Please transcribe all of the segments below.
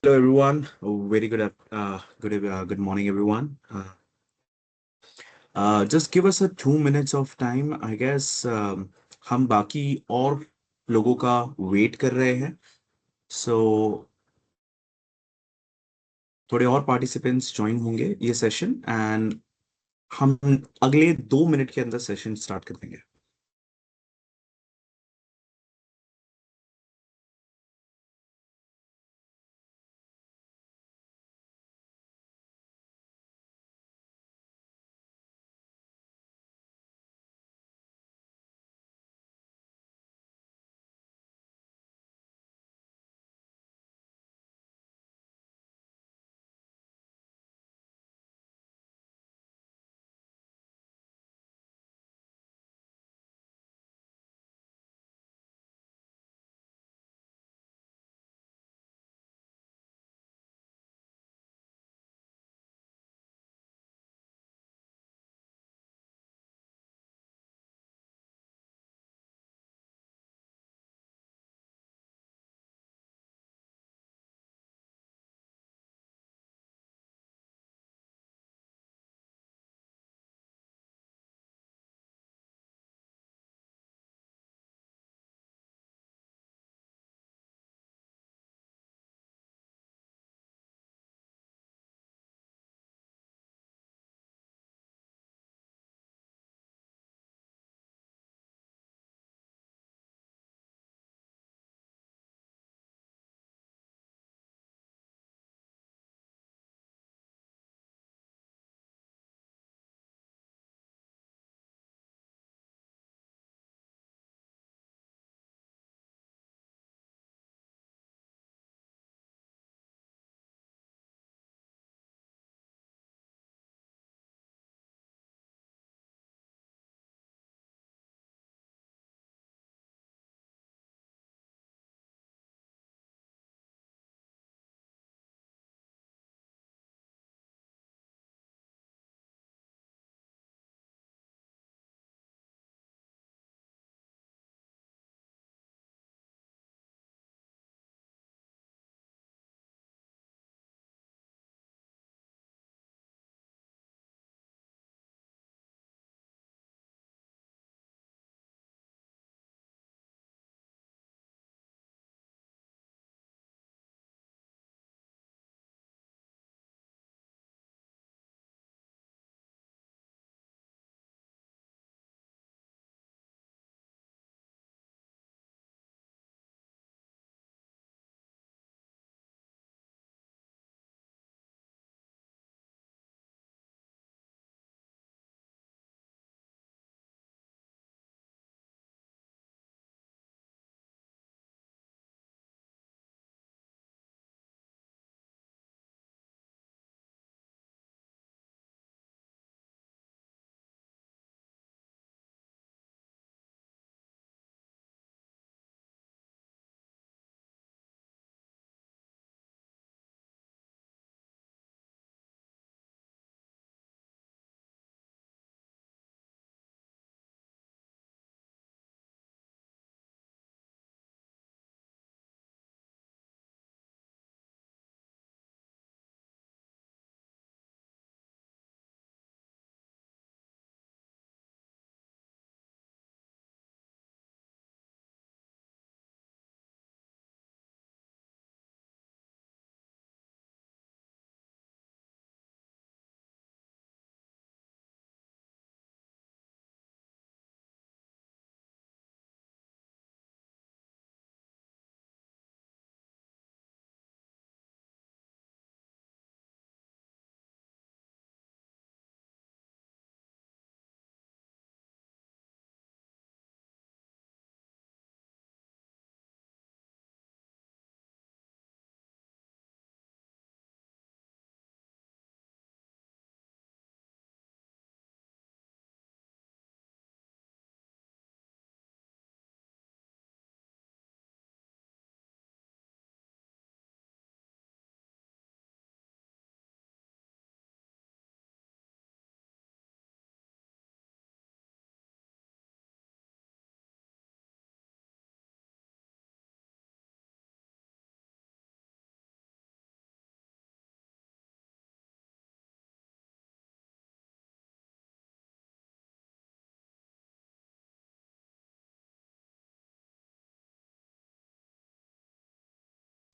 Hello, everyone. Very good morning, everyone. Just give us a 2 minutes of time. I guess हम बाकी और लोगों का वेट कर रहे हैं. So थोड़े और पार्टिसिपेंट्स ज्वाइन होंगे ये सेशन एंड हम अगले 2 मिनट के अंदर सेशन स्टार्ट कर देंगे.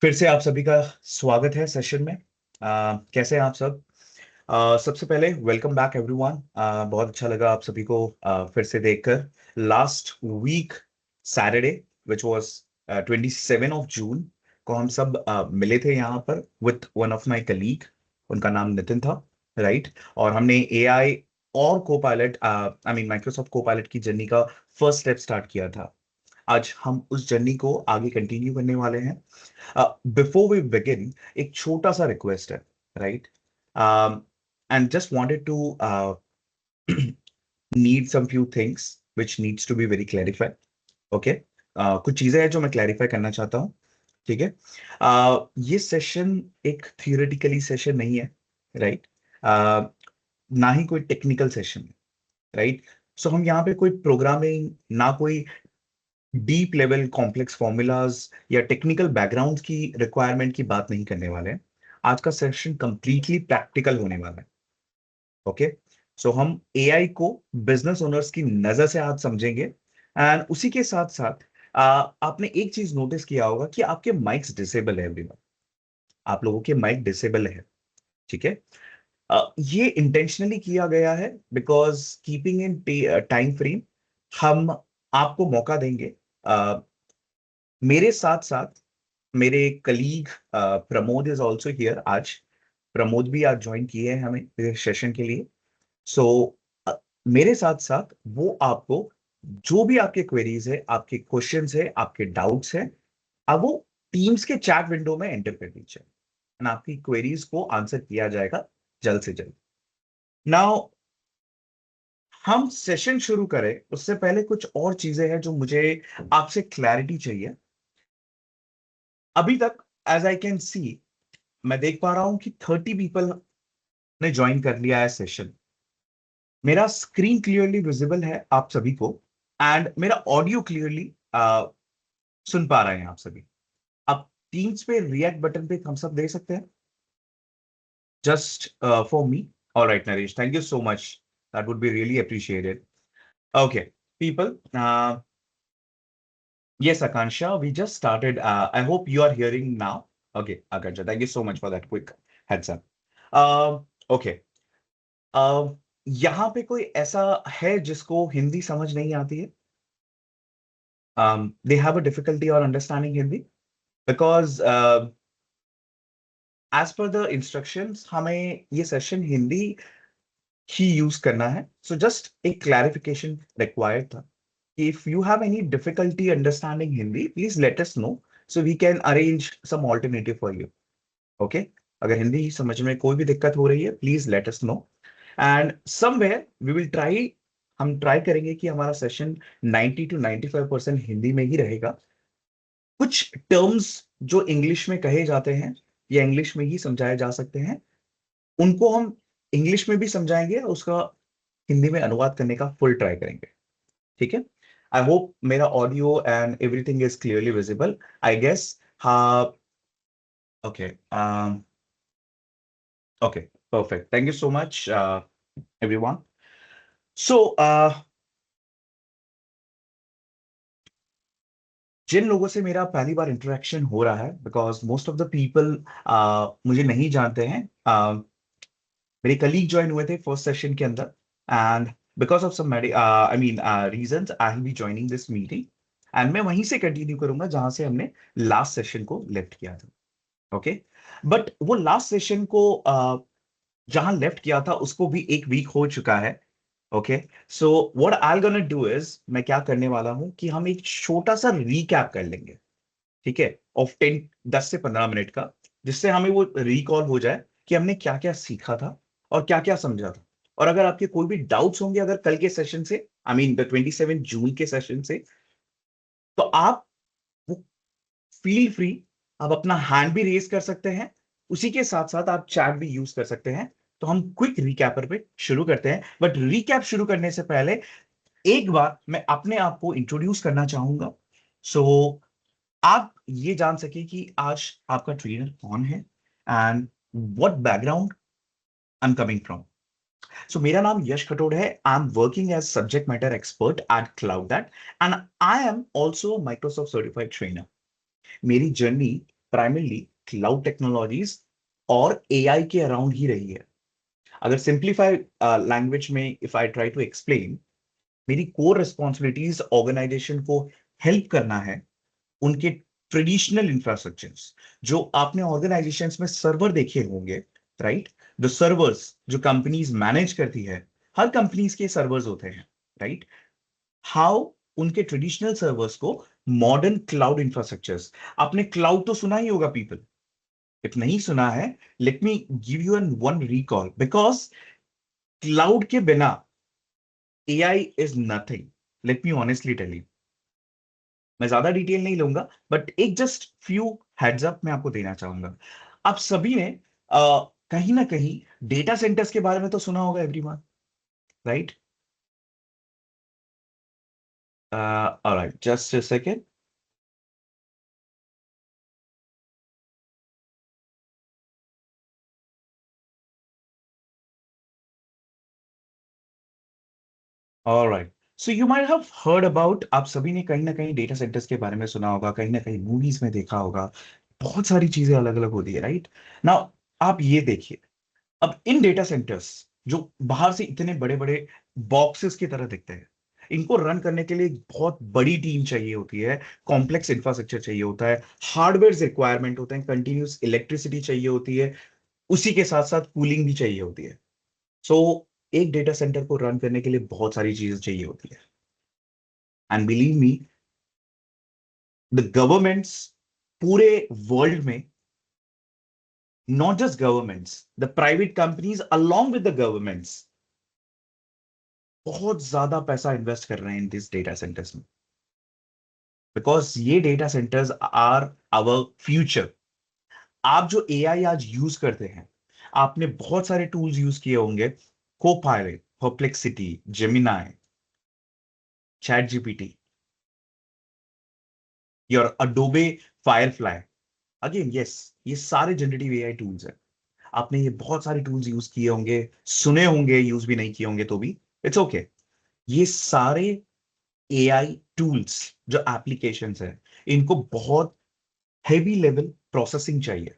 फिर से आप सभी का स्वागत है सेशन में। कैसे हैं आप सब? सबसे पहले वेलकम बैक एवरीवन। बहुत अच्छा लगा आप सभी को फिर से देखकर। Last week Saturday which was 27 of June को हम सब मिले थे यहाँ पर with one of my colleague. उनका नाम नितिन था, राइट? और हमने एआई और Copilot, I mean Microsoft Copilot की जर्नी का फर्स्ट स्टेप स्टार्ट किया था। आज हम उस जर्नी को आगे कंटिन्यू करने वाले हैं। बिफोर वी बिगिन, एक छोटा सा रिक्वेस्ट है, right? And just wanted to need some few things which needs to be very clarified. Okay, कुछ चीजें हैं जो मैं क्लैरिफाई करना चाहता हूँ। ठीक है। ये सेशन एक थियोरेटिकली सेशन नहीं है, राइट? ना ही कोई टेक्निकल सेशन है, राइट? सो हम यहाँ पे कोई प्रोग्रामिंग, ना कोई डीप लेवल कॉम्प्लेक्स फॉर्मूलाज या टेक्निकल बैकग्राउंड की रिक्वायरमेंट की बात नहीं करने वाले हैं। आज का सेशन कंप्लीटली प्रैक्टिकल होने वाला है। ओके, सो हम एआई को बिजनेस ओनर्स की नजर से आज समझेंगे। एंड उसी के साथ साथ आपने एक चीज नोटिस किया होगा कि आपके माइक्स डिसेबल है एवरीवन। आप लोगों के माइक डिसेबल है, ठीक है? ये इंटेंशनली किया गया है because keeping in time frame, हम आपको मौका देंगे। मेरे साथ साथ मेरे colleague Pramod is also here आज। प्रमोद भी आज ज्वाइन किए हैं हमें इस सेशन के लिए। सो मेरे साथ साथ वो आपको जो भी आपके क्वेरीज है, आपके क्वेश्चंस है, आपके डाउट्स है, अब वो टीम्स के चैट विंडो में एंटर कर दीजिए एंड आपकी क्वेरीज को आंसर किया जाएगा जल्द से जल्द। नाउ हम सेशन शुरू करें उससे पहले कुछ और चीजें हैं जो मुझे आपसे क्लैरिटी चाहिए। अभी तक एज आई कैन सी, मैं देख पा रहा हूं कि 30 पीपल ने ज्वाइन कर लिया है सेशन। मेरा स्क्रीन क्लियरली विजिबल है आप सभी को एंड मेरा ऑडियो क्लियरली सुन पा रहे हैं आप सभी। आप टीम्स पे रिएक्ट बटन पे थम्स अप दे सकते हैं just for me. Alright Naresh, thank you so much, that would be really appreciated. Okay people, yes Akansha, we just started. I hope you are hearing now. Okay Akansha, thank you so much for that quick heads up. Okay, यहाँ पे कोई ऐसा है जिसको हिंदी समझ नहीं आती है? They have a difficulty or understanding Hindi because as per the instructions हमें ये सेशन हिंदी ही यूज करना है। सो जस्ट एक क्लैरिफिकेशन रिक्वायर्ड था कि if you have any difficulty understanding Hindi, please let us know so we can arrange some alternative for you. Okay, अगर हिंदी समझ में कोई भी दिक्कत हो रही है please let us know and somewhere we will try. हम ट्राई करेंगे कि हमारा सेशन 90 to 95% हिंदी में ही रहेगा। कुछ टर्म्स जो इंग्लिश में कहे जाते हैं या इंग्लिश में ही समझाए जा सकते हैं, उनको हम इंग्लिश में भी समझाएंगे और उसका हिंदी में अनुवाद करने का फुल ट्राई करेंगे। ठीक है? आई होप मेरा audio and everything is clearly visible, I guess. हाँ, okay, okay, perfect, thank you so much everyone. So जिन लोगों से मेरा पहली बार इंटरेक्शन हो रहा है, because most of the people मुझे नहीं जानते हैं। मेरे कलीग ज्वाइन हुए थे फर्स्ट सेशन के अंदर and because of some I mean reasons I will be joining this meeting and मैं वहीं से कंटिन्यू करूंगा जहां से हमने लास्ट सेशन को लेफ्ट किया था। ओके, बट वो लास्ट सेशन को जहां लेफ्ट किया था उसको भी एक वीक हो चुका है। Okay, so what I am gonna do is, मैं क्या करने वाला हूं कि हम एक छोटा सा रीकैप कर लेंगे, ठीक है, ऑफ 10 से 15 मिनट का, जिससे हमें वो रिकॉल हो जाए कि हमने क्या क्या सीखा था और क्या क्या समझा था। और अगर आपके कोई भी डाउट्स होंगे अगर कल के सेशन से, आई मीन द 27 जून के सेशन से, तो आप वो फील फ्री, आप अपना हैंड भी रेज कर सकते हैं, उसी के साथ साथ आप चैट भी यूज कर सकते हैं। तो हम क्विक रिकैपर पे शुरू करते हैं, बट रिकैप शुरू करने से पहले एक बार मैं अपने आप को इंट्रोड्यूस करना चाहूंगा। सो आप ये जान सके कि आज आपका ट्रेनर कौन है and what background I am coming from. So मेरा नाम यश खटोड़ है, I am working as subject matter expert at cloud that and I am also Microsoft certified trainer. मेरी जर्नी प्राइमरली क्लाउड टेक्नोलॉजीज और एआई के around ही रही है। अगर सिंप्लीफाई लैंग्वेज में if I try to explain, मेरी कोर रिस्पॉन्सिबिलिटीज ऑर्गेनाइजेशन को हेल्प करना है उनके ट्रेडिशनल इंफ्रास्ट्रक्चर्स, जो आपने ऑर्गेनाइजेशंस में सर्वर देखे होंगे, राइट? द सर्वर्स जो कंपनीज मैनेज करती है, हर कंपनीज के सर्वर्स होते हैं, राइट? हाउ उनके ट्रेडिशनल सर्वर्स को मॉडर्न क्लाउड इंफ्रास्ट्रक्चर्स, आपने क्लाउड तो सुना ही होगा पीपल, इफ नहीं सुना है, let me give you an one recall, because cloud के बिना AI is nothing. Let me honestly tell you, मैं ज्यादा डिटेल नहीं लूंगा, बट एक जस्ट फ्यू हेड्स अप मैं आपको देना चाहूंगा। आप सभी ने कहीं ना कहीं डेटा सेंटर्स के बारे में तो सुना होगा everyone, right? Alright, just a second. Alright, so you might have heard about, आप सभी ने कहीं ना कहीं डेटा सेंटर्स के बारे में सुना होगा, कहीं ना कहीं मूवीज में देखा होगा, बहुत सारी चीजें अलग अलग होती है, राइट? नाउ आप ये देखिए, अब इन डेटा सेंटर्स जो बाहर से इतने बड़े बड़े बॉक्सेस की तरह दिखते हैं, इनको रन करने के लिए एक बहुत बड़ी टीम चाहिए होती है, कॉम्प्लेक्स इंफ्रास्ट्रक्चर चाहिए होता है, हार्डवेयर रिक्वायरमेंट होते हैं, कंटिन्यूस इलेक्ट्रिसिटी चाहिए होती है, उसी के साथ साथ कूलिंग भी चाहिए होती है। सो एक डेटा सेंटर को रन करने के लिए बहुत सारी चीजें चाहिए होती है, and believe me, the governments पूरे वर्ल्ड में, not just governments, the private companies along with the governments, बहुत ज्यादा पैसा इन्वेस्ट कर रहे हैं इन दिस डेटा सेंटर्स में, बिकॉज ये data centers are our future. आप जो एआई आज यूज करते हैं, आपने बहुत सारे टूल्स यूज किए होंगे, Copilot, perplexity, Gemini, chat GPT, your Adobe Firefly, again yes, ये सारे जनरेटिव एआई टूल्स हैं। आपने ये बहुत सारे टूल्स यूज किए होंगे, सुने होंगे, यूज भी नहीं किए होंगे तो भी इट्स ओके। ये सारे एआई टूल्स जो एप्लीकेशंस है, इनको बहुत हेवी लेवल प्रोसेसिंग चाहिए।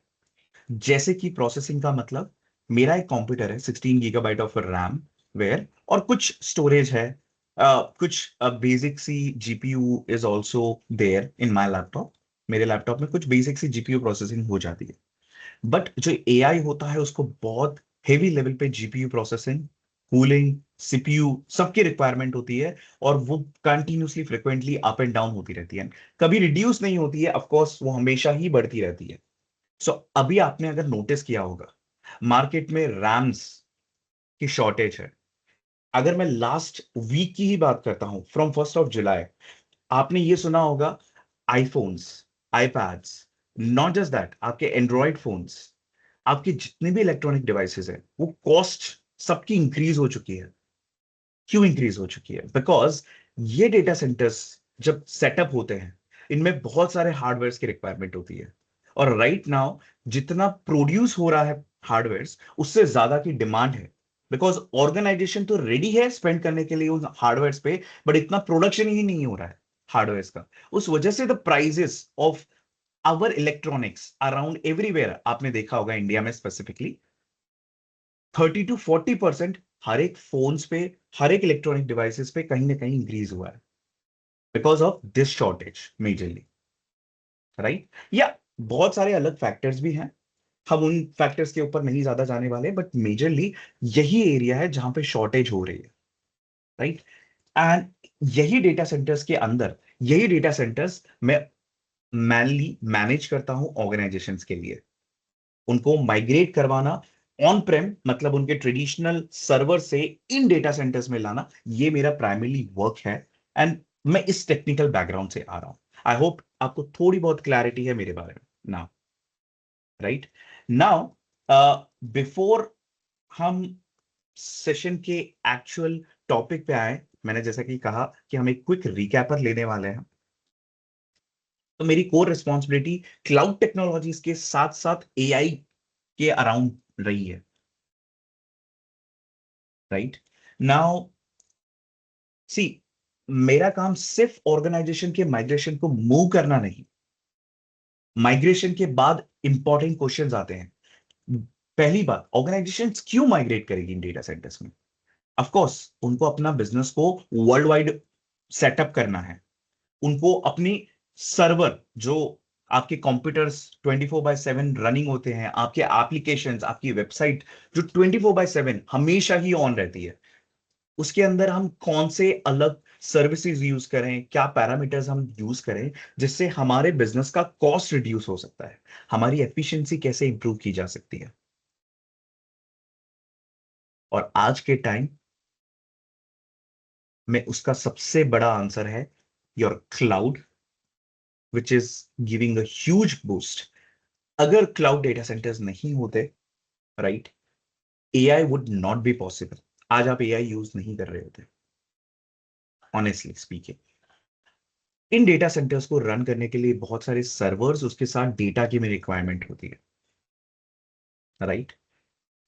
जैसे कि प्रोसेसिंग का मतलब, मेरा एक कंप्यूटर है 16 GB ऑफ रैम, वेयर और कुछ स्टोरेज है, कुछ बेसिक सी GPU is also there in my laptop. मेरे लैपटॉप में कुछ बेसिक सी जीपीयू प्रोसेसिंग हो जाती है, बट जो एआई होता है उसको बहुत हेवी लेवल पे जीपीयू प्रोसेसिंग, कूलिंग, सीपीयू सबकी रिक्वायरमेंट होती है, और वो continuously frequently up and down होती रहती है, कभी रिड्यूस नहीं होती है, ऑफ कोर्स वो हमेशा ही बढ़ती रहती है। सो अभी आपने अगर नोटिस किया होगा, मार्केट में रैम्स की शॉर्टेज है। अगर मैं लास्ट वीक की ही बात करता हूं, फ्रॉम 1 जुलाई, आपने ये सुना होगा, iPhones, iPads, not just that, आपके एंड्रॉयड फोन्स, आपके जितने भी इलेक्ट्रॉनिक डिवाइसेस हैं, वो कॉस्ट सबकी इंक्रीज हो चुकी है। क्यों इंक्रीज हो चुकी है? बिकॉज ये डेटा सेंटर्स जब सेटअप होते हैं, इनमें बहुत सारे हार्डवेयर की रिक्वायरमेंट होती है, और राइट नाउ जितना प्रोड्यूस हो रहा है हार्डवेयर, उससे ज्यादा की डिमांड है, बिकॉज ऑर्गेनाइजेशन तो रेडी है स्पेंड करने के लिए उन हार्डवेयर पे, बट इतना प्रोडक्शन ही नहीं हो रहा है हार्डवेयर का। उस वजह से the prices of our electronics around everywhere, आपने देखा होगा इंडिया में स्पेसिफिकली 30 to 40% हर एक फोन्स पे, हर एक इलेक्ट्रॉनिक डिवाइसेस पे कहीं ना कहीं इंक्रीज हुआ है, because of this shortage majorly, right? या बहुत सारे अलग फैक्टर्स भी हैं, हम उन फैक्टर्स के ऊपर नहीं ज्यादा जाने वाले, बट मेजरली यही एरिया है जहां पे शॉर्टेज हो रही है, राइट? एंड यही डेटा सेंटर्स के अंदर, यही डेटा सेंटर्स मैं मैनली मैनेज करता हूं ऑर्गेनाइजेशंस के लिए, उनको माइग्रेट करवाना, ऑन प्रेम मतलब उनके ट्रेडिशनल सर्वर से इन डेटा सेंटर्स में लाना, ये मेरा प्राइमरी वर्क है। एंड मैं इस टेक्निकल बैकग्राउंड से आ रहा हूं। आई होप आपको थोड़ी बहुत क्लैरिटी है मेरे बारे में नाउ, राइट? नाउ बिफोर हम सेशन के एक्चुअल टॉपिक पे आए, मैंने जैसा कि कहा कि हम एक क्विक रिकैपर लेने वाले हैं। तो मेरी कोर रिस्पॉन्सिबिलिटी क्लाउड टेक्नोलॉजीज के साथ साथ एआई के अराउंड रही है, राइट? नाउ सी, मेरा काम सिर्फ ऑर्गेनाइजेशन के माइग्रेशन को मूव करना नहीं, माइग्रेशन के बाद इंपॉर्टेंट क्वेश्चंस आते हैं। पहली बात, ऑर्गेनाइजेशंस क्यों माइग्रेट करेगी इन डेटा सेंटर्स में? ऑफ कोर्स उनको अपना बिजनेस को वर्ल्ड वाइड सेटअप करना है। उनको अपनी सर्वर जो आपके कंप्यूटर्स 24/7 रनिंग होते हैं, आपके एप्लीकेशंस, आपकी वेबसाइट जो 24/7 हमेशा ही ऑन रहती है, उसके अंदर हम कौन से अलग सर्विसेज यूज करें, क्या पैरामीटर्स हम यूज करें जिससे हमारे बिजनेस का कॉस्ट रिड्यूस हो सकता है, हमारी एफिशिएंसी कैसे इंप्रूव की जा सकती है। और आज के टाइम में उसका सबसे बड़ा आंसर है your cloud, which is giving a huge boost. अगर क्लाउड डेटा सेंटर्स नहीं होते, right, AI would not be possible. आज आप एआई यूज नहीं कर रहे होते, ऑनेस्टली स्पीकिंग। इन डेटा सेंटर्स को रन करने के लिए बहुत सारे सर्वर्स, उसके साथ डेटा की भी रिक्वायरमेंट होती है, राइट।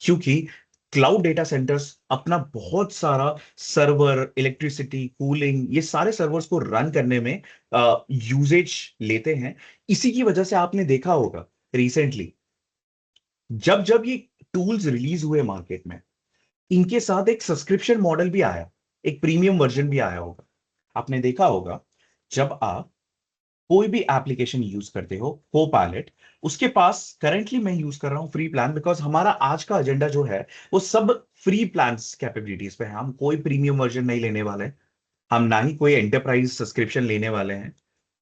क्योंकि क्लाउड डेटा सेंटर्स अपना बहुत सारा सर्वर, इलेक्ट्रिसिटी, कूलिंग, ये सारे सर्वर्स को रन करने में यूजेज लेते हैं। इसी की वजह से आपने देखा होगा रिसेंटली, जब जब ये टूल्स रिलीज हुए मार्केट में, इनके साथ एक सब्सक्रिप्शन मॉडल भी आया, एक प्रीमियम वर्जन भी आया होगा। आपने देखा होगा, जब आप कोई भी एप्लीकेशन यूज करते हो, को पायलट, उसके पास करंटली मैं यूज कर रहा हूं फ्री प्लान, बिकॉज हमारा आज का एजेंडा जो है वो सब फ्री प्लान कैपेबिलिटीज पे है। हम कोई प्रीमियम वर्जन नहीं लेने वाले, हम ना ही कोई एंटरप्राइज सब्सक्रिप्शन लेने वाले हैं।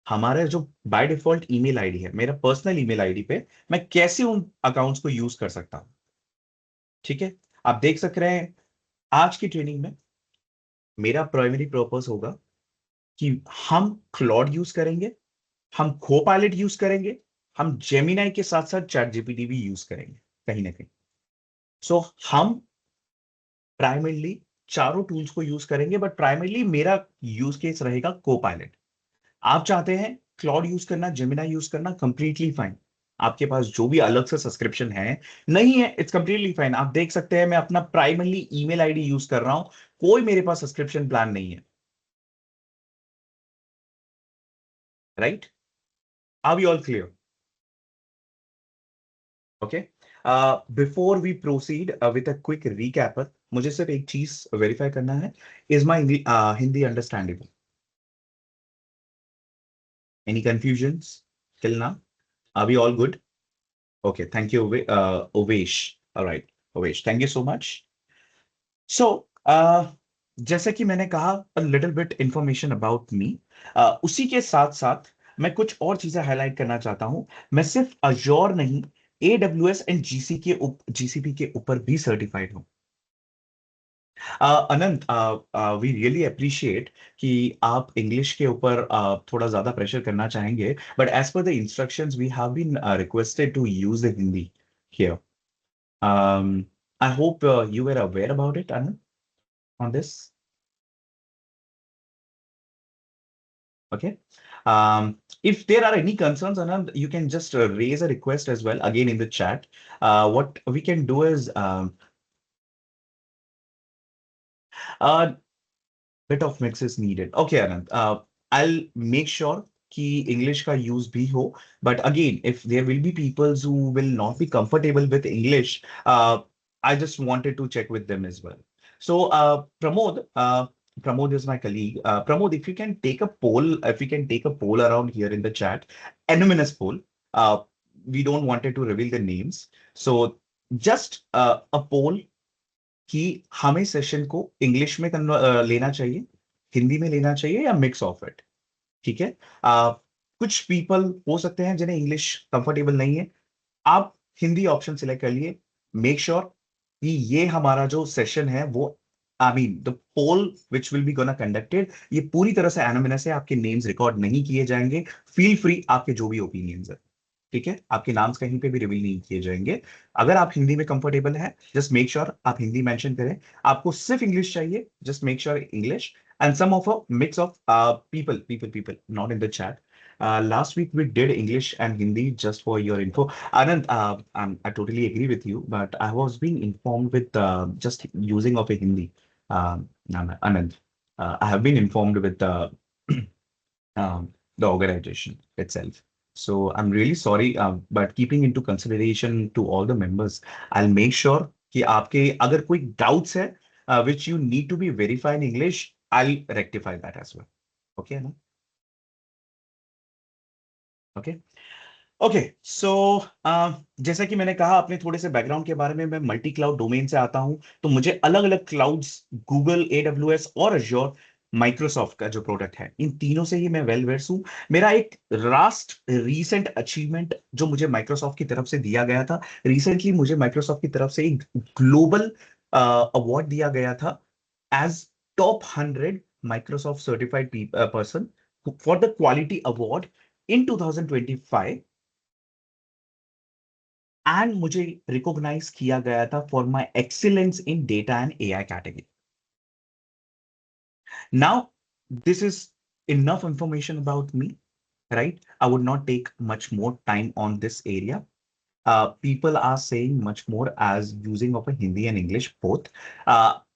हमारा जो बाय डिफॉल्ट ईमेल आईडी है, मेरा पर्सनल ईमेल आईडी पे मैं कैसे उन अकाउंट्स को यूज कर सकता हूं, ठीक है। आप देख सक रहे हैं, आज की ट्रेनिंग में मेरा प्राइमरी पर्पस होगा कि हम क्लॉड यूज करेंगे, हम को पायलट यूज करेंगे, हम जेमिनाई के साथ साथ चैट जीपीटी भी यूज करेंगे कहीं ना कहीं। सो हम प्राइमरली चारों टूल्स को यूज करेंगे, बट प्राइमरली मेरा यूज केस रहेगा को पायलट। आप चाहते हैं क्लाउड यूज करना, जेमिनाई यूज करना, कंप्लीटली फाइन। आपके पास जो भी अलग से सब्सक्रिप्शन है नहीं है, इट्स कंप्लीटली फाइन। आप देख सकते हैं मैं अपना प्राइमरली ईमेल आईडी यूज कर रहा हूं, कोई मेरे पास सब्सक्रिप्शन प्लान नहीं है, right. Are we all clear? Okay, before we proceed with a quick recap, मुझे सिर्फ एक चीज वेरीफाई करना है। Is my Hindi understandable? Any confusions till now? Are we all good? Okay, thank you Owais. Alright Owais, thank you so much. So जैसे कि मैंने कहा, a little bit information about me, उसी के साथ साथ मैं कुछ और चीजें हाईलाइट करना चाहता हूं। मैं सिर्फ अजोर नहीं, एडब्ल्यूएस एंड जीसीपी के ऊपर भी सर्टिफाइड हूं। अनंत, वी रियली अप्रिशिएट कि आप इंग्लिश के ऊपर थोड़ा ज्यादा प्रेशर करना चाहेंगे, but as per the instructions we have been requested to use the Hindi here. I hope you were aware about it, Anand, on this. Okay. If there are any concerns, Anand, you can just raise a request as well again in the chat. What we can do is, uh, bit of mix is needed. Okay, Anand. I'll make sure कि English का use भी हो, but again, if there will be people who will not be comfortable with English, I just wanted to check with them as well. So, Pramod is my colleague. Pramod, if you can take a poll, if you can take a poll around here in the chat, anonymous poll. Uh, we don't wanted to reveal the names, so just a poll कि हमें session को English में लेना चाहिए, हिंदी में लेना चाहिए, या मिक्स ऑफ इट, ठीक है। कुछ पीपल हो सकते हैं जिन्हें इंग्लिश कंफर्टेबल नहीं है, आप हिंदी ऑप्शन सिलेक्ट कर लिए। मेक श्योर कि ये हमारा जो सेशन है वो, I mean the poll which will be gonna conducted, ये पूरी तरह से एनोनिमस है, आपके नेम्स रिकॉर्ड नहीं किए जाएंगे। फील फ्री, आपके जो भी ओपिनियंस है, ठीक है, आपके नाम्स कहीं पे भी रिवील नहीं किए जाएंगे। अगर आप हिंदी में कंफर्टेबल हैं, जस्ट मेक श्योर आप हिंदी मेंशन करें। आपको सिर्फ इंग्लिश चाहिए, just make sure English. And some of a mix of people not in the chat. Last week we did English and Hindi, just for your info. Anand, I totally agree with you, but I was being informed with just using of a Hindi. Anand, I have been informed with um, the organization itself. So I'm really sorry, but keeping into consideration to all the members, I'll make sure कि आपके अगर कोई doubts है which you need to be verified in English, I'll rectify that as well. Okay, ना? Okay. Okay so जैसा कि मैंने कहा अपने थोड़े से बैकग्राउंड के बारे में, मैं मल्टी क्लाउड डोमेन से आता हूं, तो मुझे अलग अलग क्लाउड्स, गूगल, AWS और अज्योर, माइक्रोसॉफ्ट का जो प्रोडक्ट है, इन तीनों से ही मैं वेल वेर्स हूं। मेरा एक लास्ट रीसेंट अचीवमेंट जो मुझे माइक्रोसॉफ्ट की तरफ से दिया गया था, रिसेंटली मुझे माइक्रोसॉफ्ट की तरफ से एक ग्लोबल अवार्ड दिया गया था as top 100 Microsoft certified person for the quality award in 2025, and मुझे रिकॉग्नाइज किया गया था for my excellence in data and AI category. Now this is enough information about me, right? I would not take much more time on this area. People are saying much more as using of a Hindi and English both.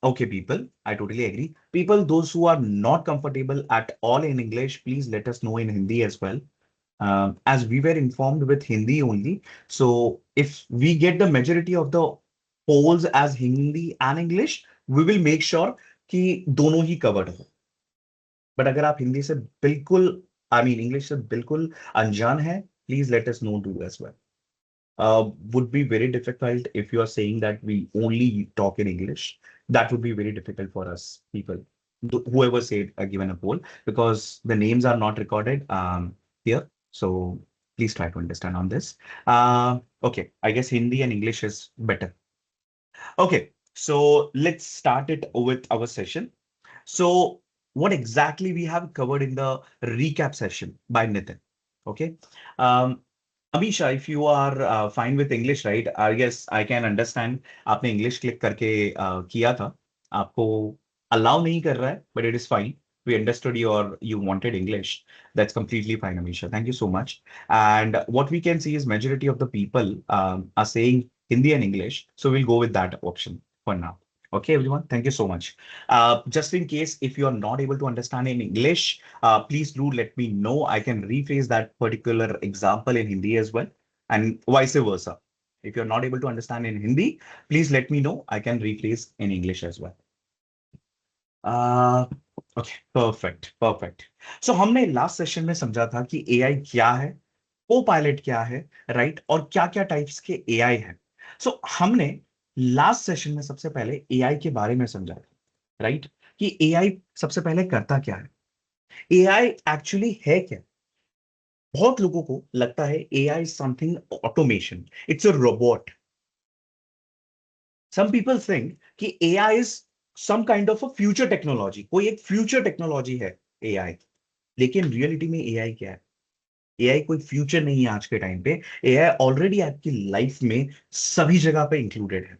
Okay, people, I totally agree. People, those who are not comfortable at all in English, please let us know in Hindi as well. As we were informed with Hindi only. So if we get the majority of the polls as Hindi and English, we will make sure कि दोनों ही covered हो। But अगर आप हिंदी से बिल्कुल, I mean English से बिल्कुल अनजान है, please let us know too as well. Would be very difficult if you are saying that we only talk in English. That would be very difficult for us people, whoever said given a poll, because the names are not recorded here. So please try to understand on this. Okay, I guess Hindi and English is better. Okay, so let's start it with our session. So what exactly we have covered in the recap session by Nitin? Okay. Um, Amisha, if you are fine with English, right? I guess I can understand. आपने English click करके किया था. आपको allow नहीं कर रहा है, but it is fine. We understood you wanted English. That's completely fine, Amisha. Thank you so much. And what we can see is majority of the people are saying Hindi and English. So we'll go with that option for now. Okay, everyone. Thank you so much. Just in case if you are not able to understand in English, please do let me know. I can rephrase that particular example in Hindi as well, and vice versa. If you're not able to understand in Hindi, please let me know. I can rephrase in English as well. Okay, perfect perfect. So हमने last session में समझा था कि AI क्या है, को pilot क्या है, राइट, और क्या क्या टाइप्स के एआई है। सो हमने लास्ट सेशन में सबसे पहले एआई के बारे में समझा था, राइट, कि एआई सबसे पहले करता क्या है, एआई एक्चुअली है क्या। बहुत लोगों को लगता है AI is something automation, it's a robot. Some people think कि AI is some kind of a future technology, कोई एक फ्यूचर टेक्नोलॉजी है एआई। लेकिन रियलिटी में एआई क्या है? एआई कोई फ्यूचर नहीं है आज के टाइम पे। एआई ऑलरेडी आपकी लाइफ में सभी जगह पे इंक्लूडेड है।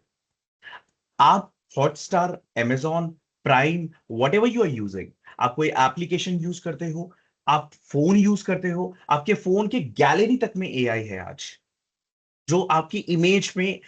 आप Hotstar, amazon Prime, whatever you are using, आप कोई एप्लीकेशन यूज करते हो, आप फोन यूज करते हो, आपके फोन के गैलरी तक में एआई है आज, जो आपकी इमेज में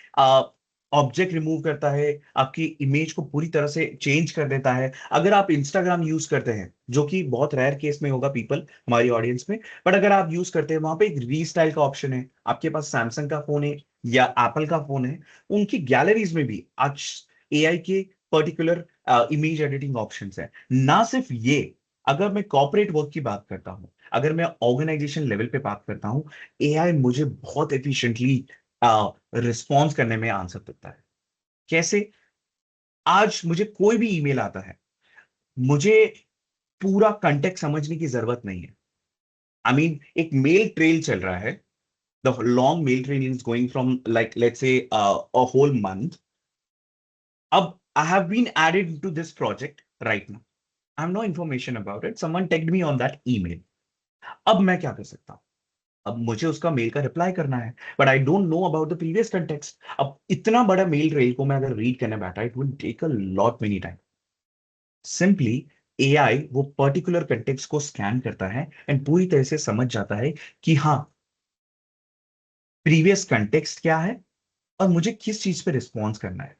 ऑब्जेक्ट रिमूव करता है, आपकी इमेज को पूरी तरह से चेंज कर देता है। अगर आप इंस्टाग्राम यूज करते हैं, जो कि बहुत रेयर केस में होगा पीपल हमारी ऑडियंस में, बट अगर आप यूज करते हैं, वहां पे एक रीस्टाइल का ऑप्शन है। आपके पास सैमसंग का फोन है या एप्पल का फोन है, उनकी गैलरीज में भी आज एआई के पर्टिकुलर इमेज एडिटिंग ऑप्शंस है। ना सिर्फ ये, अगर मैं कॉर्पोरेट वर्क की बात करता हूं, अगर मैं ऑर्गेनाइजेशन लेवल पे बात करता हूं, एआई मुझे बहुत एफिशिएंटली रिस्पॉन्स करने में आंसर देता है। कैसे? आज मुझे कोई भी ईमेल आता है, मुझे पूरा कंटेक्ट समझने की जरूरत नहीं है। आई मीन एक मेल ट्रेल चल रहा है, the long mail trail is going from like let's say a whole month. अब I have been added to this project right now, I have no information about it, someone tagged me on that email. अब मैं क्या कर सकता हूं? अब मुझे उसका मेल का रिप्लाई करना है, but I don't know about the previous context. अब इतना बड़ा मेल ट्रेल को मैं अगर रीड करने बैठा, it would take a lot many time. Simply AI वो पर्टिकुलर कंटेक्स्ट को स्कैन करता है एंड पूरी तरह से समझ जाता है कि हाँ, प्रीवियस कंटेक्स्ट क्या है और मुझे किस चीज पे रिस्पॉन्स करना है,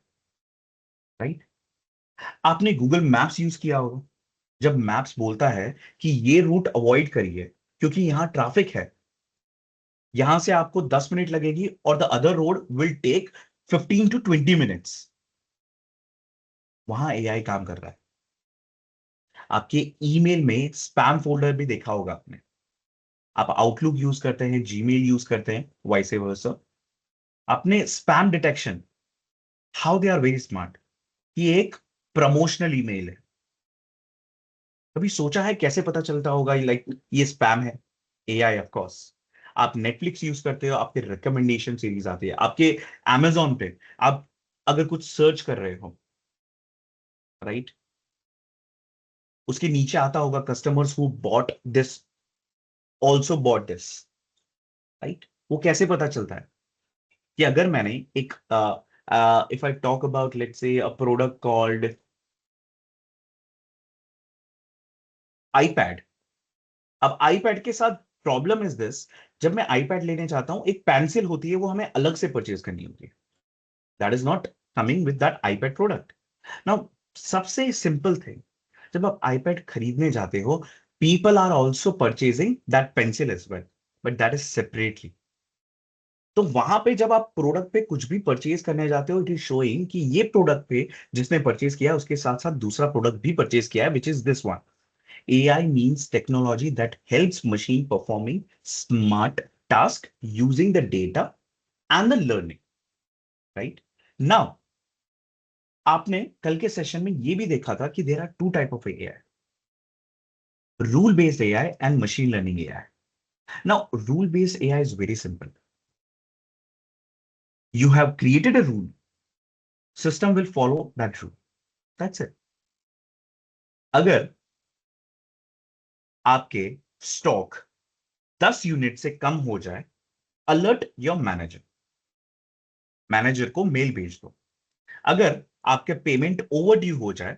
राइट। आपने गूगल मैप्स यूज किया होगा। जब मैप्स बोलता है कि ये रूट अवॉइड करिए क्योंकि यहां ट्रैफिक है, यहां से आपको 10 मिनट लगेगी और the other road will take 15 to 20 minutes. वहां एआई काम कर रहा है। आपके ईमेल में स्पैम फोल्डर भी देखा होगा आपने। आप आउटलुक यूज करते हैं, जीमेल यूज करते हैं, वाइस वर्सा। आपने spam detection, how they are very smart. ये एक प्रमोशनल ईमेल है, कभी सोचा है कैसे पता चलता होगा लाइक ये स्पैम है? AI of course. आप नेटफ्लिक्स यूज करते हो, आपके रिकमेंडेशन सीरीज आती है आपके Amazon पे। आप अगर कुछ सर्च कर रहे हो, राइट, उसके नीचे आता होगा customers who bought this also bought this, right. वो कैसे पता चलता है? कि अगर मैंने एक if I talk about let's say a product called iPad. अब आईपैड के साथ प्रॉब्लम इज दिस, जब मैं आईपैड लेने चाहता हूं, एक पेंसिल होती है, वो हमें अलग से परचेज करनी होती है। That is not coming with that iPad product. Now, सबसे सिंपल थिंग, जब आप आईपैड खरीदने जाते हो, people are also purchasing that pencil as well, but that is separately. तो वहां पे जब आप प्रोडक्ट पे कुछ भी परचेज करने जाते हो, इट इज शोइंग कि ये प्रोडक्ट पे जिसने परचेज किया उसके साथ साथ दूसरा प्रोडक्ट भी परचेज किया है, which is this one. AI means technology that helps machine performing smart task using the data and the learning, right? Now, आपने कल के सेशन में ये भी देखा था कि there are two type of AI, rule based AI and machine learning AI। Now, rule based AI is very simple. You have created a rule, system will follow that rule. That's it. अगर आपके stock 10 unit से कम हो जाए, alert your manager, manager को mail भेज दो। अगर आपके पेमेंट ओवर ड्यू हो जाए,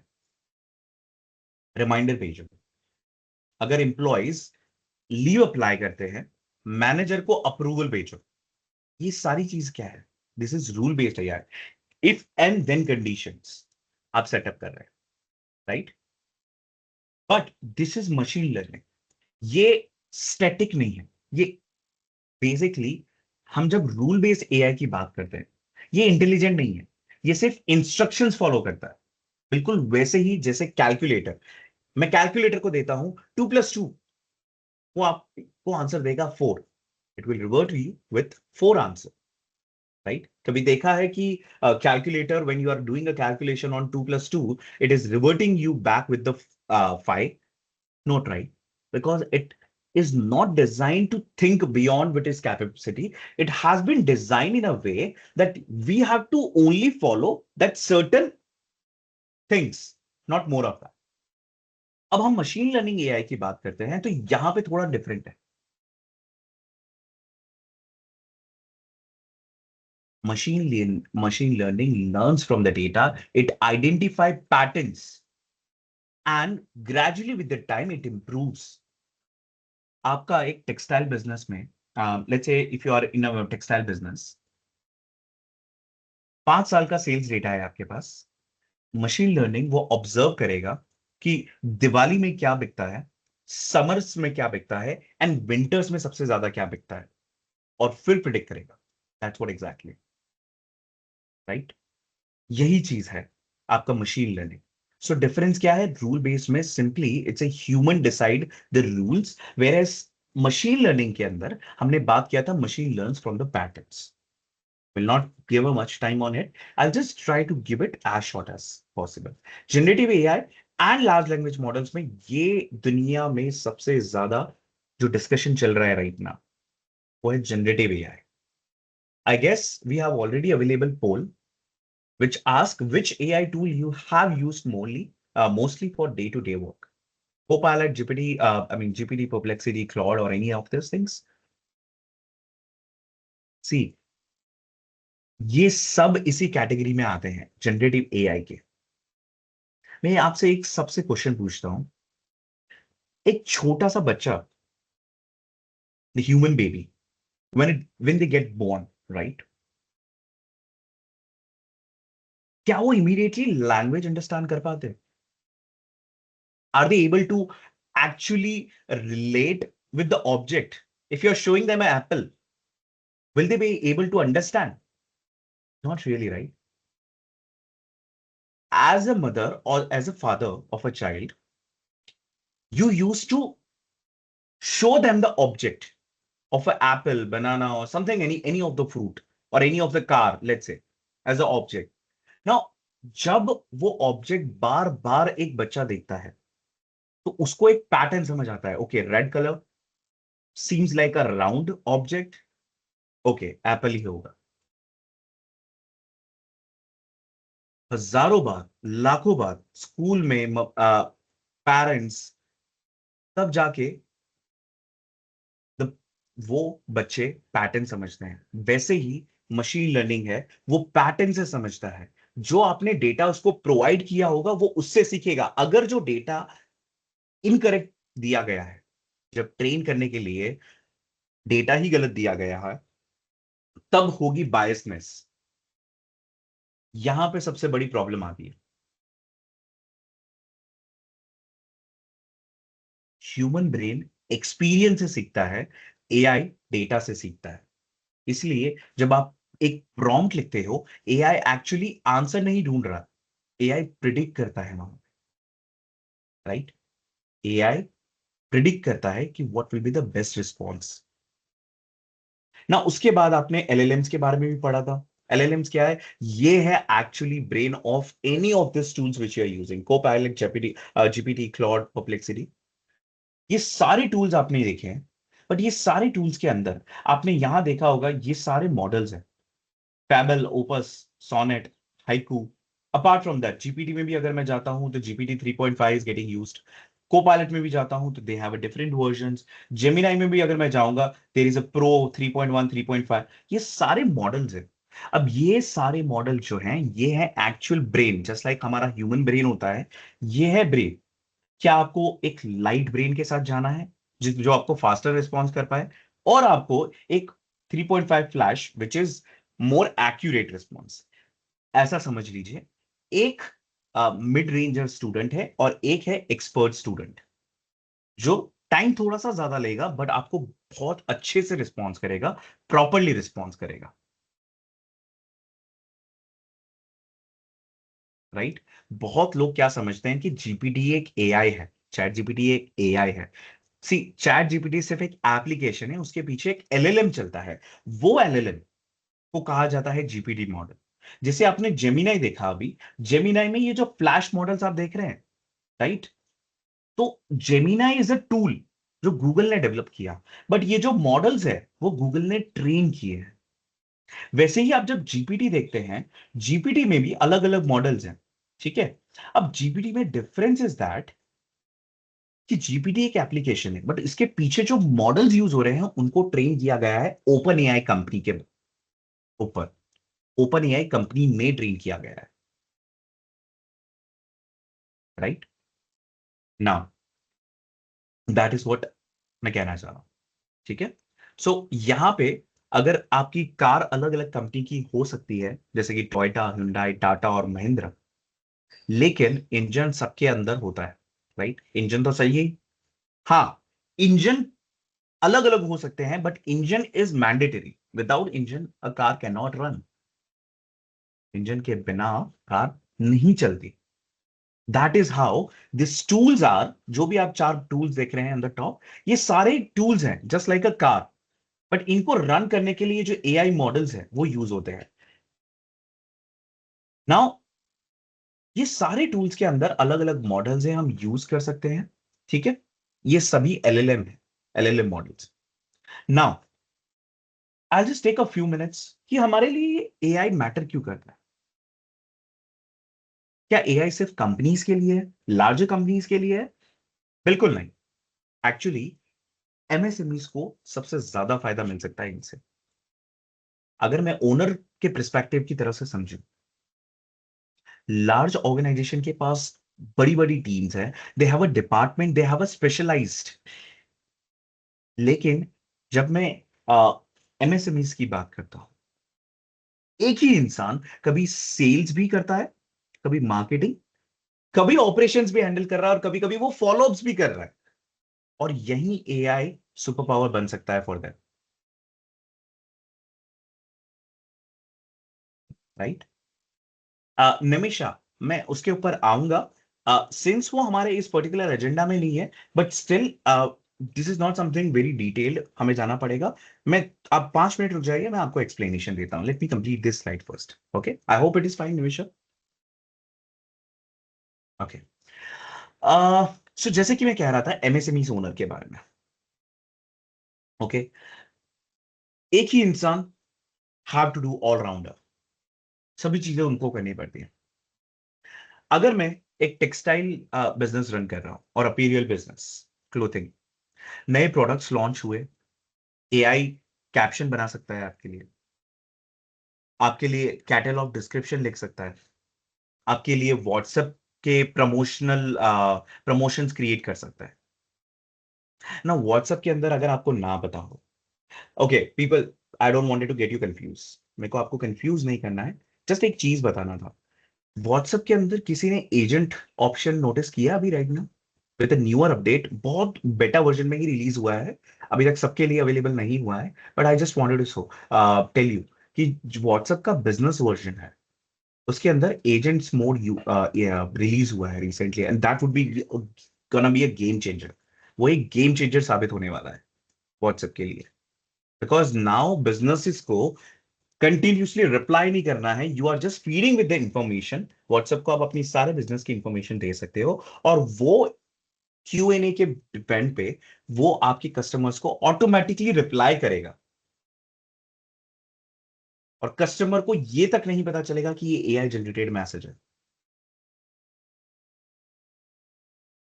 रिमाइंडर भेजो। अगर एम्प्लॉइज लीव अप्लाई करते हैं, मैनेजर को अप्रूवल भेजो। ये सारी चीज क्या है? दिस इज रूल बेस्ड यार। इफ एंड देन कंडीशंस आप सेटअप कर रहे हैं, right. But this is machine learning. ये स्टैटिक नहीं है। ये बेसिकली, हम जब रूल बेस्ड एआई की बात करते हैं, ये इंटेलिजेंट नहीं है। ये सिर्फ इंस्ट्रक्शंस फॉलो करता है, बिल्कुल वैसे ही जैसे कैलकुलेटर। मैं कैलकुलेटर को देता हूं 2+2, वो आपको आंसर देगा 4। It will revert you with 4 answer, right. कभी देखा है कि calculator when you are doing a calculation on 2+2, it is reverting you back with the 5? Not right, because it is not designed to think beyond what is capacity. It has been designed in a way that we have to only follow that certain things, not more of that. अब हम machine learning AI की बात करते हैं, तो यहां पे थोड़ा डिफरेंट है। Machine learning learns from the data, it identify patterns, and gradually with the time it improves. आपका एक टेक्सटाइल बिजनेस में, let's say if you are in a textile business, 5 साल का सेल्स डेटा है आपके पास। मशीन लर्निंग वो observe करेगा कि दिवाली में क्या बिकता है, समर्स में क्या बिकता है, एंड विंटर्स में सबसे ज्यादा क्या बिकता है, और फिर प्रिडिक्ट करेगा। That's what exactly, right. यही चीज है आपका मशीन लर्निंग। सो डिफरेंस क्या है? रूल बेस्ड में simply it's a human decide the rules, whereas machine learning के अंदर हमने बात किया था machine learns from the patterns. Will not give a much time on it. I'll just try to give it as short as possible. Generative AI and large language models में ये दुनिया में सबसे ज्यादा जो डिस्कशन चल रहा है राइट नाउ, वो है generative AI. I guess we have already available poll which ask which AI tool you have used mostly for day-to-day work. Copilot, GPT, GPT, Perplexity, Claude, or any of these things. See, ये सब इसी category में आते हैं, generative AI के। मैं आपसे एक सबसे क्वेश्चन पूछता हूं। एक छोटा सा बच्चा, the human baby, when they get born, right? क्या वो इमीडिएटली लैंग्वेज अंडरस्टैंड कर पाते हैं? Are they able to actually relate with the object? If you are showing them an apple, Will they be able to understand? Not really, right? As a mother or as a father of a child, you used to show them the object of an apple, banana, or something, any of the fruit or any of the car, let's say, as an object. Now, जब वो object बार बार एक बच्चा देखता है तो उसको एक pattern समझ आता है. Okay, red colour seems like a round object. Okay, apple ही होगा. हजारों बार, लाखों बार स्कूल में पेरेंट्स तब जाके द वो बच्चे पैटर्न समझते हैं. वैसे ही मशीन लर्निंग है, वो पैटर्न से समझता है. जो आपने डेटा उसको प्रोवाइड किया होगा वो उससे सीखेगा. अगर जो डेटा इनकरेक्ट दिया गया है, जब ट्रेन करने के लिए डेटा ही गलत दिया गया है, तब होगी बायसनेस. यहां पे सबसे बड़ी प्रॉब्लम आती है. ह्यूमन ब्रेन एक्सपीरियंस से सीखता है, एआई डेटा से सीखता है. इसलिए जब आप एक प्रॉम्प्ट लिखते हो, एआई एक्चुअली आंसर नहीं ढूंढ रहा, एआई प्रिडिक्ट करता है वहां. राइट? एआई प्रिडिक्ट करता है कि what will be the best response. ना उसके बाद आपने एलएलएम्स के बारे में भी पढ़ा था. एलएलएम्स क्या है? ये है actually brain of any of this tools which you are using. Copilot, GPT, GPT, Claude, Perplexity. ये सारे टूल्स आपने देखे हैं. बट ये सारे टूल्स के अंदर आपने यहां देखा होगा, ये सारे मॉडल्स हैं. Fable, Opus, Sonnet, Haiku. Apart from that GPT में भी अगर मैं जाता हूं तो GPT 3.5 is getting used. Copilot में भी जाता हूं तो they have a different versions. Gemini में भी अगर मैं जाऊंगा, देयर इज अ प्रो 3.1, 3.5. ये सारे मॉडल्स हैं. अब ये सारे मॉडल जो हैं, ये है एक्चुअल ब्रेन. जस्ट लाइक हमारा ह्यूमन ब्रेन होता है, ये है ब्रेन. क्या आपको एक लाइट ब्रेन के साथ जाना है, जो आपको फास्टर रिस्पॉन्स कर पाए, और आपको एक 3.5 flash which is more accurate response? ऐसा समझ लीजिए, एक मिड रेंजर स्टूडेंट है और एक है एक्सपर्ट स्टूडेंट, जो टाइम थोड़ा सा ज्यादा लेगा बट आपको बहुत अच्छे से रिस्पॉन्स करेगा, प्रॉपरली रिस्पॉन्स करेगा. राइट? बहुत लोग क्या समझते हैं कि जीपीटी एक एआई है, चैट जीपीटी एक एआई है. सी, चैट जीपीटी सिर्फ एक एप्लीकेशन है, उसके पीछे एक एलएलएम चलता है. वो एलएलएम को कहा जाता है जीपीटी मॉडल. जैसे आपने जेमिनाई देखा अभी, जेमिनाई में ये जो फ्लैश मॉडल्स आप देख रहे हैं, राइट? तो जेमिनाई इज अ टूल जो गूगल ने डेवलप किया, बट ये जो मॉडल्स है वो गूगल ने ट्रेन किए हैं. वैसे ही आप जब जीपीटी देखते हैं, जीपीटी में भी अलग अलग मॉडल्स हैं. ठीक है? अब जीपीटी में डिफरेंस इज दैट कि जीपीटी एक एप्लीकेशन है, बट इसके पीछे जो मॉडल्स यूज हो रहे हैं उनको ट्रेन किया गया है ओपन एआई कंपनी के ऊपर. ओपन एआई कंपनी में ट्रेन किया गया है. Right? Now that is what मैं कहना चाह रहा हूं. ठीक है? सो यहां पे अगर आपकी कार अलग अलग कंपनी की हो सकती है, जैसे कि टोयोटा, हुंडई, टाटा और महिंद्रा, लेकिन इंजन सबके अंदर होता है. राइट? इंजन तो सही है. हाँ, इंजन अलग अलग हो सकते हैं but engine is mandatory. Without engine a car can not run. Engine के बिना कार नहीं चलती. That is how this tools are. जो भी आप चार टूल्स देख रहे हैं ऑन द टॉप, ये सारे टूल्स हैं just like a car. But इनको रन करने के लिए जो एआई मॉडल्स हैं वो यूज होते हैं. नाउ ये सारे टूल्स के अंदर अलग अलग मॉडल्स हैं, हम यूज कर सकते हैं. ठीक है? ये सभी एलएलएम है, LLM models. Now I just take a few minutes कि हमारे लिए एआई मैटर क्यों करता है. क्या एआई सिर्फ कंपनीज के लिए है, लार्जर कंपनीज के लिए है? बिल्कुल नहीं. एक्चुअली एमएसएमईज को सबसे ज्यादा फायदा मिल सकता है इनसे. अगर मैं ओनर के प्रिस्पेक्टिव की तरफ से समझूं, लार्ज ऑर्गेनाइजेशन के पास बड़ी बड़ी टीम्स हैं, they have a department, they have a specialised. लेकिन जब मैं एमएसएमईज की बात करता हूं, एक ही इंसान कभी सेल्स भी करता है, कभी मार्केटिंग, कभी ऑपरेशंस भी हैंडल कर रहा है, और कभी कभी वो फॉलोअप्स भी कर रहा है. और यही एआई सुपर पावर बन सकता है फॉर दैट. राइट। निमिषा, मैं उसके ऊपर आऊंगा, सिंस वो हमारे इस पर्टिकुलर एजेंडा में नहीं है, but still this is not something very detailed, हमें जाना पड़ेगा। मैं, आप 5 मिनट रुक जाइए, मैं आपको एक्सप्लेनेशन देता हूँ। Let me complete this slide first. Okay, I hope it is fine Nimisha. Okay, so जैसे कि मैं कह रहा था एमएसएमई ओनर के बारे में। ओके, एक ही इंसान have to do all rounder, सभी चीजें उनको करनी पड़ती हैं। अगर मैं एक टेक्सटाइल बिजनेस रन कर रहा हूं और अपीरियल बिजनेस, क्लोथिंग, नए प्रोडक्ट्स लॉन्च हुए, एआई कैप्शन बना सकता है आपके लिए कैटलॉग डिस्क्रिप्शन लिख सकता है, आपके लिए व्हाट्सएप के प्रमोशंस क्रिएट कर सकता है ना। व्हाट्सएप के अंदर अगर आपको ना पता हो, okay people, I don't wanted to get you confuse, मेरे को आपको कंफ्यूज नहीं करना है, जस्ट एक चीज बताना था। व्हाट्सएप के अंदर किसी ने एजेंट ऑप्शन नोटिस किया अभी राइट ना? विद न्यूअर अपडेट, बहुत बेटा वर्जन में ही रिलीज हुआ है, अभी तक सबके लिए अवेलेबल नहीं हुआ है, but I just wanted to tell you कि व्हाट्सएप का बिजनेस वर्जन है, उसके अंदर एजेंट्स मोड रिलीज हुआ है recently, and that would be gonna be a game changer. वो एक गेम चेंजर साबित होने वाला है व्हाट्सएप के लिए, बिकॉज नाउ बिजनेसेस को कंटिन्यूसली रिप्लाई नहीं करना है, you are just feeding with the information. WhatsApp को आप अपनी सारे बिजनेस की इंफॉर्मेशन दे सकते हो, और वो Q&A के डिपेंड पे वो आपके कस्टमर्स को ऑटोमेटिकली रिप्लाई करेगा, और कस्टमर को ये तक नहीं पता चलेगा कि ये एआई जनरेटेड मैसेज है।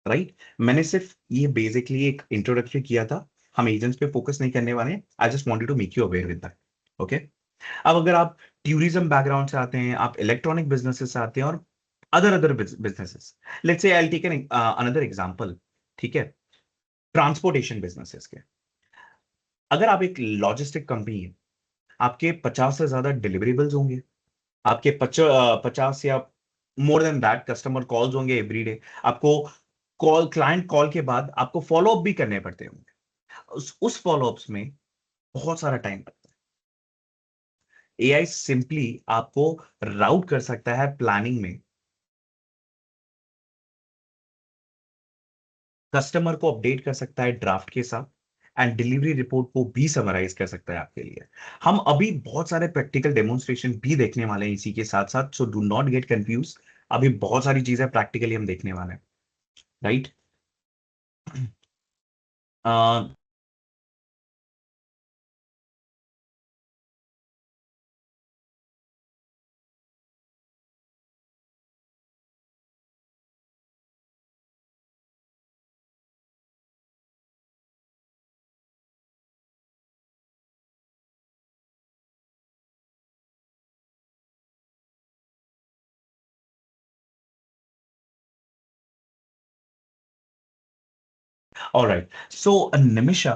राइट, मैंने सिर्फ ये बेसिकली एक इंट्रोडक्टरी किया था, हम एजेंट्स पे फोकस नहीं करने वाले हैं, I just wanted to make you aware with that. Okay, अब अगर आप टूरिज्म बैकग्राउंड से आते हैं, आप इलेक्ट्रॉनिक बिजनेसेस से आते हैं, और other businesses, let's say I take an another example, ठीक है, ट्रांसपोर्टेशन बिजनेसेस के। अगर आप एक लॉजिस्टिक कंपनी है, आपके 50 से ज्यादा डिलीवरेबल्स होंगे, आपके 50 या more than that customer calls होंगे एवरी डे, आपको क्लाइंट कॉल के बाद आपको फॉलो अप भी करने पड़ते होंगे, उस फॉलो अप्स में बहुत सारा टाइम लगता है। एआई सिंपली आपको राउट कर सकता है प्लानिंग में, कस्टमर को अपडेट कर सकता है ड्राफ्ट के साथ, एंड डिलीवरी रिपोर्ट को भी समराइज कर सकता है आपके लिए। हम अभी बहुत सारे प्रैक्टिकल डेमोन्स्ट्रेशन भी देखने वाले हैं इसी के साथ साथ, so do not get confuse, अभी बहुत सारी चीजें प्रैक्टिकली हम देखने वाले हैं, right. Alright, so Nimisha,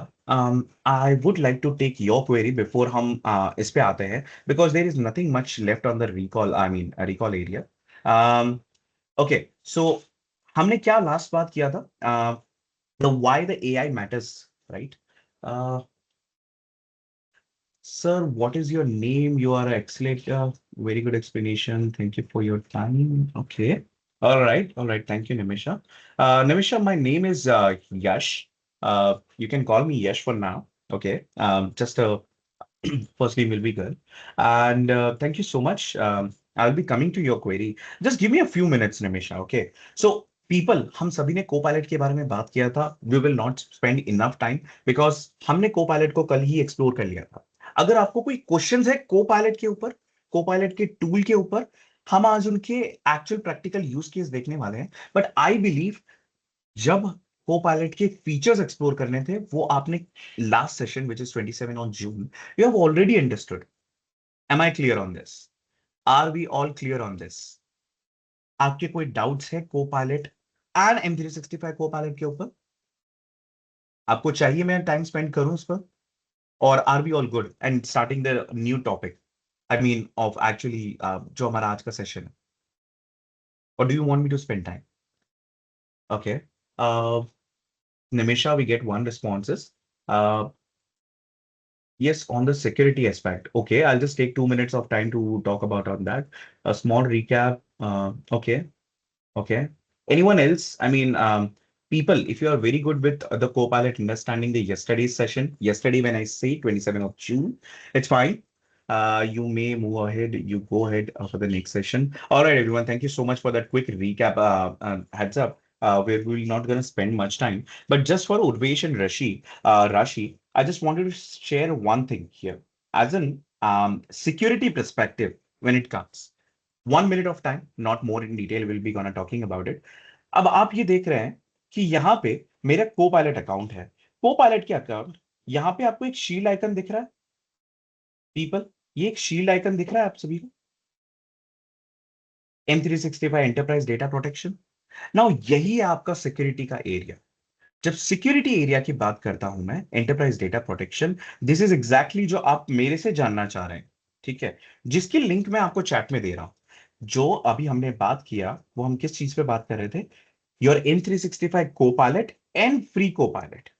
I would like to take your query before हम इस पे आते हैं, because there is nothing much left on the recall, I mean recall area. um, okay, so हमने क्या लास्ट बात किया था, the why the AI matters, right? uh, Sir, what is your name? You are excellent. Very good explanation. Thank you for your time. Okay. All right. Thank you, Nimisha. Nimisha, my name is Yash. You can call me Yash for now. Okay. Just a first name will be good. And thank you so much. I'll be coming to your query. Just give me a few minutes, Nimisha. Okay. So, people, हम सभी ने co-pilot के बारे में बात किया था. We will not spend enough time because हमने co-pilot को कल ही एक्सप्लोर कर लिया था। अगर आपको कोई क्वेश्चंस है co-pilot के ऊपर, co-pilot के टूल के ऊपर, हम आज उनके एक्चुअल प्रैक्टिकल यूज केस देखने वाले हैं। बट आई बिलीव जब co-pilot के फीचर्स एक्सप्लोर करने थे, वो आपने last session which is 27 on June, you have already understood. Am I clear on this? Are we all clear on this? आपके कोई डाउट्स है Copilot एंड M365 Copilot के ऊपर? आपको चाहिए मैं टाइम स्पेंड करूं उस पर, और are we all good and starting the new topic, I mean of actually जो हमारा आज का सेशन है, और do you want me to spend time? Okay, Nimisha, we get one responses. Yes, on the security aspect. Okay, I'll just take 2 minutes of time to talk about on that. A small recap. Okay, okay. Anyone else? I mean, people, if you are very good with the Copilot understanding the yesterday's session, yesterday when I say 27th of June, it's fine. You may move ahead. You go ahead for the next session. All right, everyone. Thank you so much for that quick recap. Heads up. Where we're not going to spend much time, but just for Urvesh and Rashi, I just wanted to share one thing here, as an security perspective when it comes. 1 minute of time, not more in detail, we'll be gonna talking about it. अब आप ये देख रहे हैं कि यहाँ पे मेरा को पायलट अकाउंट है। को पायलट के अकाउंट, यहाँ पे आपको एक शील्ड आइकन दिख रहा है पीपल, ये एक शील्ड आइकन दिख रहा है आप सभी को, M365 enterprise data protection. Now यही है आपका सिक्योरिटी का एरिया। जब सिक्योरिटी एरिया की बात करता हूं मैं, enterprise data protection, this is exactly जो आप मेरे से जानना चाह रहे हैं, ठीक है, जिसकी लिंक मैं आपको चैट में दे रहा हूं। जो अभी हमने बात किया वो हम किस चीज पे बात कर रहे थे? योर M365 को पायलट एंड फ्री को pilot,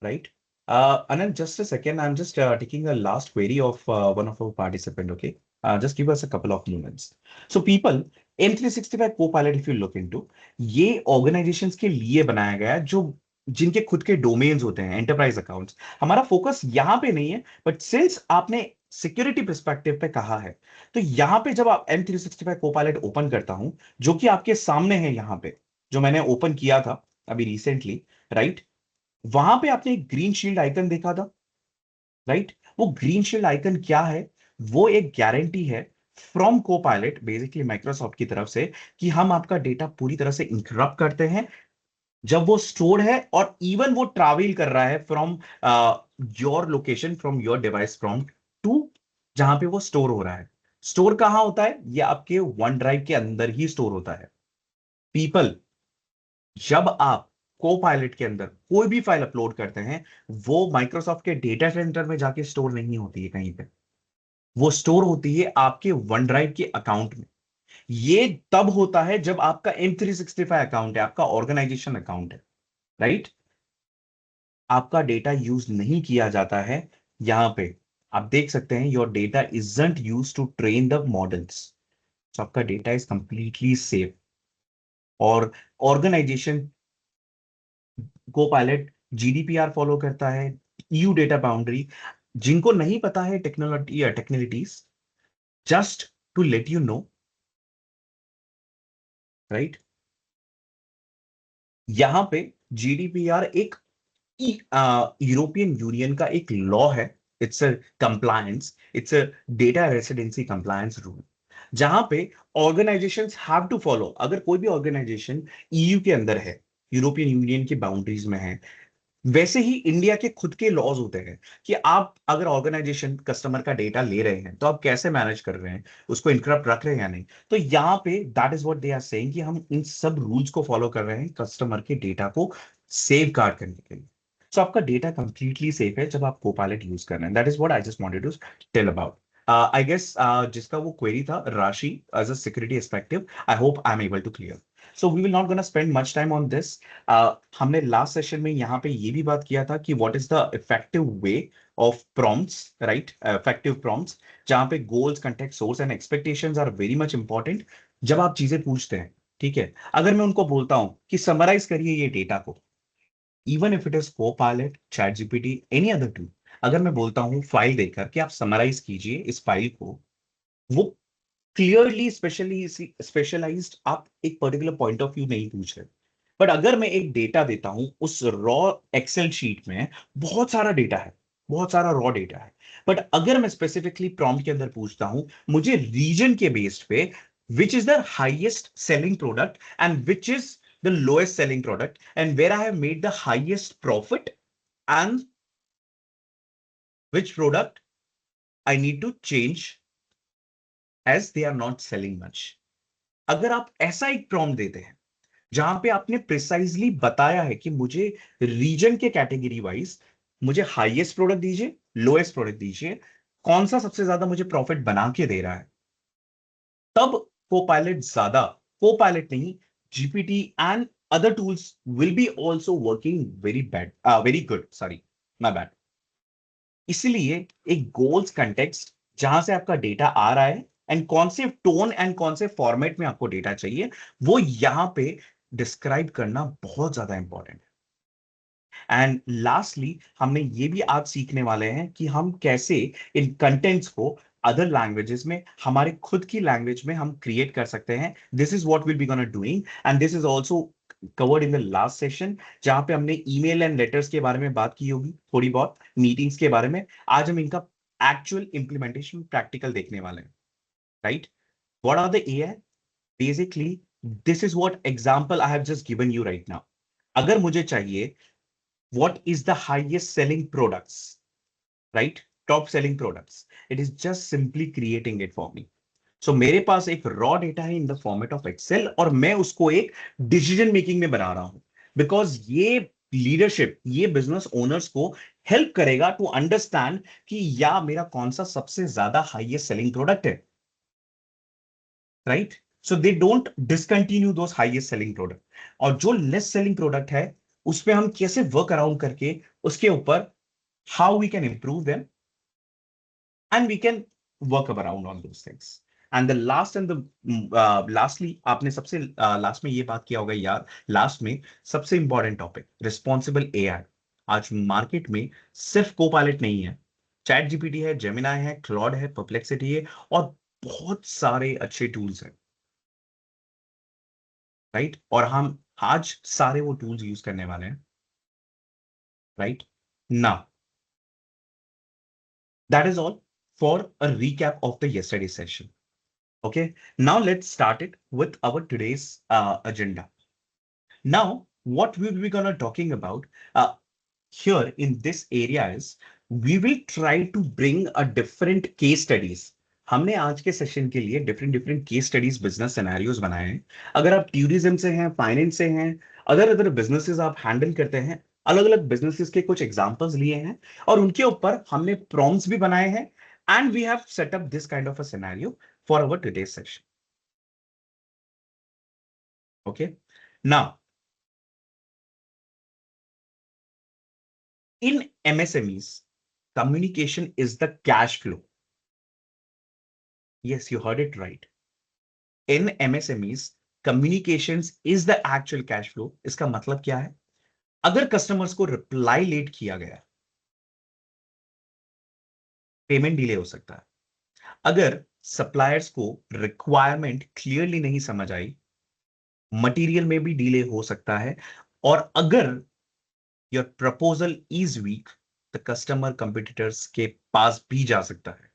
right? Anand, just a second. I'm just taking a last query of one of our participant. Okay, just give us a couple of moments. So, people, M365 Copilot, if you look into, ये organizations के लिए बनाया गया है जो जिनके खुद के डोमेन्स होते हैं, एंटरप्राइज अकाउंट्स। हमारा फोकस यहाँ पे नहीं है, बट सिंस आपने सिक्योरिटी पर्सपेक्टिव पे कहा है, तो यहाँ पे जब आप M365 Copilot ओपन करता हूं, जो कि आपके सामने है यहाँ पे, जो मैंने ओपन किया था अभी रिसेंटली, राइट? वहां पे आपने एक ग्रीन शील्ड आइकन देखा था, राइट? वो ग्रीन शील्ड आइकन क्या है? वो एक गारंटी है फ्रॉम कोपायलट, बेसिकली माइक्रोसॉफ्ट की तरफ से, कि हम आपका डेटा पूरी तरह से इंटरप्ट करते हैं जब वो स्टोर है, और इवन वो ट्रैवल कर रहा है from your location, from your device, from to जहां पे वो स्टोर हो रहा है। स्टोर कहां होता है? ये आपके वन ड्राइव के अंदर ही स्टोर होता है पीपल। जब आप को पायलट के अंदर कोई भी फाइल अपलोड करते हैं, वो माइक्रोसॉफ्ट के डेटा सेंटर में जाके स्टोर नहीं होती है कहीं पे, वो स्टोर होती है आपके वन ड्राइव के अकाउंट में। ये तब होता है जब आपका M365 अकाउंट है, आपका ऑर्गेनाइजेशन अकाउंट है, राइट? आपका डेटा यूज नहीं किया जाता है यहां पे। आप देख सकते हैं your data isn't use to train the models. तो आपका डेटा इज कंप्लीटली सेफ। और ऑर्गेनाइजेशन को पायलट GDPR फॉलो करता है, EU डेटा बाउंड्री। जिनको नहीं पता है टेक्नोलॉजी या technicalities, just to let you know, right? यहां पे GDPR एक यूरोपियन यूनियन का एक लॉ है। It's a compliance, it's a data residency compliance rule, जहां पे ऑर्गेनाइजेशंस हैव टू फॉलो। अगर कोई भी ऑर्गेनाइजेशन EU के अंदर है, यूरोपियन यूनियन की बाउंड्रीज में है, वैसे ही इंडिया के खुद के लॉज होते हैं कि आप अगर ऑर्गेनाइजेशन कस्टमर का डेटा ले रहे हैं तो आप कैसे मैनेज कर रहे हैं, उसको इनकरप्ट रख रहे हैं या नहीं। तो यहाँ पे that is what they are saying कि हम इन सब रूल्स को फॉलो कर रहे हैं कस्टमर के डेटा को सेव गार्ड करने के लिए। सो आपका डेटा कंप्लीटली सेफ है जब आप कोपायलट यूज कर रहे हैं। That is what I just wanted to tell about. I guess जिसका वो क्वेरी था Rashi, as a security perspective, I hope I am able to clear. So we will not gonna spend much time on this. हमने last session में यहाँ पे ये भी बात किया था कि what is the effective way of prompts, right? Effective prompts, जहाँ पे goals, context, source and expectations are very much important. जब आप चीजें पूछते हैं, ठीक है, अगर मैं उनको बोलता हूं कि समराइज करिए ये डेटा को, even if it is Copilot, chat GPT, any other tool, अगर मैं बोलता हूं फाइल देकर कि आप समराइज कीजिए इस फाइल को, वो क्लियरली स्पेशली स्पेशलाइज्ड, आप एक पर्टिकुलर पॉइंट ऑफ व्यू नहीं पूछ रहे। बट अगर मैं एक डेटा देता हूं, उस रॉ एक्सेल शीट में बहुत सारा डेटा है, बहुत सारा रॉ डेटा है, बट अगर मैं स्पेसिफिकली प्रॉम्प्ट के अंदर पूछता हूं मुझे रीजन के बेस्ड पे, which is the highest selling product and which is the lowest selling product, and where I have made the highest profit, and which product I need to change as they are not selling much. अगर आप ऐसा एक prompt देते हैं जहां पे आपने precisely बताया है कि मुझे रीजन के कैटेगरी वाइज मुझे हाईएस्ट प्रोडक्ट दीजिए, लोएस्ट प्रोडक्ट दीजिए, कौन सा सबसे ज्यादा मुझे प्रॉफिट बना के दे रहा है, तब कोपायलट ज्यादा, कोपायलट नहीं, GPT and other tools will be also working very good. Sorry, my bad. इसलिए एक गोल्स कंटेक्स्ट जहां से आपका डेटा आ रहा है एंड कौन से टोन एंड कौन से फॉर्मेट में आपको डेटा चाहिए, वो यहां पे डिस्क्राइब करना बहुत ज्यादा इंपॉर्टेंट है। एंड लास्टली हमने ये भी आज सीखने वाले हैं कि हम कैसे इन कंटेंट्स को अदर लैंग्वेजेस में, हमारे खुद की लैंग्वेज में हम क्रिएट कर सकते हैं। This is what will be gonna doing and this is also covered in the last session, जहां पे हमने ईमेल एंड लेटर्स के बारे में बात की होगी, थोड़ी बहुत मीटिंग्स के बारे में। आज हम इनका एक्चुअल इंप्लीमेंटेशन प्रैक्टिकल देखने वाले हैं, right? What are the AI? Basically this is what example I have just given you right now. अगर मुझे चाहिए what is the highest selling products, right? Top selling products, it is just simply creating it for me. So मेरे पास एक raw data है in the format of Excel और मैं उसको एक डिसीजन मेकिंग में बना रहा हूं, बिकॉज ये लीडरशिप, ये बिजनेस ओनर्स को हेल्प करेगा टू अंडरस्टैंड कि या मेरा कौन सा सबसे ज्यादा हाईएस्ट सेलिंग प्रोडक्ट है, right? So they don't discontinue those highest selling product, और जो लेस सेलिंग प्रोडक्ट है उसमें हम कैसे वर्क अराउंड करके उसके ऊपर how we can improve them and we can work around on those things. And the last and the lastly, आपने सबसे लास्ट में ये बात किया होगा यार, लास्ट में सबसे इंपॉर्टेंट टॉपिक रिस्पॉन्सिबल एआई। आज मार्केट में सिर्फ कोपायलट नहीं है, चैट जीपीटी है, जेमिनाई है, क्लॉड है, परप्लेक्सिटी है, और बहुत सारे अच्छे टूल्स हैं, राइट? और हम आज सारे वो टूल्स यूज करने वाले हैं, right? Now that is all for a recap of the yesterday session. Okay, now let's start it with our today's agenda. Now what we will be gonna talking about here in this area is we will try to bring a different case studies. हमने आज के session के लिए different different case studies, business scenarios बनाए हैं। अगर आप tourism से हैं, फाइनेंस से हैं, अदर अदर बिजनेसेस आप हैंडल करते हैं, अलग अलग बिजनेसेस के कुछ एग्जांपल्स लिए हैं और उनके ऊपर हमने प्रॉम्प्ट्स भी बनाए हैं, and we have set up this kind of a scenario for our today's session. Okay, now in MSMEs, communication is the cash flow. Yes, you heard it right. In MSMEs, communications is the actual cash flow. इसका मतलब क्या है? अगर customers को reply late किया गया, payment delay हो सकता है। अगर सप्लायर्स को रिक्वायरमेंट क्लियरली नहीं समझ आई, मटेरियल में भी डिले हो सकता है। और अगर your proposal is weak, the customer competitors के पास भी जा सकता है,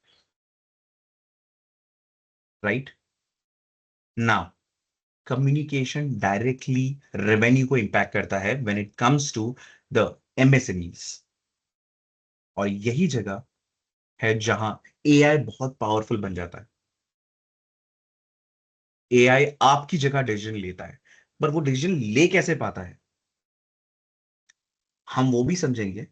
right? Now communication directly revenue को इंपैक्ट करता है when it comes to the MSMEs, और यही जगह है जहां एआई बहुत पावरफुल बन जाता है। एआई आपकी जगह डिसीजन लेता है, पर वो डिसीजन ले कैसे पाता है हम वो भी समझेंगे।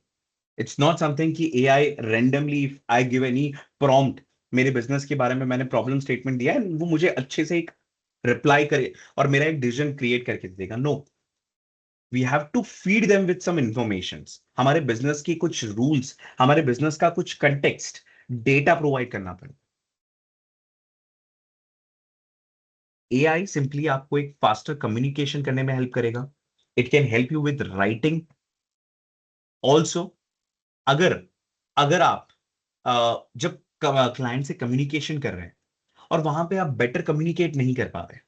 इट्स नॉट समथिंग कि AI randomly, if I give any prompt, मेरे बिजनेस के बारे में मैंने प्रॉब्लम स्टेटमेंट दिया है, वो मुझे अच्छे से एक रिप्लाई करे और मेरा एक डिसीजन क्रिएट करके देगा। No, we have to feed them with some information. हमारे बिजनेस की कुछ रूल्स, हमारे बिजनेस का कुछ कंटेक्स्ट, डेटा प्रोवाइड करना पड़ेगा। एआई सिंपली आपको एक फास्टर कम्युनिकेशन करने में हेल्प करेगा। It can help you with writing also. अगर अगर आप जब क्लाइंट से कम्युनिकेशन कर रहे हैं और वहां पे आप बेटर कम्युनिकेट नहीं कर पा रहे,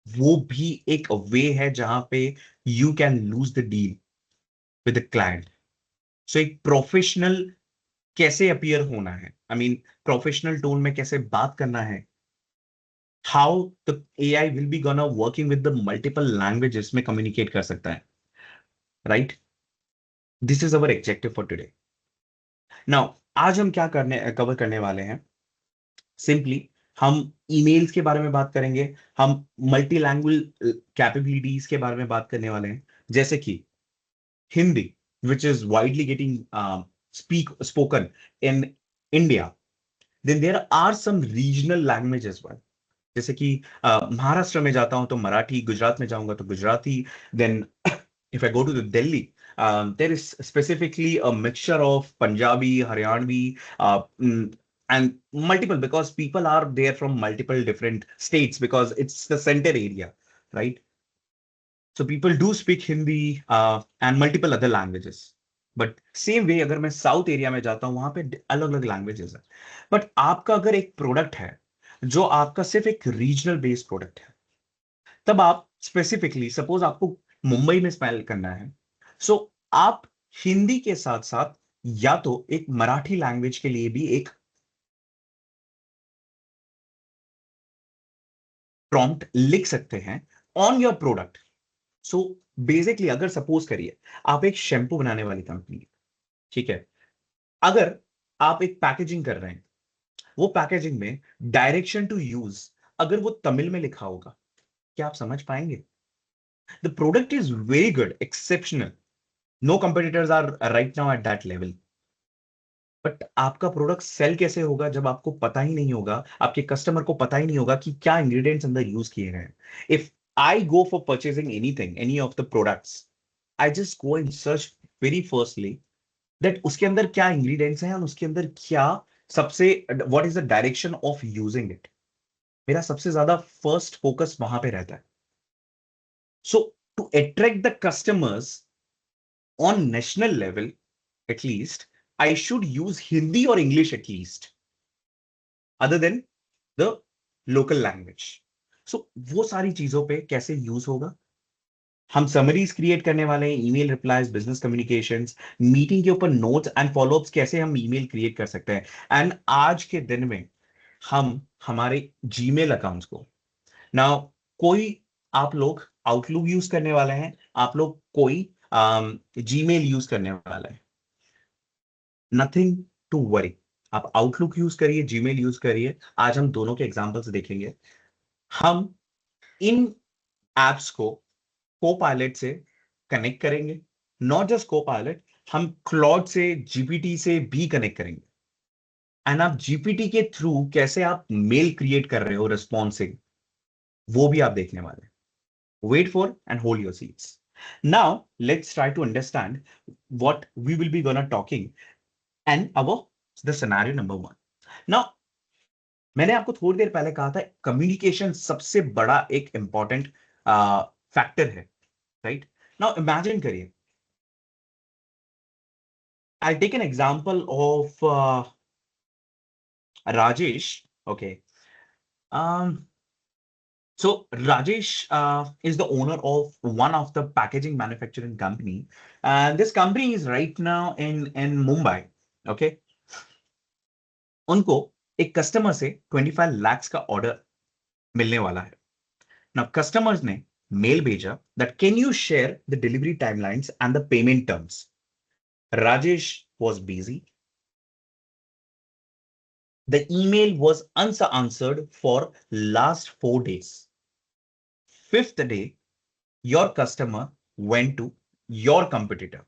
वो भी एक वे है जहां पे you can lose the deal with the client. So एक प्रोफेशनल कैसे अपीयर होना है, आई मीन प्रोफेशनल टोन में कैसे बात करना है, how the AI will be gonna working with the multiple languages में कम्युनिकेट कर सकता है, right? This is our objective for today. Now आज हम क्या करने कवर करने वाले हैं, सिंपली हम ईमेल्स के बारे में बात करेंगे, हम मल्टी लैंग्वेज कैपेबिलिटीज के बारे में बात करने वाले हैं, जैसे कि Hindi, which is widely getting spoken in India. Then there are some regional languages as well. जैसे कि महाराष्ट्र में जाता हूं तो मराठी, गुजरात में जाऊंगा तो Gujarati, then if I go to the Delhi, there is specifically a mixture of Punjabi, Haryanvi, and multiple, because people are there from multiple different states because it's the center area, right? So people do speak Hindi and multiple other languages. But same way अगर मैं south area में जाता हूं वहां पे अलग अलग languages है. बट आपका अगर एक प्रोडक्ट है जो आपका सिर्फ एक रीजनल बेस्ड प्रोडक्ट है, तब आप स्पेसिफिकली सपोज आपको मुंबई में स्पेल करना है, सो आप हिंदी के साथ साथ या तो एक मराठी लैंग्वेज के लिए भी एक प्रॉम्प्ट लिख सकते हैं on your product. So basically अगर सपोज करिए आप एक शैम्पू बनाने वाली कंपनी है, ठीक है, अगर आप एक पैकेजिंग कर रहे हैं, वो पैकेजिंग में डायरेक्शन टू यूज अगर वो तमिल में लिखा होगा, क्या आप समझ पाएंगे? The product is very good, exceptional, no competitors are right now at that level, but आपका प्रोडक्ट सेल कैसे होगा जब आपको पता ही नहीं होगा, आपके कस्टमर को पता ही नहीं होगा कि क्या इंग्रेडिएंट्स अंदर यूज किए गए हैं. If I go for purchasing anything, any of the products, I just go and search very firstly that उसके अंदर क्या इंग्रेडिएंट्स हैं और उसके अंदर क्या सबसे what is the direction of using it. मेरा सबसे ज्यादा फर्स्ट फोकस वहां पे रहता है. So to attract the customers on national level, at least I should use Hindi or English at least, other than the local language. So वो सारी चीजों पे कैसे यूज होगा? हम समरीज क्रिएट करने वाले हैं, email replies, business communications, meeting के ऊपर नोट्स एंड फॉलोअप्स कैसे हम ईमेल क्रिएट कर सकते हैं. एंड आज के दिन में हम हमारे जीमेल अकाउंट्स को, नाउ कोई आप लोग आउटलुक यूज करने वाले हैं, आप लोग कोई जीमेल यूज करने वाला है, नथिंग टू वरी. आप आउटलुक यूज करिए, जीमेल यूज करिए. आज हम दोनों के एग्जांपल्स देखेंगे. हम इन एप्स को को पायलट से कनेक्ट करेंगे. नॉट जस्ट को पायलट, हम क्लॉड से, जीपीटी से भी कनेक्ट करेंगे. एंड आप जीपीटी के थ्रू कैसे आप मेल क्रिएट कर रहे हो रिस्पॉन्सिव, वो भी आप देखने वाले हैं. Wait for and hold your seats. Now let's try to understand what we will be gonna talking and our the scenario number one. Now मैंने आपको थोड़ी देर पहले कहा था कम्युनिकेशन सबसे बड़ा एक इंपॉर्टेंट फैक्टर है, राइट? नाउ इमेजिन करिए, I take an example of Rajesh. Okay, so Rajesh is the owner of one of the packaging manufacturing company, and this company is right now in Mumbai. Okay, उनको एक customer से 25 लाख का order मिलने वाला है. Now customers ने mail भेजा that can you share the delivery timelines and the payment terms. Rajesh was busy. The email was unanswered for last 4 days. Fifth day, your customer went to your competitor.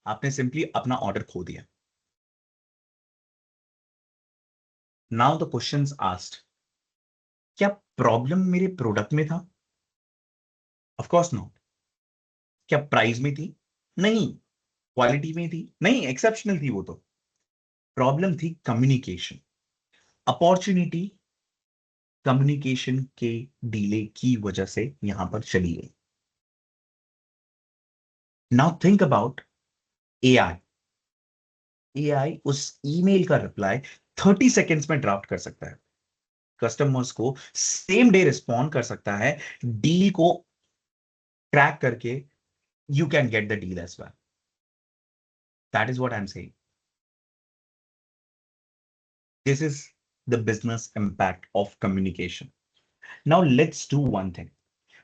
आपने simply अपना order खो दिया. Now the questions asked, क्या problem मेरे product में था? Of course not. क्या price में थी? नहीं. क्वालिटी में थी? नहीं, एक्सेप्शनल थी वो तो. प्रॉब्लम थी कम्युनिकेशन. अपॉर्चुनिटी कम्युनिकेशन के डिले की वजह से यहां पर चली गई. Now think about AI. AI उस ईमेल का रिप्लाई 30 सेकेंड्स में ड्राफ्ट कर सकता है, कस्टमर्स को सेम डे रिस्पॉन्ड कर सकता है, डील को ट्रैक करके you can get the deal as well. That is what I am saying. This is the business impact of communication. Now let's do one thing.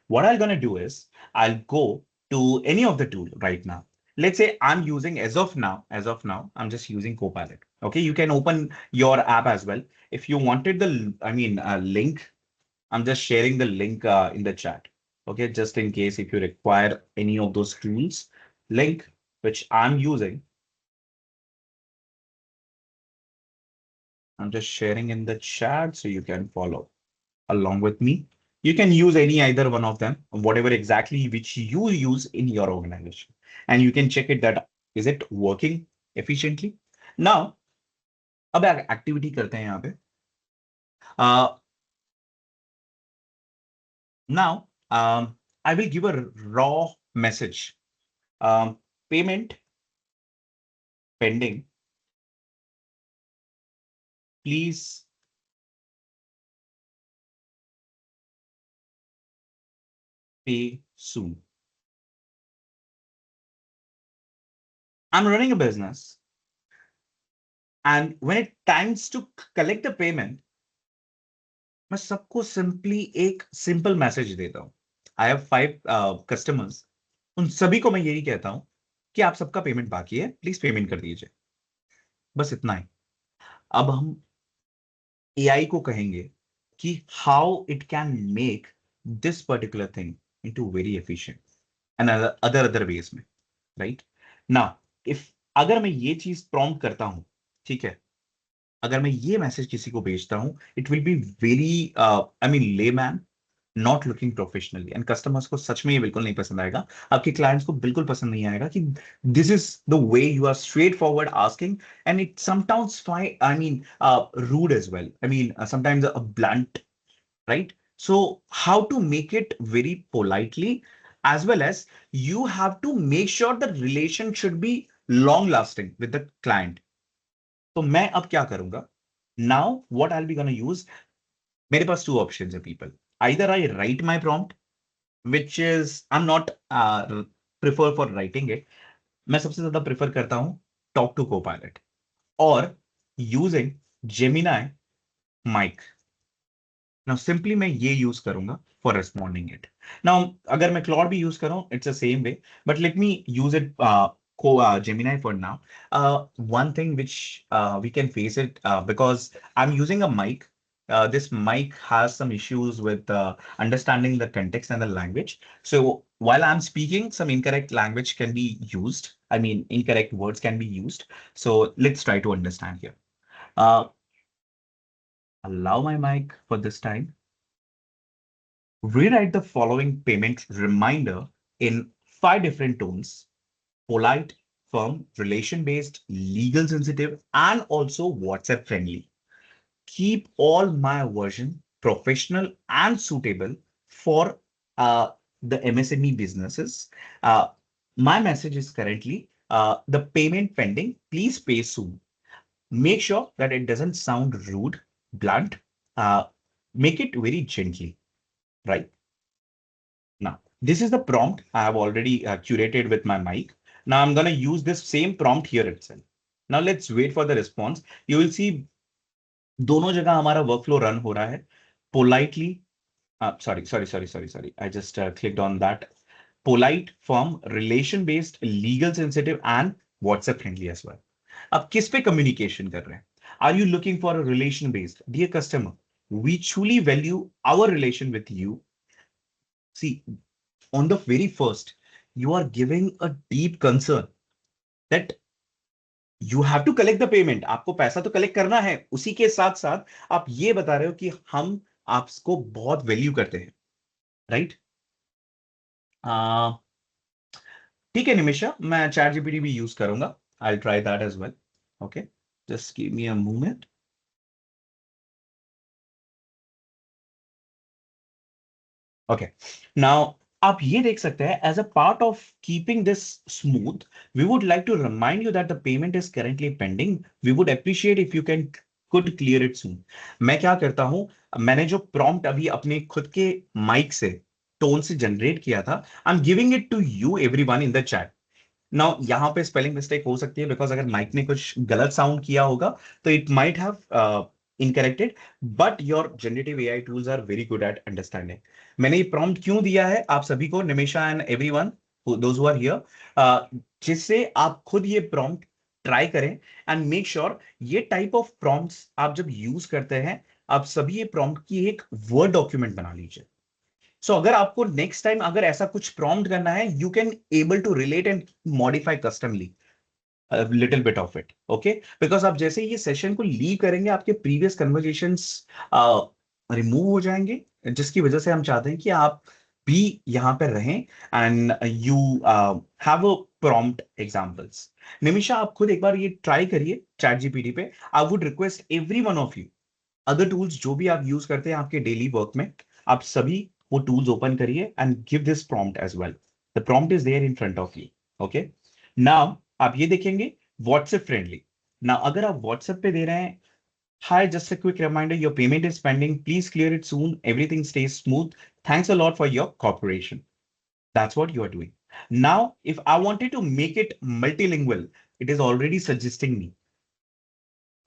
What I'm going to do is I'll go to any of the tool right now. Let's say I'm using as of now, I'm just using Copilot. Okay, you can open your app as well. If you wanted the, link, I'm just sharing the link in the chat. Okay, just in case if you require any of those tools, link which I'm using. I'm just sharing in the chat so you can follow along with me. You can use any either one of them, whatever exactly which you use in your organization, and you can check it that is it working efficiently. Now, अब activity करते हैं यहाँ पे. Now, I will give a raw message. Payment pending. Please pay soon. I'm running a business, and when it times to collect the payment, मैं सबको simply एक simple message देता हूं. I have 5 customers. उन सभी को मैं यही कहता हूं कि आप सबका पेमेंट बाकी है, प्लीज पेमेंट कर दीजिए. बस इतना ही. अब हम एआई को कहेंगे कि how it can make this particular thing into very efficient and other ways में. राइट नाउ, इफ अगर मैं ये चीज प्रॉम्प्ट करता हूं, ठीक है, अगर मैं ये मैसेज किसी को भेजता हूं, it will be very I mean layman, not looking professionally, and customers को सच में ये बिल्कुल नहीं पसंद आएगा. आपके क्लाइंट्स को बिल्कुल पसंद नहीं आएगा कि this is the way you are straightforward asking, and it sometimes fine, I mean rude as well, I mean sometimes blunt. Right? So how to make it very politely, as well as you have to make sure the relation should be long lasting with the client. तो मैं अब क्या करूंगा? Now what I'll be gonna use, मेरे पास two options है people. Either I write my prompt, which is I'm not prefer for writing it. मैं सबसे ज्यादा प्रेफर करता हूं talk to Copilot or using Gemini mic. Now simply मैं ये use करूंगा for responding it. Now अगर मैं Claude भी यूज करूं, it's the same way, but let me use it Gemini for now. One thing which we can face it because I'm using a mic. This mic has some issues with understanding the context and the language. So while I'm speaking, some incorrect language can be used. I mean, incorrect words can be used. So let's try to understand here. Uh, Allow my mic for this time. Rewrite the following payment reminder in 5 different tones: polite, firm, relation-based, legal sensitive, and also WhatsApp friendly. Keep all my version professional and suitable for the MSME businesses. My message is currently the payment pending. Please pay soon. Make sure that it doesn't sound rude, blunt. Make it very gently. Right. Now, this is the prompt I have already curated with my mic. Now I'm going to use this same prompt here itself. Now let's wait for the response. You will see दोनों जगह हमारा workflow run हो रहा है. Politely, sorry. I just clicked on that. Polite, firm, relation-based, legal sensitive, and WhatsApp friendly as well. अब किस पे communication कर रहे हैं? Are you looking for a relation-based? Dear customer, we truly value our relation with you. See, on the very first, you are giving a deep concern that you have to collect the payment. आपको पैसा तो collect करना है. उसी के साथ साथ आप ये बता रहे हो कि हम आपको बहुत value करते हैं. Right? ठीक है निमिषा, मैं चैट जीपीटी भी यूज करूंगा. I'll try that as well. Okay. Just give me a moment. Okay. Now, आप ये देख सकते हैं, as a part of keeping this smooth, we would like to remind you that the payment is currently pending. We would appreciate if you could clear it soon. मैं क्या करता हूं, मैंने जो prompt अभी अपने खुद के mic से टोन से जनरेट किया था, I'm giving it to you everyone in the chat. Now यहाँ पे स्पेलिंग मिस्टेक हो सकती है बिकॉज अगर माइक ने कुछ गलत साउंड किया होगा तो it might have incorrected, but your generative AI tools are very good at understanding. मैंने ये प्रॉम्प्ट क्यों दिया है आप सभी को, Nimisha and everyone those who are here, जिससे आप खुद ये प्रॉम्प्ट ट्राई करें एंड मेक श्योर ये टाइप ऑफ प्रॉम्प्ट्स आप जब यूज करते हैं, आप सभी ये प्रॉम्प्ट की एक वर्ड डॉक्यूमेंट बना लीजिए. सो अगर आपको नेक्स्ट टाइम अगर ऐसा कुछ प्रॉम्प्ट करना है, you can able to relate and modify customly. Little bit of it, okay, because आप जैसे ये सेशन को लीव करेंगे आपके प्रीवियस कन्वर्जेशंस रिमूव हो जाएंगे, जिसकी वजह से हम चाहते हैं कि आप भी यहाँ पर रहें and you have a prompt examples. Nimisha, आप खुद एक बार ये ट्राई करिए चैट जीपीटी पे। I would request every one of you, other tools जो भी आप यूज करते हैं आपके डेली वर्क में, आप सभी वो टूल्स ओपन करिए and give this prompt as well. The prompt is there in front of you, okay. Now आप ये देखेंगे व्हाट्सएप फ्रेंडली। नाउ अगर आप व्हाट्सएप पे दे रहे हैं, hi, just a quick reminder, your payment is pending, please clear it soon, everything stays smooth, thanks a lot for your cooperation, that's what you are doing. Now if I wanted to make it multilingual, it is already suggesting me,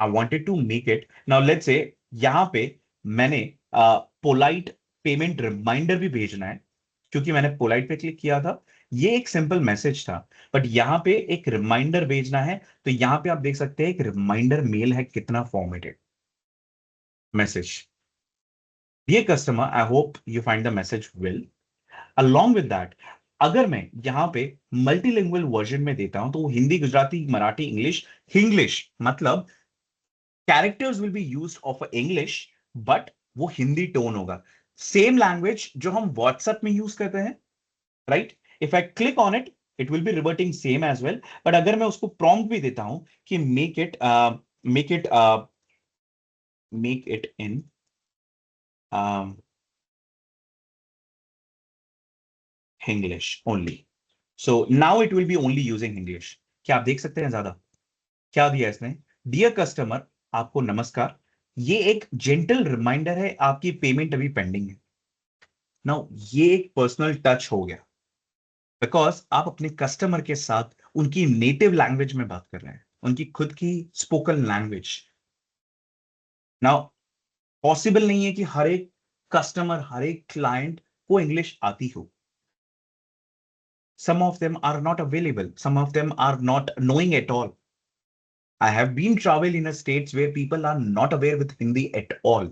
I wanted to make it, now let's say यहां पे मैंने polite payment reminder भी भेजना है, क्योंकि मैंने polite पे click किया था, ये एक सिंपल मैसेज था, बट यहां पे एक रिमाइंडर भेजना है, तो यहां पे आप देख सकते हैं एक रिमाइंडर मेल है, कितना formatted message. Dear customer, I hope you find the message well. Along with that, अगर मैं यहां पे मल्टीलिंगुअल वर्जन में देता हूं, तो वो हिंदी, गुजराती, मराठी, इंग्लिश, हिंग्लिश, मतलब characters will be used of English, but वो हिंदी टोन होगा, सेम लैंग्वेज जो हम व्हाट्सएप में यूज करते हैं, right. If I click on it, it will be reverting same as well, but अगर मैं उसको प्रॉम्प्ट भी देता हूं कि make it make it in English only, so now it will be only using English. क्या आप देख सकते हैं ज्यादा क्या दिया इसने? डियर कस्टमर, आपको नमस्कार, ये एक जेंटल रिमाइंडर है, आपकी पेमेंट अभी पेंडिंग है। नाउ ये एक पर्सनल टच हो गया, बिकॉज आप अपने कस्टमर के साथ उनकी नेटिव लैंग्वेज में बात कर रहे हैं, उनकी खुद की स्पोकन लैंग्वेज। नाउ पॉसिबल नहीं है कि हर एक कस्टमर, हर एक क्लाइंट को इंग्लिश आती हो। Some of them are not available, some of them are not knowing at all. I have been travel in a states where people are not aware with Hindi at all,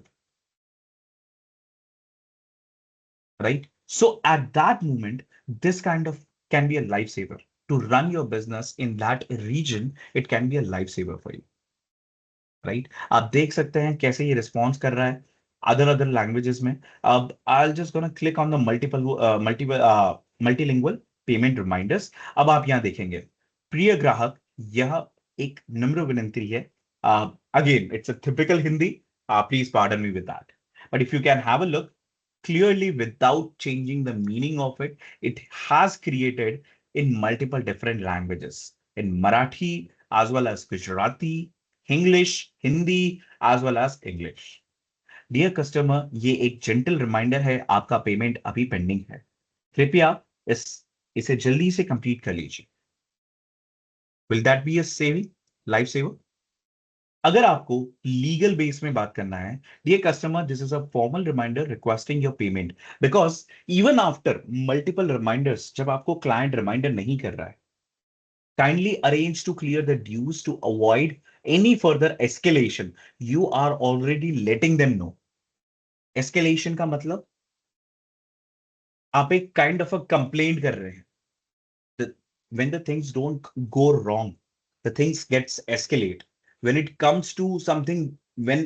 right? So at that moment, this kind of can be a lifesaver. To run your business in that region, it can be a lifesaver for you, right? आप देख सकते हैं कैसे ये response कर रहा है other languages में। अब I just gonna click on the multilingual payment reminders. अब आप यहाँ देखेंगे, प्रिय ग्राहक, यह एक नम्र विनंती है, again it's a typical Hindi, please pardon me with that, but if you can have a look clearly without changing the meaning of it, it has created in multiple different languages, in Marathi as well as Gujarati, English, Hindi as well as English. Dear customer, ये एक gentle reminder है, आपका payment अभी pending है, कृपया इस इसे जल्दी से कंप्लीट कर लीजिए। Will that be a saving, life saver? अगर आपको लीगल बेस में बात करना है, dear customer, this is a formal reminder requesting your payment, because even after multiple reminders, जब आपको क्लाइंट रिमाइंडर नहीं कर रहा है, kindly arrange to clear the dues to avoid any further escalation. You are already letting them know. Escalation का मतलब आप एक काइंड ऑफ अ कंप्लेंट कर रहे हैं। When the things don't go wrong, the things gets escalate. When it comes to something, when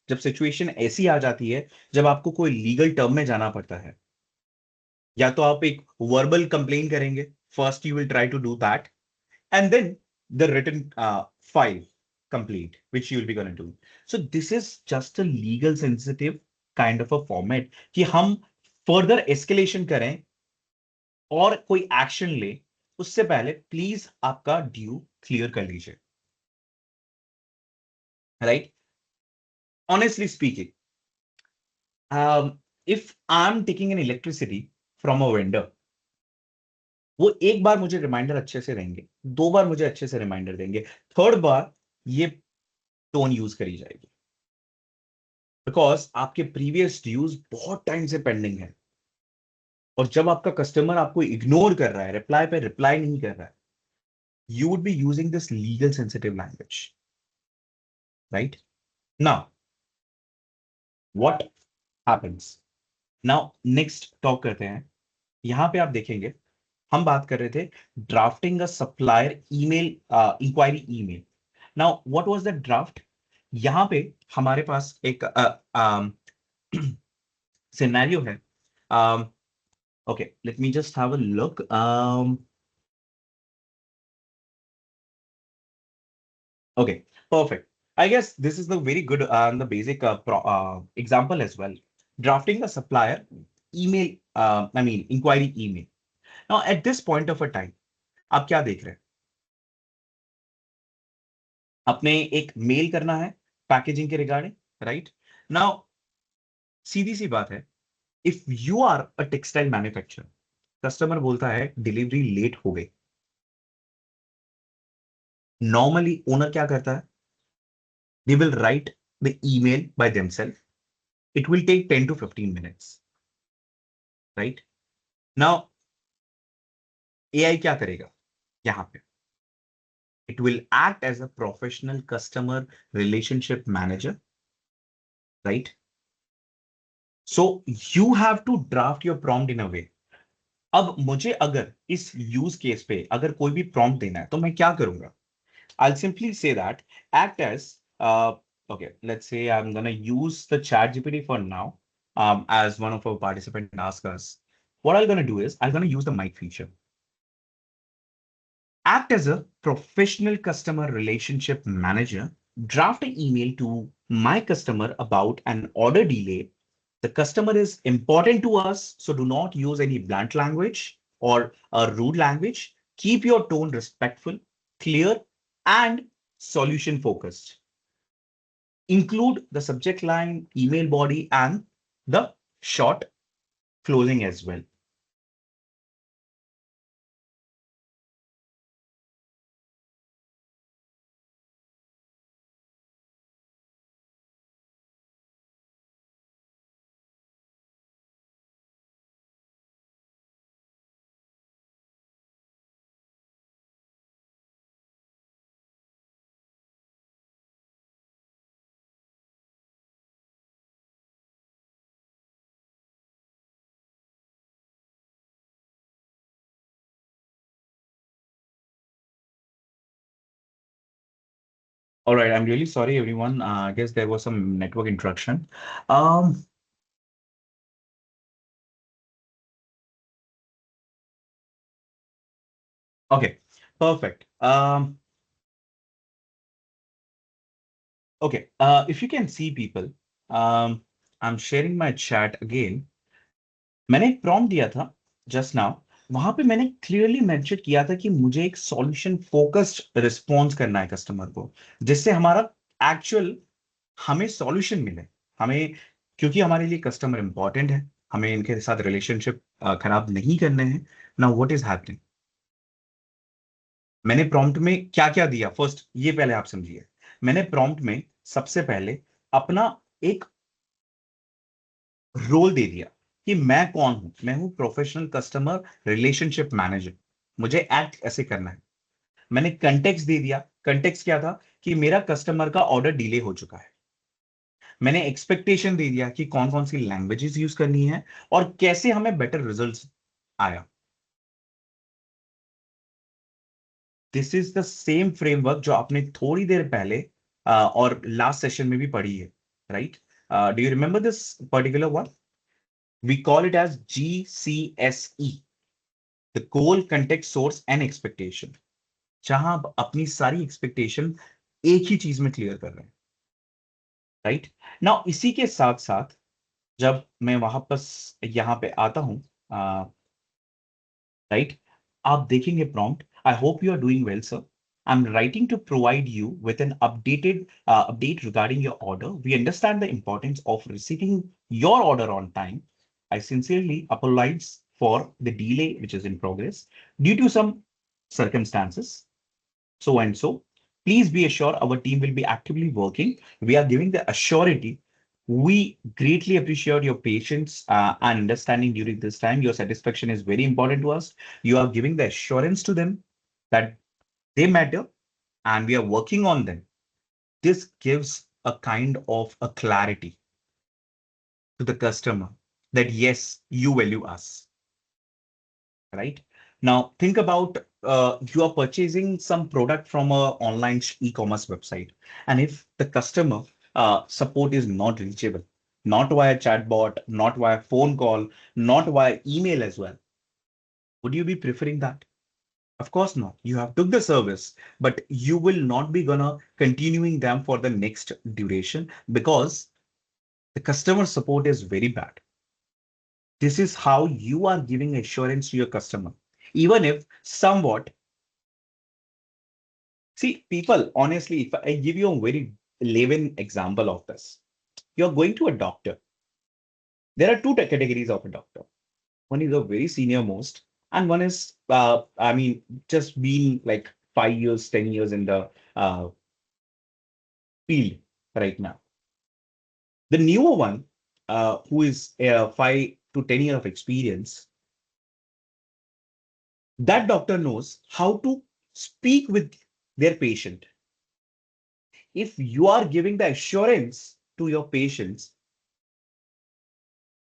जब situation ऐसी आ जाती है जब आपको कोई लीगल टर्म में जाना पड़ता है, या तो आप एक वर्बल कंप्लेन करेंगे, first you will try to do that, and then the written file complete, which you'll be going to do. So this is just a legal sensitive kind of a format कि हम further escalation करें और कोई action ले, उससे पहले please आपका due clear कर लीजिए, right? Honestly speaking, if I am taking an electricity from a vendor, वो एक बार मुझे रिमाइंडर अच्छे से देंगे, दो बार मुझे अच्छे से रिमाइंडर देंगे, थर्ड बार ये टोन यूज करी जाएगी, बिकॉज आपके प्रीवियस ड्यूज बहुत टाइम से पेंडिंग है, और जब आपका कस्टमर आपको इग्नोर कर रहा है, रिप्लाई पे रिप्लाई नहीं कर रहा है, you would be using this legal sensitive language, right? Now what happens? Now next talk करते हैं। यहां पे आप देखेंगे हम बात कर रहे थे drafting a supplier email, inquiry email. Now what was the draft? यहां पे हमारे पास एक सिनेरियो है. Okay, let me just have a look. Okay, perfect. I guess this is the very good and the basic example as well. Drafting a supplier email, I mean inquiry email. Now at this point of a time, आप क्या देख रहे हैं? अपने एक mail करना है packaging के रिगार्डिंग, राइट? नाउ सीधी सी बात है, if you are a textile manufacturer, customer बोलता है डिलीवरी लेट हो गई. नॉर्मली ओनर क्या करता है? They will write the email by themselves. It will take 10 to 15 minutes, right? Now AI क्या करेगा यहां पे? It will act as a professional customer relationship manager, right? So you have to draft your prompt in a way. अब मुझे अगर इस use case पे अगर कोई भी प्रॉम्प्ट देना है तो मैं क्या करूंगा? I'll simply say that act as okay, let's say I'm gonna use the chat GPT for now, as one of our participants asked us. What I'm gonna do is I'm gonna use the mic feature. Act as a professional customer relationship manager. Draft an email to my customer about an order delay. The customer is important to us, so do not use any blunt language or a rude language. Keep your tone respectful, clear, and solution focused. Include the subject line, email body, and the short closing as well. All right, I'm really sorry, everyone. I guess there was some network interruption. Um, okay, perfect. Okay, if you can see people, I'm sharing my chat again. मैंने एक prompt दिया था just now. वहां पे मैंने clearly mention किया था कि मुझे एक सॉल्यूशन फोकस्ड रिस्पॉन्स करना है कस्टमर को, जिससे हमारा एक्चुअल हमें सॉल्यूशन मिले. हमें, क्योंकि हमारे लिए कस्टमर इंपॉर्टेंट है, हमें इनके साथ रिलेशनशिप खराब नहीं करने हैं. Now what is happening? मैंने प्रॉम्प्ट में क्या क्या दिया, फर्स्ट ये पहले आप समझिए. मैंने प्रॉम्प्ट में सबसे पहले अपना एक रोल दे दिया कि मैं कौन हूं. मैं हूं प्रोफेशनल कस्टमर रिलेशनशिप मैनेजर. मुझे एक्ट ऐसे करना है. मैंने कंटेक्स्ट दे दिया. कंटेक्स्ट क्या था? कि मेरा कस्टमर का ऑर्डर डिले हो चुका है. मैंने एक्सपेक्टेशन दे दिया कि कौन कौन सी लैंग्वेजेस यूज करनी है और कैसे हमें बेटर रिजल्ट्स आया. This is the same framework जो आपने थोड़ी देर पहले और लास्ट सेशन में भी पढ़ी है, right? Do you remember this particular one? We call it as GCSE, the goal, context, source and expectation. जहां आप अपनी सारी एक्सपेक्टेशन एक ही चीज में क्लियर कर रहे हैं, राइट? नाउ इसी के साथ साथ जब मैं वापस यहां पे आता हूं, राइट, आप देखेंगे prompt. I hope you are doing well sir. I'm writing to provide you with an update regarding your order. We understand the importance of receiving your order on time. I sincerely apologize for the delay which is in progress due to some circumstances, so and so. Please be assured our team will be actively working. We are giving the assurity. We greatly appreciate your patience and understanding during this time. Your satisfaction is very important to us. You are giving the assurance to them that they matter and we are working on them. This gives a kind of a clarity to the customer that yes, you value us, right? Now, think about you are purchasing some product from a online e-commerce website, and if the customer support is not reachable, not via chatbot, not via phone call, not via email as well, would you be preferring that? Of course not. You have took the service, but you will not be gonna continuing them for the next duration because the customer support is very bad. This is how you are giving assurance to your customer. Even if somewhat, see, people, honestly, if I give you a very layman example of this, you're going to a doctor. There are two categories of a doctor. One is a very senior most, and one is, I mean, just been like 5 years, 10 years in the field right now. The newer one, who is 5 to 10 years of experience, that doctor knows how to speak with their patient. If you are giving the assurance to your patients,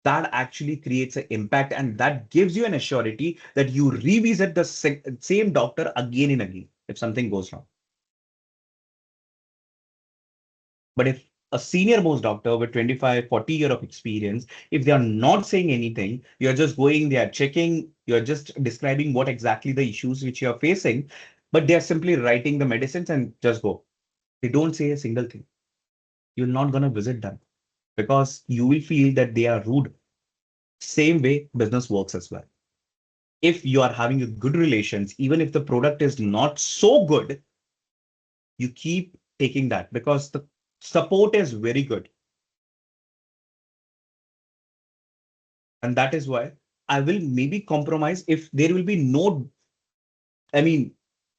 that actually creates an impact and that gives you an assurity that you revisit the same doctor again and again if something goes wrong. But if a senior most doctor with 25, 40 years of experience, if they are not saying anything, you're just going, they are checking, you're just describing what exactly the issues which you're facing, but they are simply writing the medicines and just go. They don't say a single thing. You're not going to visit them because you will feel that they are rude. Same way business works as well. If you are having a good relations, even if the product is not so good, you keep taking that because the support is very good. And that is why I will maybe compromise if there will be no, I mean,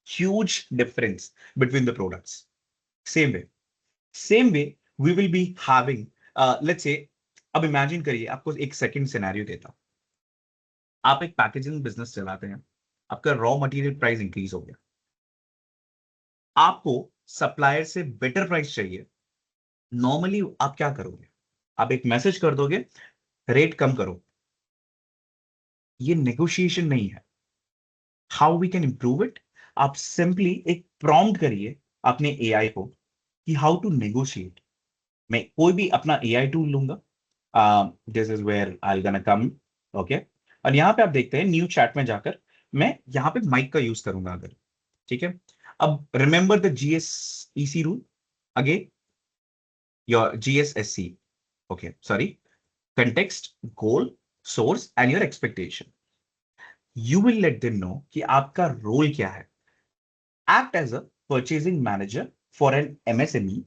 huge difference between the products. Same way. Same way, we will be having, let's say, अब imagine करिए आपको एक second scenario देता हूं. आप एक packaging business चलाते हैं, आपका रॉ मटेरियल प्राइस इंक्रीज हो गया, आपको सप्लायर से बेटर प्राइस चाहिए. नॉर्मली आप क्या करोगे? आप एक मैसेज कर दोगे, रेट कम करो. ये नेगोशिएशन नहीं है. How we can improve it? आप सिंपली एक प्रॉम्प्ट करिए अपने एआई को कि हाउ टू नेगोशिएट. मैं कोई भी अपना एआई टूल लूंगा. This is where I gonna come. Okay, और यहाँ पे आप देखते हैं न्यू चैट में जाकर मैं यहाँ पे माइक का यूज करूंगा अगर. ठीक है, अब remember the GSEC rule again, your GSSC. Okay, sorry, context, goal, source and your expectation. You will let them know कि आपका रोल क्या है. Act as a purchasing manager for an MSME.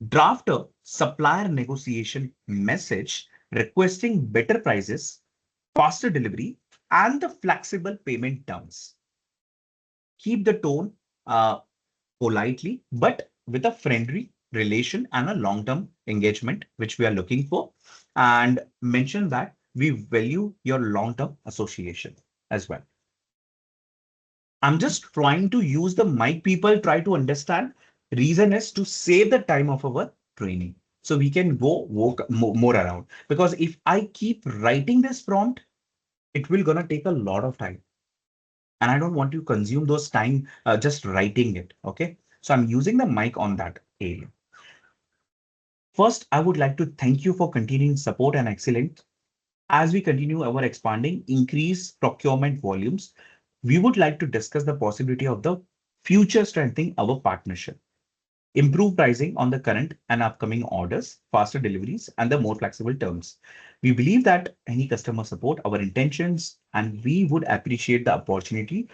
Draft a supplier negotiation message requesting better prices, faster delivery, and the flexible payment terms. Keep the tone politely, but with a friendly relation and a long-term engagement, which we are looking for. And mention that we value your long-term association as well. I'm just trying to use the mic people try to understand. Reason is to save the time of our training. So we can go walk more around. Because if I keep writing this prompt, it will gonna take a lot of time. And I don't want to consume those time just writing it. Okay. So I'm using the mic on that area. First, I would like to thank you for continuing support and excellence. As we continue our expanding, increase procurement volumes, we would like to discuss the possibility of the future strengthening our partnership, improve pricing on the current and upcoming orders, faster deliveries, and the more flexible terms. We believe that any customer support our intentions, and we would appreciate the opportunity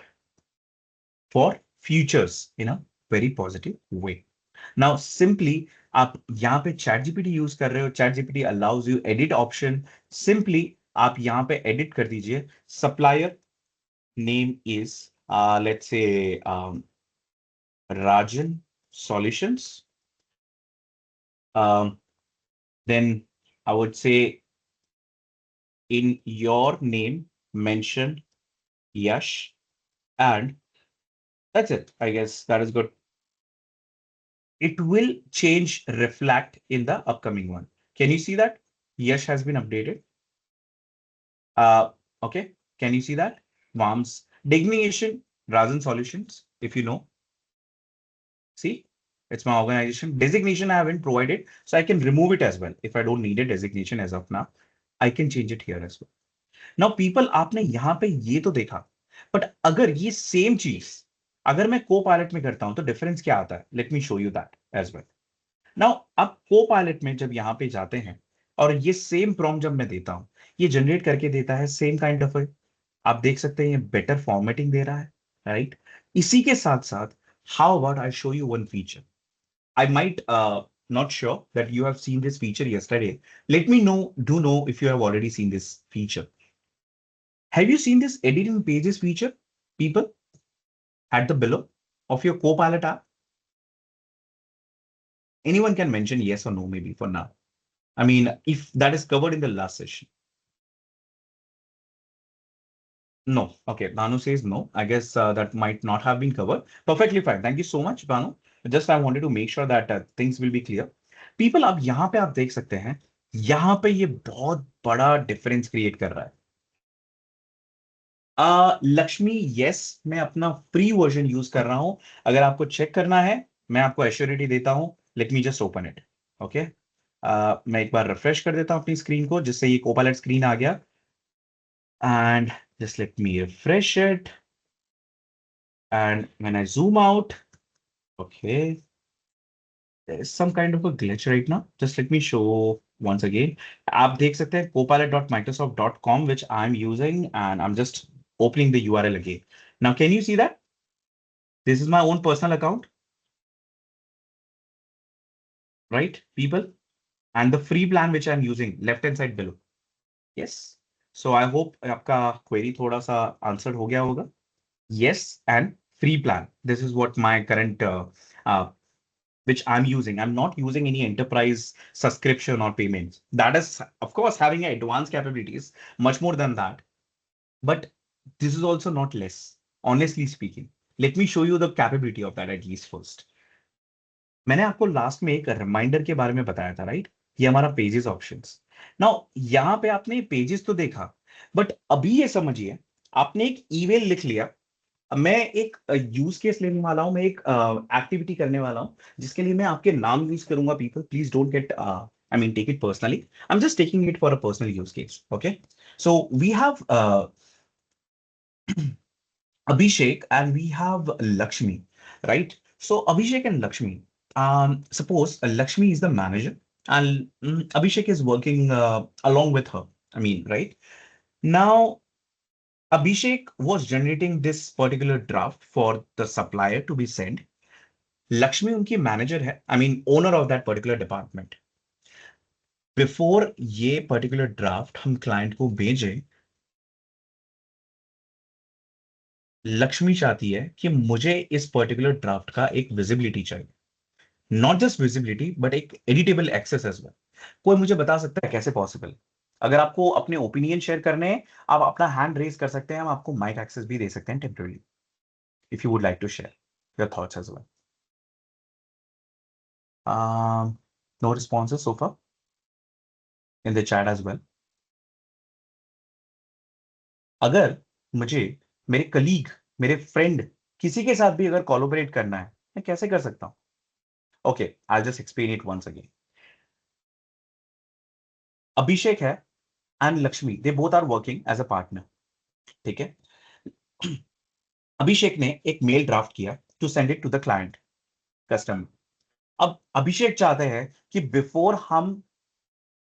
for futures in a very positive way. Now, simply आप यहाँ पे chat GPT use कर रहे हो, chat GPT allows you edit option. Simply आप यहाँ पे edit कर दीजिए. Supplier name is let's say Rajan Solutions. Then I would say in your name mention Yash, and that's it. I guess that is good. It will change reflect in the upcoming one. Can you see that? Yash has been updated. Okay. Can you see that? worms, designation, Rajan Solutions, if you know. See, it's my organization. Designation I haven't provided, so I can remove it as well. If I don't need a designation as of now, I can change it here as well. Now, people, आपने यहाँ पे ये तो देखा, but अगर ये same चीज अगर मैं co-pilot में करता हूं तो difference क्या आता है? Let me show you that as well. Now, अब co-pilot में जब यहाँ पे जाते हैं और ये same prompt जब मैं देता हूं, ये generate करके देता है same kind of a, आप देख सकते हैं ये better formatting दे रहा है, right? इसी के साथ साथ, how about I show you one feature? I might not sure that you have seen this feature yesterday. Let me know if you have already seen this feature. Have you seen this editing pages feature, people, at the below of your Copilot app? Anyone can mention yes or no, maybe for now. I mean, if that is covered in the last session. No. Okay. Banu says no. I guess that might not have been covered. Perfectly fine. Thank you so much, Banu. Just I wanted to make sure that things will be clear. People, अब यहाँ पे आप देख सकते हैं, यहाँ पे ये बहुत बड़ा डिफरेंस क्रिएट कर रहा है. लक्ष्मी, यस, मैं अपना फ्री वर्जन यूज कर रहा हूं. अगर आपको चेक करना है, मैं आपको एश्योरिटी देता हूं. Late me just open it. Okay, मैं एक बार रिफ्रेश कर देता हूं अपनी स्क्रीन को, जिससे ये कोपाइलट स्क्रीन आ गया. And just let me refresh it. And when I zoom out, okay, there is some kind of a glitch right now. Just let me show once again. आप देख सकते हैं copilot.microsoft.com, which I'm using, and I'm just opening the URL again. Now, can you see that? This is my own personal account, right, people? And the free plan which I'm using, left-hand side below. Yes. So I hope आपका query थोड़ा सा answered हो गया होगा. Yes, and free plan. This is what my current which I'm using. I'm not using any enterprise subscription or payments. That is, of course, having advanced capabilities, much more than that. But this is also not less, honestly speaking. Let me show you the capability of that at least first. मैंने आपको last में एक reminder के बारे में बताया था, right? ये हमारा पेजेस ऑप्शंस. नाउ यहाँ पे आपने पेजेस तो देखा, बट अभी ये समझिए, आपने एक ईमेल लिख लिया. मैं एक यूज केस लेने वाला हूं, मैं एक एक्टिविटी करने वाला हूं, जिसके लिए मैं आपके नाम यूज करूंगा. People, please don't get, I mean, take it personally. I am just taking it for a personal use case. Okay, so we have Abhishek and we have Lakshmi, right? So Abhishek and Lakshmi. Suppose Lakshmi is the manager and Abhishek is working along with her. I mean, right? Now, Abhishek was generating this particular draft for the supplier to be sent. Lakshmi उनकी manager है, I mean, owner of that particular department. Before ये particular draft हम client को भेजें, लक्ष्मी चाहती है कि मुझे इस पर्टिकुलर ड्राफ्ट का एक विजिबिलिटी चाहिए. नॉट जस्ट विजिबिलिटी, बट एक एडिटेबल एक्सेस एज वेल. कोई मुझे बता सकता है कैसे पॉसिबल? अगर आपको अपने ओपिनियन शेयर करने हैं, आप अपना हैंड रेज कर सकते हैं, हम आपको माइक एक्सेस भी दे सकते हैं temporary, if you would like to share your thoughts as well. No responses so far in the chat as well. अगर मुझे मेरे कलीग, मेरे फ्रेंड, किसी के साथ भी अगर कोलैबोरेट करना है, मैं कैसे कर सकता हूं? Okay, I just explain it once again. Abhishek है and Lakshmi, they both are working as a partner. ठीक है, अभिषेक ने एक मेल ड्राफ्ट किया to send it to the client customer. अब अभिषेक चाहते हैं कि बिफोर हम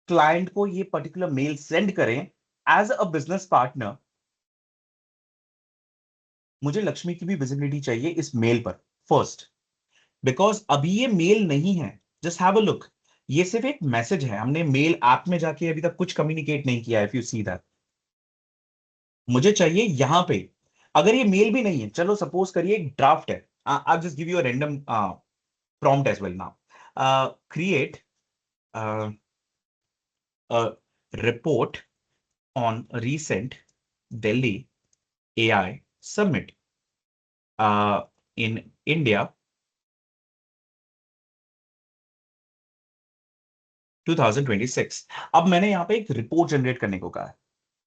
क्लाइंट को ये पर्टिकुलर मेल सेंड करें एज अ बिजनेस पार्टनर, मुझे लक्ष्मी की भी विजिबिलिटी चाहिए इस मेल पर फर्स्ट, बिकॉज अभी ये मेल नहीं है. जस्ट हैव अ लुक, ये सिर्फ एक मैसेज है. हमने मेल ऐप में जाके अभी तक कुछ कम्युनिकेट नहीं किया. इफ यू सी दैट, मुझे चाहिए यहां पे. अगर ये मेल भी नहीं है, चलो सपोज करिए एक ड्राफ्ट है. I just give you a random prompt as well now. Create a report on recent Delhi AI Summit in India 2026. अब मैंने यहाँ पे एक रिपोर्ट जनरेट करने को कहा है,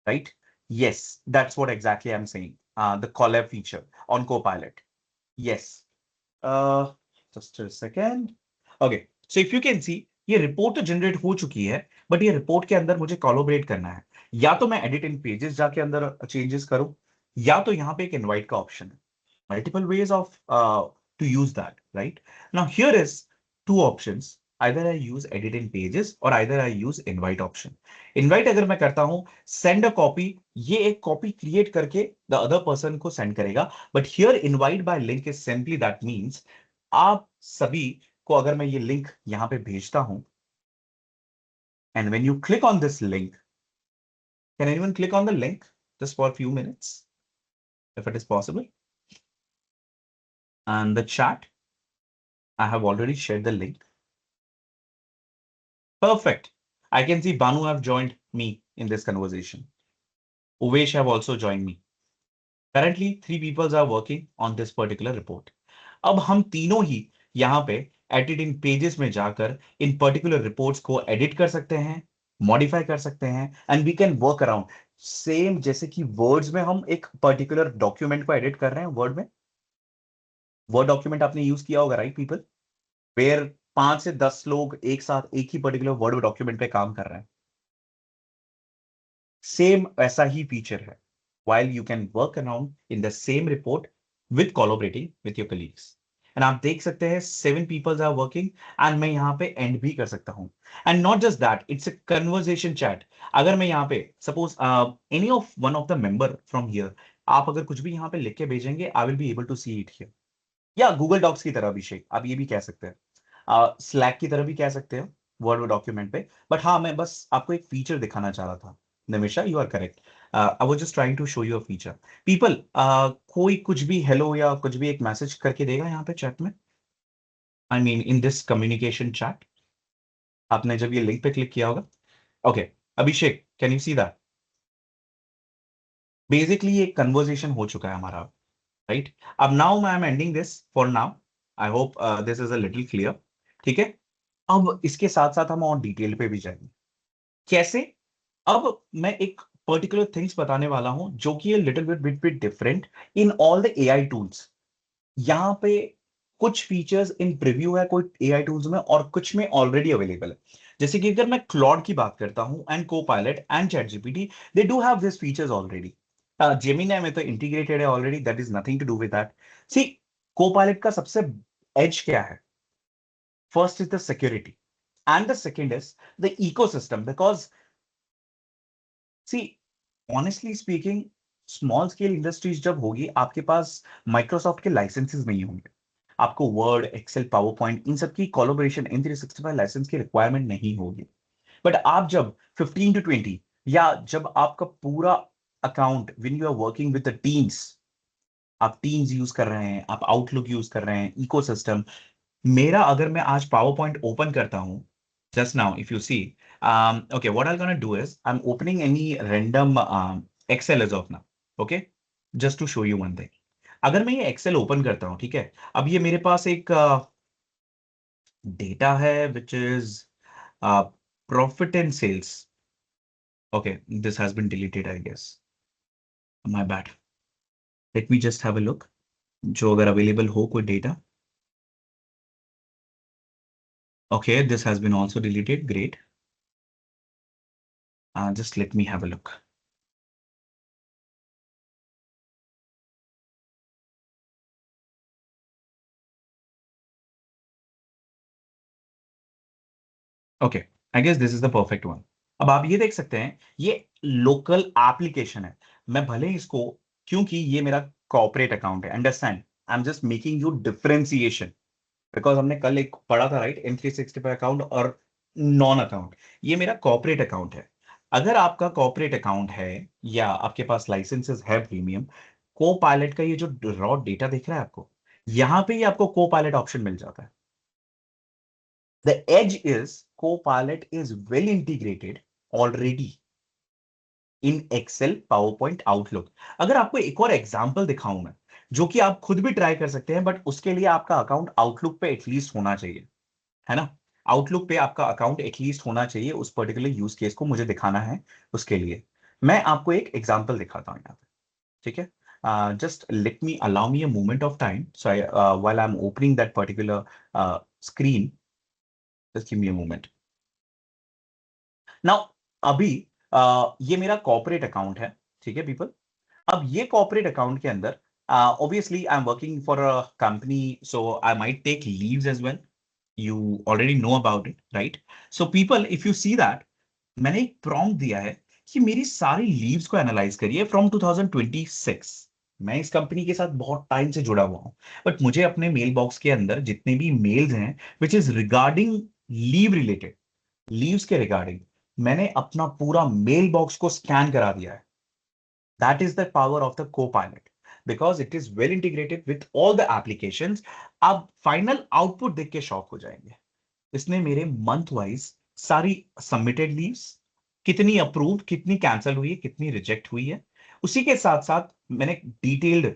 right? Yes, that's what exactly I am saying. the collab feature on Copilot. Yes. Just a second. Okay. So if you can see, ये रिपोर्ट तो जनरेट हो चुकी है, बट ये रिपोर्ट के अंदर मुझे कोलैबोरेट करना है। या तो मैं एडिट इन पेजेस जाके अंदर चेंजेस करूं, या तो यहां पे एक इनवाइट का ऑप्शन है। Multiple ways of to use that, right? Now here is two options, either I use edit in pages or either I use invite option. Invite अगर मैं करता हूं, send a copy, ये एक कॉपी क्रिएट करके the other person को send करेगा। But here invite bye link is simply that means आप सभी को अगर मैं ये लिंक यहां पे भेजता हूं, and when you click on this link, can anyone click on the link just for few minutes if it is possible? And the chat, I have already shared the link. Perfect. I can see Banu have joined me in this conversation. Uvesh have also joined me. Currently, 3 people are working on this particular report. अब हम तीनों ही यहाँ पे edit इन pages में जाकर इन particular reports को edit कर सकते हैं, मॉडिफाई कर सकते हैं, and we can work around. Same जैसे कि वर्ड्स में हम एक पर्टिकुलर डॉक्यूमेंट को एडिट कर रहे हैं, वर्ड में वर्ड डॉक्यूमेंट आपने यूज किया होगा, राइट पीपल? वेयर 5 से 10 लोग एक साथ एक ही पर्टिकुलर वर्ड डॉक्यूमेंट पे काम कर रहे हैं। सेम ऐसा ही फीचर है, while you can work around in the same report with collaborating with your colleagues. And आप देख सकते हैं 7 people are working, and मैं यहाँ पे end भी कर सकता हूँ। And not just that, it's a conversation chat. अगर मैं यहाँ पे suppose any of one of the member from here, आप अगर कुछ भी यहाँ पे लिख के भेजेंगे, I will be able to see it here. या गूगल डॉक्स की तरह, अभिषेक आप ये भी कह सकते हैं, स्लैक की तरह भी कह सकते हैं वर्ड डॉक्यूमेंट पे। बट हाँ, मैं बस आपको एक फीचर दिखाना चाह रहा था। Nimisha, you are correct. I was just trying to show you a feature. People, कोई कुछ भी हेलो या कुछ भी एक मैसेज करके देगा यहाँ पे चैट में? I mean in this communication chat, आपने जब ये लिंक पे क्लिक किया होगा। Okay, Abhishek, can you see that? Basically एक कन्वर्सेशन हो चुका है हमारा, राइट? अब now I am ending this for now. I hope this is a little clear. ठीक है, अब इसके साथ साथ हम और डिटेल पे भी जाएंगे। कैसे? अब मैं एक पर्टिकुलर थिंग्स बताने वाला हूं जो कि little bit different in all the AI tools. यहां पे कुछ फीचर्स इन प्रीव्यू है कोई एआई टूल्स में, और कुछ में ऑलरेडी अवेलेबल है। जैसे कि अगर मैं क्लॉड की बात करता हूं and Copilot and ChatGPT, they do have this features already. Gemini में तो इंटीग्रेटेड है already, that is nothing to do with that. See, Copilot का सबसे एज क्या है? First is the security, and the second is the ecosystem. Because, see, honestly speaking, small scale industries जब होगी, आपके पास माइक्रोसॉफ्ट के लाइसेंसेस नहीं होंगे, आपको वर्ड, एक्सेल, पावर पॉइंट, इन सब की कोलैबोरेशन M365 लाइसेंस की रिक्वायरमेंट नहीं होगी। बट आप जब 15 to 20, या जब आपका पूरा account, when you are working with the Teams, आप टीम्स यूज कर रहे हैं, आप आउटलुक यूज कर रहे हैं, इकोसिस्टम। मेरा अगर मैं आज पावर पॉइंट ओपन करता हूं, just now if you see, okay, what I'm going to do is I'm opening any random Excel as of now, okay, just to show you one thing. अगर मैं ये Excel open करता हूं, ठीक है, अब ये मेरे पास एक डेटा है which is profit and sales. Okay, this has been deleted, I guess. My bad. Let me just have a look. जो अगर अवेलेबल हो कोई data. Okay, this has been also deleted. Great. Just let me have a look. Okay, I guess this is the perfect one. अब आप ये देख सकते हैं, ये लोकल एप्लीकेशन है। मैं भले इसको, क्योंकि ये मेरा कॉर्पोरेट अकाउंट है, understand, I am just making you differentiation, because हमने कल एक पढ़ा था, राइट, M365 अकाउंट और नॉन अकाउंट। ये मेरा कॉर्पोरेट अकाउंट है। अगर आपका कॉर्पोरेट अकाउंट है या आपके पास लाइसेंसेस है प्रीमियम, को पायलट का ये जो रॉ डेटा दिख रहा है आपको, यहां पे ही आपको को पायलट ऑप्शन मिल जाता है। The edge is Copilot is well integrated already in Excel, PowerPoint, Outlook. अगर आपको एक और एग्जांपल दिखाऊं मैं, जो कि आप खुद भी ट्राई कर सकते हैं, बट उसके लिए आपका अकाउंट आउटलुक पे एटलीस्ट होना चाहिए, है ना? आउटलुक पे आपका अकाउंट एटलीस्ट होना चाहिए, उस पर्टिकुलर यूज केस को मुझे दिखाना है। उसके लिए मैं आपको एक एग्जांपल दिखाता हूं यहाँ पे, ठीक है? just allow me a moment of time. So while I'm opening that particular screen, just give me a moment. Now, अभी ये मेरा कॉर्पोरेट अकाउंट है, ठीक है पीपल। अब ये कॉर्पोरेट अकाउंट के अंदर obviously I'm working for a company, so I might take leaves as well. You already know about it, right? So people, if you see that, मैंने एक प्रॉम्प्ट दिया है कि मेरी सारी लीव्स को एनालाइज करिए फ्रॉम 2026। मैं इस कंपनी के साथ बहुत टाइम से जुड़ा हुआ हूं, बट मुझे अपने मेल बॉक्स के अंदर जितने भी मेल्स हैं which is regarding leave related, leaves के रिगार्डिंग, मैंने अपना पूरा मेल बॉक्स को स्कैन करा दिया है। That is the power of the Copilot, because it is well integrated with all the applications. आप फाइनल आउटपुट देख के शॉक हो जाएंगे। इसने मेरे मंथ वाइज सारी सबमिटेड लीव्स, कितनी अप्रूव, कितनी कैंसिल हुई है, कितनी रिजेक्ट हुई है, उसी के साथ साथ मैंने डिटेल्ड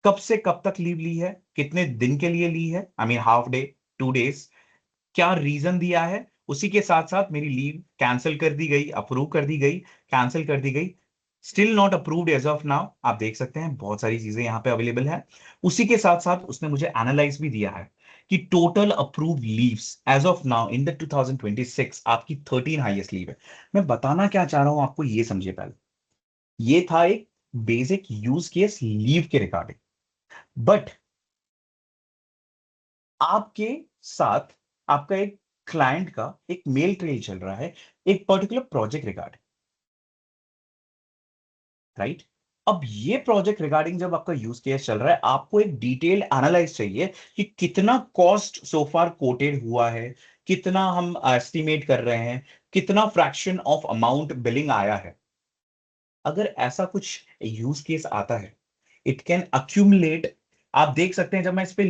कब से कब तक लीव ली है, कितने दिन के लिए ली है, I mean half day, 2 days, क्या रीजन दिया है, उसी के साथ साथ मेरी लीव कैंसिल कर दी गई, अप्रूव कर दी गई, कैंसिल कर दी गई, still not approved as of now. आप देख सकते हैं बहुत सारी चीजें यहां पे अवेलेबल है। उसी के साथ साथ उसने मुझे एनालाइज भी दिया है कि total approved leaves as of now in the 2026 आपकी 13 हाईएस्ट लीव है। मैं बताना क्या चाह रहा हूं आपको, ये समझिए पहले। ये था एक बेसिक यूज केस लीव के रिगार्डिंग, बट आपके साथ आपका एक क्लाइंट का एक मेल ट्रेल चल रहा है एक पर्टिकुलर प्रोजेक्ट रिगार्डिंग, राइट? अब ये प्रोजेक्ट रिगार्डिंग जब आपका यूज केस चल रहा है, आपको एक डिटेल्ड एनालाइज चाहिए कि कितना कॉस्ट सो फार कोटेड हुआ है, कितना हम एस्टिमेट कर रहे हैं, कितना फ्रैक्शन ऑफ अमाउंट बिलिंग आया है। अगर ऐसा कुछ यूज केस आता है, इट कैन अक्यूमुलेट। आप देख सकते हैं जब मैं इस पे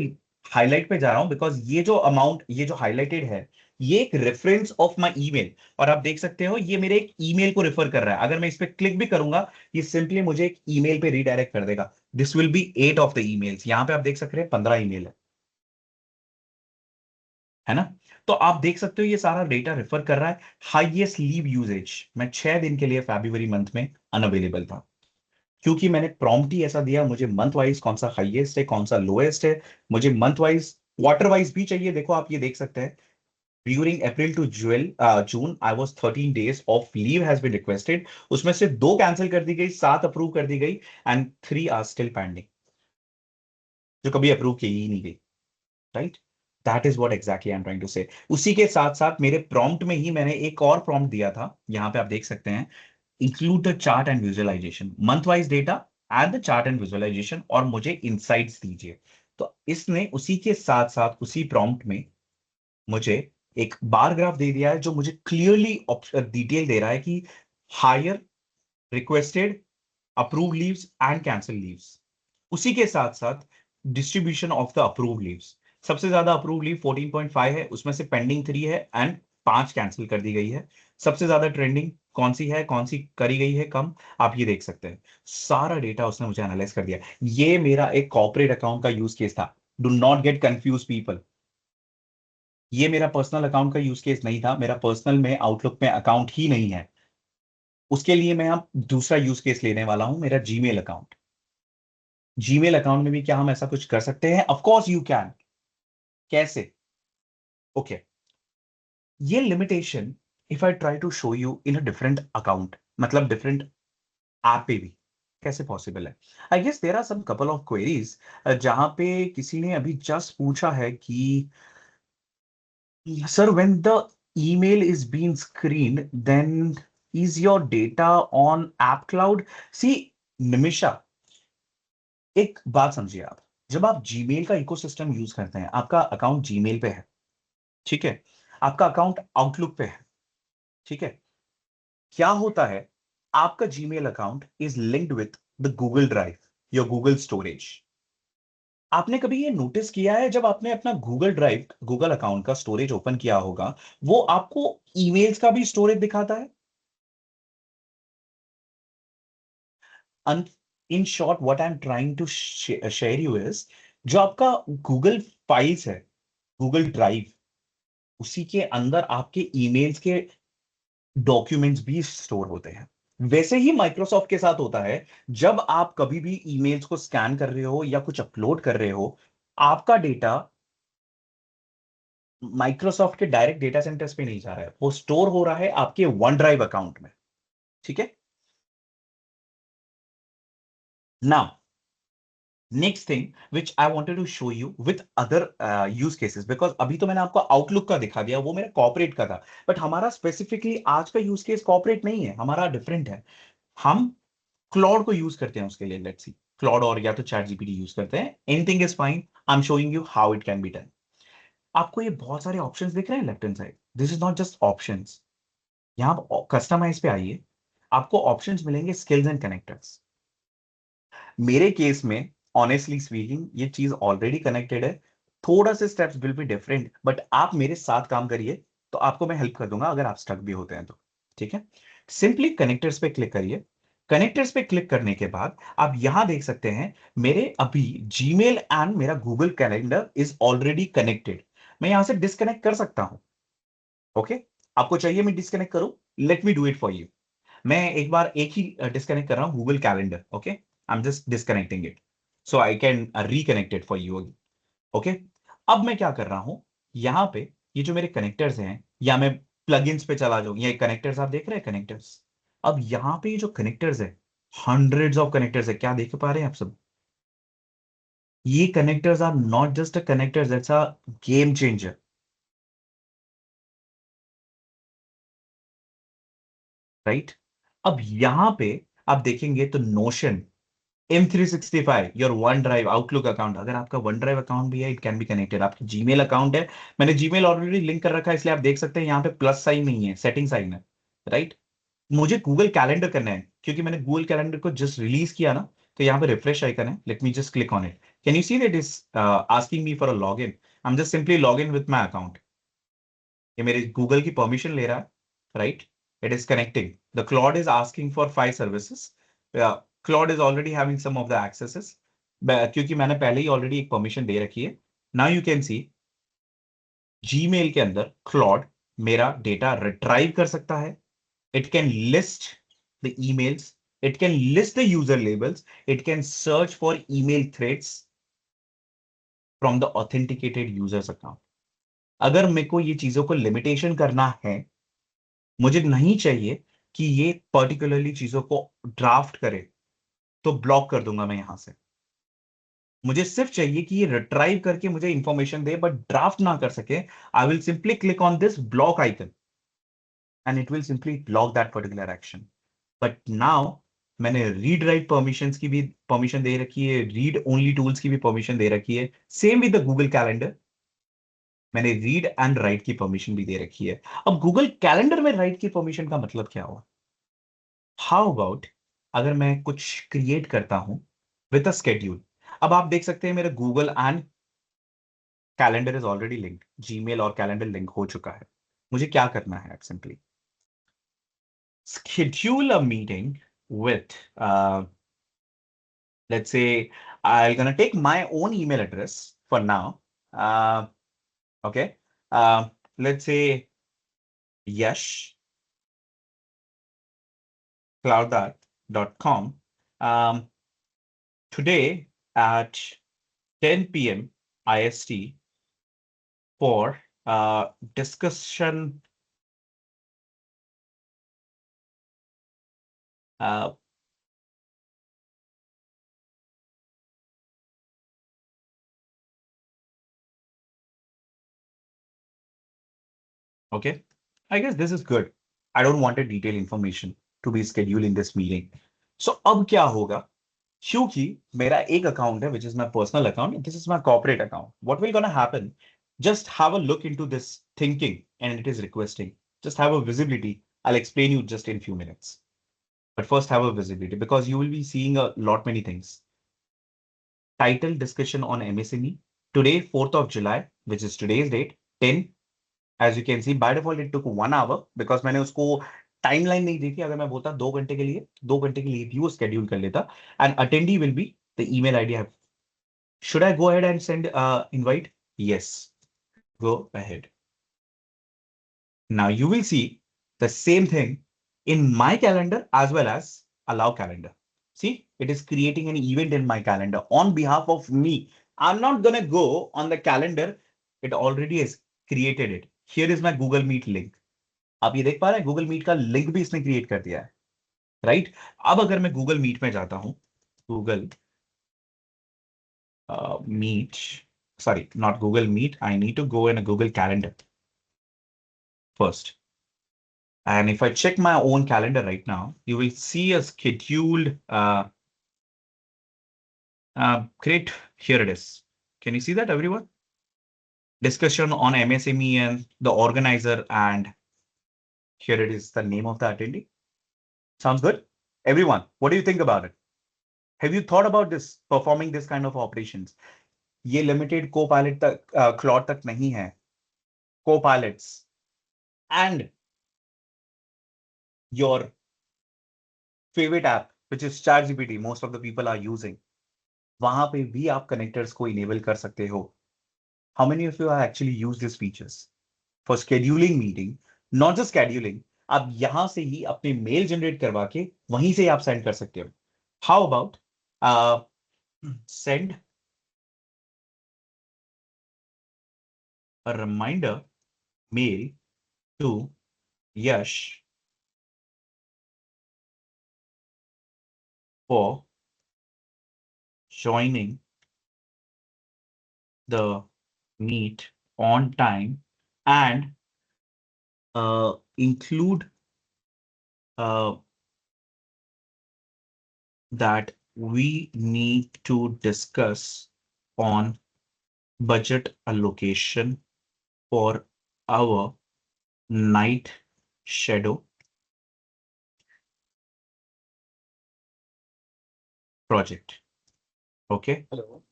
हाईलाइट पे जा रहा हूं, बिकॉज ये जो अमाउंट, ये जो हाईलाइटेड है, ये एक रेफरेंस ऑफ माय ईमेल, और आप देख सकते हो ये मेरे एक ईमेल को रेफर कर रहा है। अगर मैं इस पे क्लिक भी करूंगा, ये सिंपली मुझे एक ईमेल पे रीडायरेक्ट कर देगा। This will be 8 of the emails. यहां पे आप देख सकते हैं 15 ईमेल है ना? तो आप देख सकते हो ये सारा डेटा रेफर कर रहा है। हाईएस्ट लीव यूजेज, मैं 6 दिन के लिए फरवरी मंथ में अनअवेलेबल था, क्योंकि मैंने प्रॉम्प्ट ही ऐसा दिया। मुझे मंथ वाइज कौन सा हाईएस्ट है, कौन सा लोएस्ट है, मुझे मंथ वाइज, क्वार्टर वाइज भी चाहिए। देखो आप ये देख सकते हैं, during April to June I was 13 days of leave has been requested. उसमें से 2 कैंसिल कर दी गई, 7 अप्रूव कर दी गई, एंड 3 आर स्टिल पेंडिंग, जो कभी अप्रूव की ही नहीं गई, right? That is what exactly I am trying to say. उसी के साथ साथ मेरे प्रॉम्प्ट में ही मैंने एक और प्रॉम्प्ट दिया था, यहां पे आप देख सकते हैं, include the chart and visualization, month wise data and the chart and visualization, और मुझे इंसाइट्स दीजिए। तो इसने उसी के साथ साथ उसी प्रॉम्प्ट में मुझे एक बार ग्राफ दे दिया है, जो मुझे क्लियरली डिटेल दे रहा है कि higher requested, approve leaves and cancel leaves. उसी के साथ साथ distribution of the approve leaves. सबसे ज्यादा अप्रूव लीव 14.5 है, उसमें से पेंडिंग 3 है एंड 5 कैंसिल कर दी गई है। सबसे ज्यादा ट्रेंडिंग कौन सी है, कौन सी करी गई है कम, आप ये देख सकते हैं। सारा डेटा उसने मुझे एनालाइज कर दिया। ये मेरा एक कॉर्पोरेट अकाउंट का यूज केस था। Do not get confuse people, ये मेरा पर्सनल अकाउंट का यूज केस नहीं था। मेरा पर्सनल में आउटलुक में अकाउंट ही नहीं है। उसके लिए मैं अब दूसरा यूज केस लेने वाला हूं, मेरा जीमेल अकाउंट। जीमेल अकाउंट में भी क्या हम ऐसा कुछ कर सकते हैं? Of course you can. कैसे? ओके, ये limitation if I try to show you in a different account, मतलब डिफरेंट ऐप पे भी, कैसे पॉसिबल है? I guess there are some couple of queries जहां पे किसी ने अभी जस्ट पूछा है कि sir, when the email is being screened, then is your data on app cloud? See Nimisha, एक बात समझिए आप, जब आप जीमेल का इकोसिस्टम यूज करते हैं, आपका अकाउंट जीमेल पे है, ठीक है, आपका अकाउंट आउटलुक पे है, ठीक है, क्या होता है, आपका Gmail account is linked with the Google drive, your Google storage. आपने कभी ये नोटिस किया है, जब आपने अपना गूगल ड्राइव, गूगल अकाउंट का स्टोरेज ओपन किया होगा, वो आपको ईमेल्स का भी स्टोरेज दिखाता है? In short what I am trying to share you is, जो आपका गूगल फाइल्स है, गूगल ड्राइव, उसी के अंदर आपके ईमेल्स के डॉक्यूमेंट्स भी स्टोर होते हैं। वैसे ही माइक्रोसॉफ्ट के साथ होता है। जब आप कभी भी ईमेल्स को स्कैन कर रहे हो या कुछ अपलोड कर रहे हो, आपका डेटा माइक्रोसॉफ्ट के डायरेक्ट डेटा सेंटर्स पे नहीं जा रहा है, वो स्टोर हो रहा है आपके वन ड्राइव अकाउंट में। ठीक है। Now next thing which I wanted to show you with other use cases, because अभी तो मैंने आपको आउटलुक का दिखा दिया, वो मेरा कॉर्पोरेट का था। बट हमारा स्पेसिफिकली आज का यूज केस कॉर्पोरेट नहीं है, हमारा डिफरेंट है। हम क्लॉड को यूज करते हैं उसके लिए। लेट्स सी, क्लॉड और या तो चैट जीपीटी यूज करते हैं। Anything is fine, I am showing you how it can be done. आपको ये बहुत सारे ऑप्शंस दिख रहे हैं left hand side, this is not just options. यहाँ आप कस्टमाइज पे आइए, आपको ऑप्शंस मिलेंगे स्किल्स एंड कनेक्टर्स। मेरे केस में ऑनेस्टली स्पीकिंग ये चीज ऑलरेडी कनेक्टेड है। थोड़ा से steps will be different, but आप मेरे साथ काम करिए तो आपको मैं हेल्प कर दूंगा अगर आप स्टक भी होते हैं तो। ठीक है। सिंपली कनेक्टर्स पे क्लिक करिए। कनेक्टर्स पे क्लिक करने के बाद आप यहां देख सकते हैं मेरे अभी जीमेल एंड मेरा Google calendar is already connected. मैं यहां से डिस्कनेक्ट कर सकता हूं। ओके। आपको चाहिए मैं डिस्कनेक्ट करूं? Let me do it for you. मैं एक बार एक ही डिस्कनेक्ट कर रहा हूं Google calendar. Okay, I am just disconnecting it so I can reconnect it for you. Okay. अब मैं क्या कर रहा हूं, यहां पे ये जो मेरे कनेक्टर्स हैं, या मैं प्लगइन्स पे चला जाऊं, ये कनेक्टर्स आप देख रहे हैं कनेक्टर्स। अब यहां पे ये जो कनेक्टर्स है, हंड्रेड्स ऑफ कनेक्टर्स है, क्या देख पा रहे हैं आप सब? ये connectors are not just a connectors, it's a game changer. Right. अब यहां पे आप देखेंगे तो Notion, M365, your OneDrive, Outlook account, अगर आपका वन ड्राइव अकाउंट भी है इट कैन बी कनेक्टेड। आपकी जीमेल अकाउंट है, मैंने जीमेल ऑलरेडी लिंक कर रखा है, इसलिए आप देख सकते हैं यहाँ पे प्लस साइन नहीं है, सेटिंग साइन है। राइट। मुझे गूगल कैलेंडर करना है क्योंकि मैंने गूगल कैलेंडर को जस्ट रिलीज किया ना, तो यहाँ पे रिफ्रेश आइकन है, let me just click on it. Can you see that is asking me for a log in? I am just simply log in with my account. ये मेरे Google की permission ले रहा है। Right. It is connecting, the Claude is asking for 5 services. Claude is already having some of the accesses, क्योंकि मैंने पहले ही already एक परमिशन दे रखी है। Now you can see Gmail के अंदर क्लॉड मेरा डेटा रिट्राइव कर सकता है। It can list the emails, it can list the user labels, it can search for email threads from the authenticated users account. अगर मेरे को ये चीजों को लिमिटेशन करना है, मुझे नहीं चाहिए कि ये पर्टिकुलरली चीजों को ड्राफ्ट करे, तो ब्लॉक कर दूंगा मैं यहां से। मुझे सिर्फ चाहिए कि ये रिट्राइव करके मुझे इंफॉर्मेशन दे बट ड्राफ्ट ना कर सके। I will simply click on this block icon and it will simply block that particular action. But now मैंने रीड राइट परमिशंस की भी परमिशन दे रखी है, रीड ओनली टूल्स की भी परमिशन दे रखी है, same with the Google calendar. मैंने रीड एंड राइट की परमिशन भी दे रखी है। अब गूगल कैलेंडर में राइट की परमिशन का मतलब क्या हुआ? हाउ अबाउट अगर मैं कुछ क्रिएट करता हूं विद अ स्केड्यूल। अब आप देख सकते हैं मेरे Google and calendar is already linked, Gmail और कैलेंडर लिंक हो चुका है। मुझे क्या करना है? Simply schedule a meeting with let's say I'm gonna take my own email address for now. Okay. Let's say yash cloudart.com. um, Today at 10 p.m. IST for discussion. uh, okay, I guess this is good. I don't want a detailed information to be scheduled in this meeting. So अब क्या होगा, क्योंकि मेरा एक account है which is my personal account, this is my corporate account, what will gonna happen, just have a look into this thinking and it is requesting, just have a visibility. I'll explain you just in few minutes, but first have a visibility because you will be seeing a lot many things. Title discussion on MSME today, 4th of July, which is today's date, 10. As you can see, by default it took 1 hour because मैंने उसको timeline नहीं दी थी। अगर मैं बोलता 2 घंटे के लिए, 2 घंटे के लिए भी वो स्केड्यूल कर लेता। And attendee will be the email ID have. Should I go ahead and send invite? Yes, go ahead. Now you will see the same thing in my calendar as well as allow calendar. See, it is creating an event in my calendar on behalf of me. I'm not going to go on the calendar. It already has created it. Here is my Google Meet link. आप ये देख पा रहे हैं Google meet का link भी इसने create कर दिया है, राइट? अब अगर मैं गूगल मीट में जाता हूं, Google meet, sorry, not Google Meet. I need to go in a Google Calendar first. And if I check my own calendar right now, you will see a scheduled, great, here it is. Can you see that, everyone? Discussion on MSME and the organizer, and here it is, the name of the attendee. Sounds good? Everyone, what do you think about it? Have you thought about this, performing this kind of operations? ये limited co-pilot तक, Claude तक नहीं है. Co-pilots and your favorite app, which is ChatGPT, most of the people are using. वहां पे भी आप connectors को enable कर सकते हो. How many of you have actually used these features for scheduling meeting? Not just scheduling, आप यहां से ही अपने मेल जनरेट करवा के वहीं से आप सेंड कर सकते हो. How about send a reminder mail to Yash for joining the meet on time and include that we need to discuss on budget allocation for our night shadow project. Okay. Hello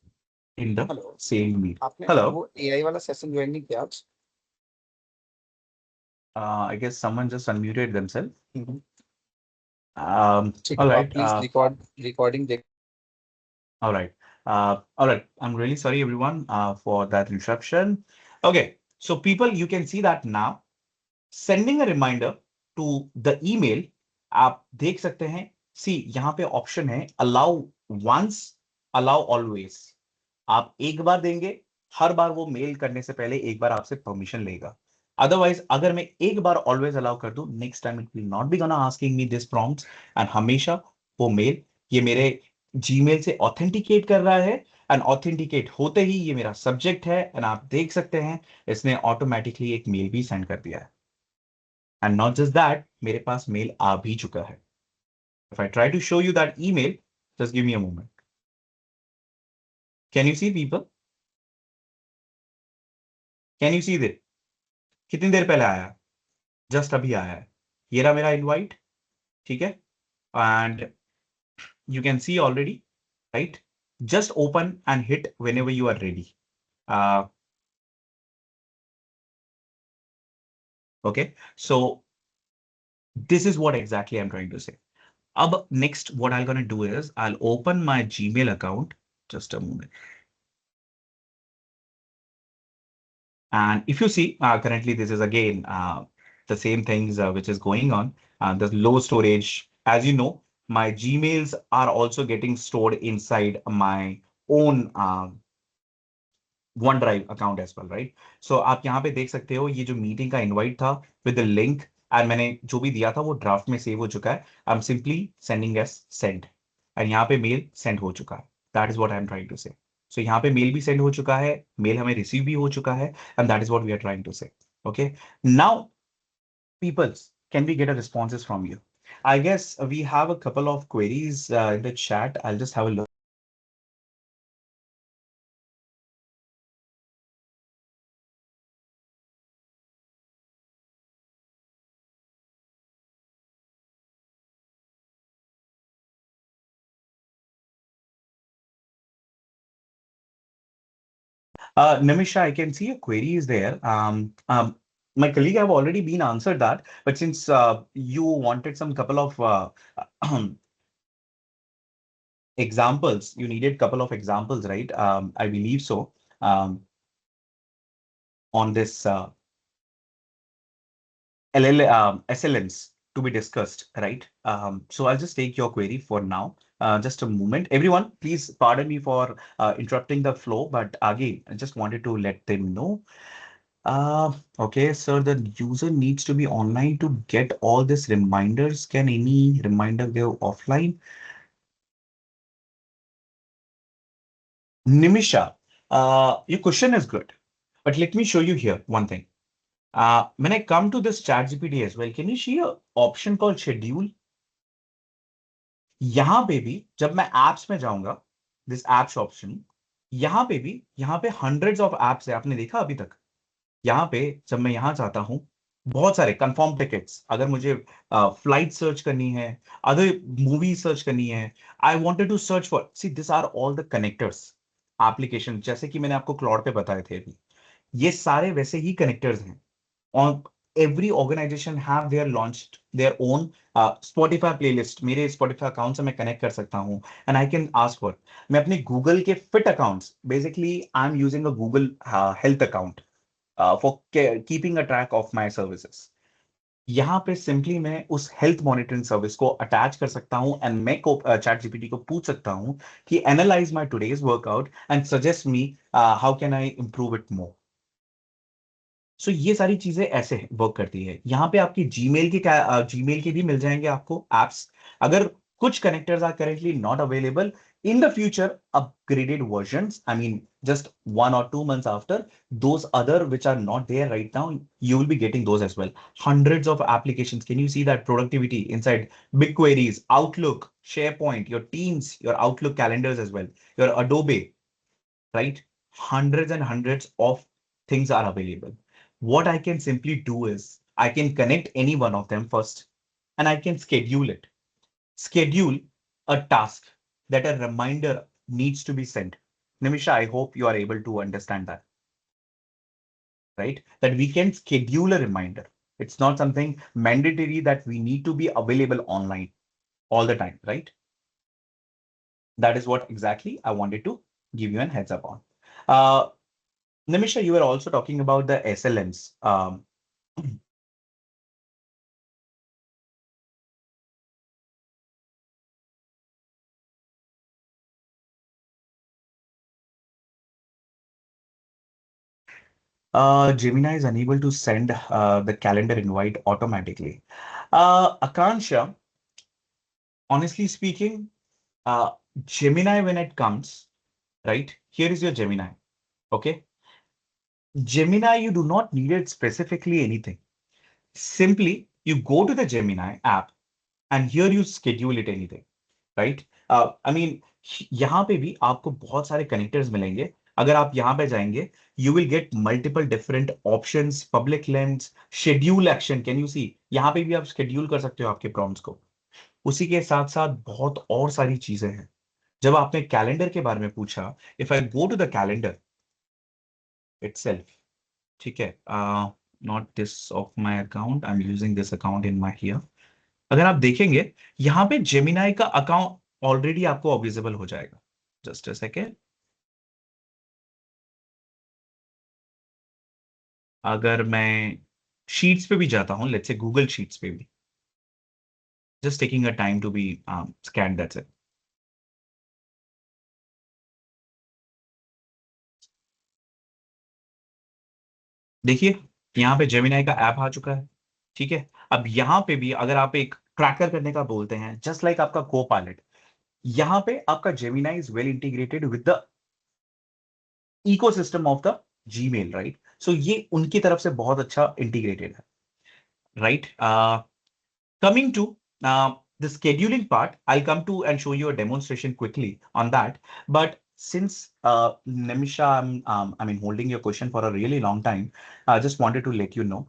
In the hello same meet. आपने Hello. वो AI वाला session join नहीं किया आज? I guess someone just unmuted themselves. ठीक All है, आप right. Please recording देख. All right. All right. I'm really sorry, everyone, for that interruption. Okay. So people, you can see that now. Sending a reminder to the email, आप देख सकते हैं. See, यहाँ पे ऑप्शन है allow once, allow always. आप एक बार देंगे, हर बार वो मेल करने से पहले एक बार आपसे परमिशन लेगा. अदरवाइज अगर मैं एक बार ऑलवेज अलाउ कर दूं, next time it will not be gonna asking me this prompts, and हमेशा वो मेल ये मेरे जीमेल से ऑथेंटिकेट कर रहा है, एंड ऑथेंटिकेट होते ही ये मेरा सब्जेक्ट है, एंड आप देख सकते हैं इसने ऑटोमेटिकली एक मेल भी सेंड कर दिया है. एंड नॉट जस्ट दैट, मेरे पास मेल आ भी चुका है. If I try to show you that email, just give me a moment. Can you see people? Can you see this? कितनी देर पहले आया? जस्ट अभी आया है. ये रहा मेरा इनवाइट. ठीक है, and you can see already, right? Just open and hit whenever you are ready. Okay, so this is what exactly I'm trying to say. Ab next, what I'm going to do is I'll open my Gmail account. Just a moment. And if you see, currently this is again the same things which is going on. The low storage, as you know, my Gmails are also getting stored inside my own OneDrive account as well, right? So आप यहाँ पे देख सकते हो ये जो meeting का invite था विद द लिंक, एंड मैंने जो भी दिया था वो ड्राफ्ट में सेव हो चुका है. I am simply sending S send, and यहाँ पे मेल सेंड हो चुका है. That is what I am trying to say. So यहाँ पे मेल भी सेंड हो चुका है, मेल हमें रिसीव भी हो चुका है, and that is what we are trying to say. Okay, now peoples, can we get a responses from you? I guess we have a couple of queries in the chat. I'll just have a look. Nimisha, I can see a query is there. My colleague have already been answered that, but since you wanted some couple of examples, you needed couple of examples, right? I believe so. On this SLNs to be discussed, right? So I'll just take your query for now. Just a moment. Everyone, please pardon me for interrupting the flow, but again, I just wanted to let them know. Okay, sir, the user needs to be online to get all these reminders. Can any reminder go offline? Nimisha, your question is good, but let me show you here one thing. When I come to this chat GPT as well, can you see a option called schedule? यहाँ पे भी जब मैं apps में जाऊंगा, this apps option, यहाँ पे भी, यहाँ पे हंड्रेड्स ऑफ एप्स है, आपने देखा अभी तक? यहाँ पे जब मैं यहाँ जाता हूँ, बहुत सारे कंफर्म टिकट्स, अगर मुझे फ्लाइट सर्च करनी है, अदर मूवी सर्च करनी है, I wanted to search for, see this are all the connectors application, जैसे कि मैंने आपको क्लॉड पे बताए थे अभी, ये सारे वैसे ही कनेक्टर्स हैं। on every organization have their launched their own Spotify playlist, मेरे Spotify अकाउंट से मैं कनेक्ट कर सकता हूँ and I can ask for, मैं अपने Google के fit accounts, basically I'm using a Google health account for keeping a track of my services. यहाँ पे सिंपली मैं उस हेल्थ मॉनिटरिंग सर्विस को अटैच कर सकता हूं एंड मैं को चैट जीपीटी को पूछ सकता हूं कि analyse my today's workout and suggest me how can I improve it more. So ये सारी चीजें ऐसे वर्क करती है। यहाँ पे आपकी जीमेल के भी मिल जाएंगे आपको एप्स, अगर कुछ connectors are currently not available, in the future upgraded versions, I mean just 1 or 2 months after, those other which are not there right now, you will be getting those as well. Hundreds of applications, can you see that productivity inside BigQueries, Outlook, SharePoint, your Teams, your Outlook calendars as well, your Adobe, right? Hundreds and hundreds of things are available. What I can simply do is I can connect any one of them first and I can schedule it. Schedule a task that a reminder needs to be sent. Nimisha, I hope you are able to understand that, right? That we can schedule a reminder. It's not something mandatory that we need to be available online all the time, right? That is what exactly I wanted to give you a heads up on. Uh, Nimisha, you were also talking about the SLMs. Gemini is unable to send the calendar invite automatically. Akansha, honestly speaking, uh, Gemini, when it comes, right, here is your Gemini. Okay. Gemini, you do not need it specifically anything. Simply, you go to the Gemini app and here you schedule it anything. Right? I mean यहाँ पे भी आपको बहुत सारे connectors मिलेंगे। अगर आप यहाँ पे जाएंगे, you will get multiple different options, public links, schedule action, can you see, यहाँ पे भी आप शेड्यूल कर सकते हो आपके प्रॉम्प्ट्स को। उसी के साथ साथ बहुत और सारी चीजें हैं। जब आपने कैलेंडर के बारे में पूछा, if I go to the calendar itself, ठीक है, not this of my account, I am using this account in my here. अगर आप देखेंगे, यहाँ पे जेमिनाई का अकाउंट ऑलरेडी आपको विजिबल हो जाएगा। Just a second. अगर मैं शीट्स पे भी जाता हूं, लेट्स से गूगल शीट्स पे भी, just taking a time to be scan, that's it. देखिए, यहाँ पे जेमिनाई का ऐप आ चुका है, ठीक है। अब यहाँ पे भी अगर आप एक ट्रैकर करने का बोलते हैं, जस्ट लाइक आपका को पायलट, यहाँ पे आपका Gemini is well integrated with the ecosystem of the Gmail, right? So ये उनकी तरफ से बहुत अच्छा इंटीग्रेटेड है, right? Coming to the scheduling part, I'll come to and show you a demonstration quickly on that. But since Nimisha, I mean, holding your question for a really long time, I just wanted to let you know.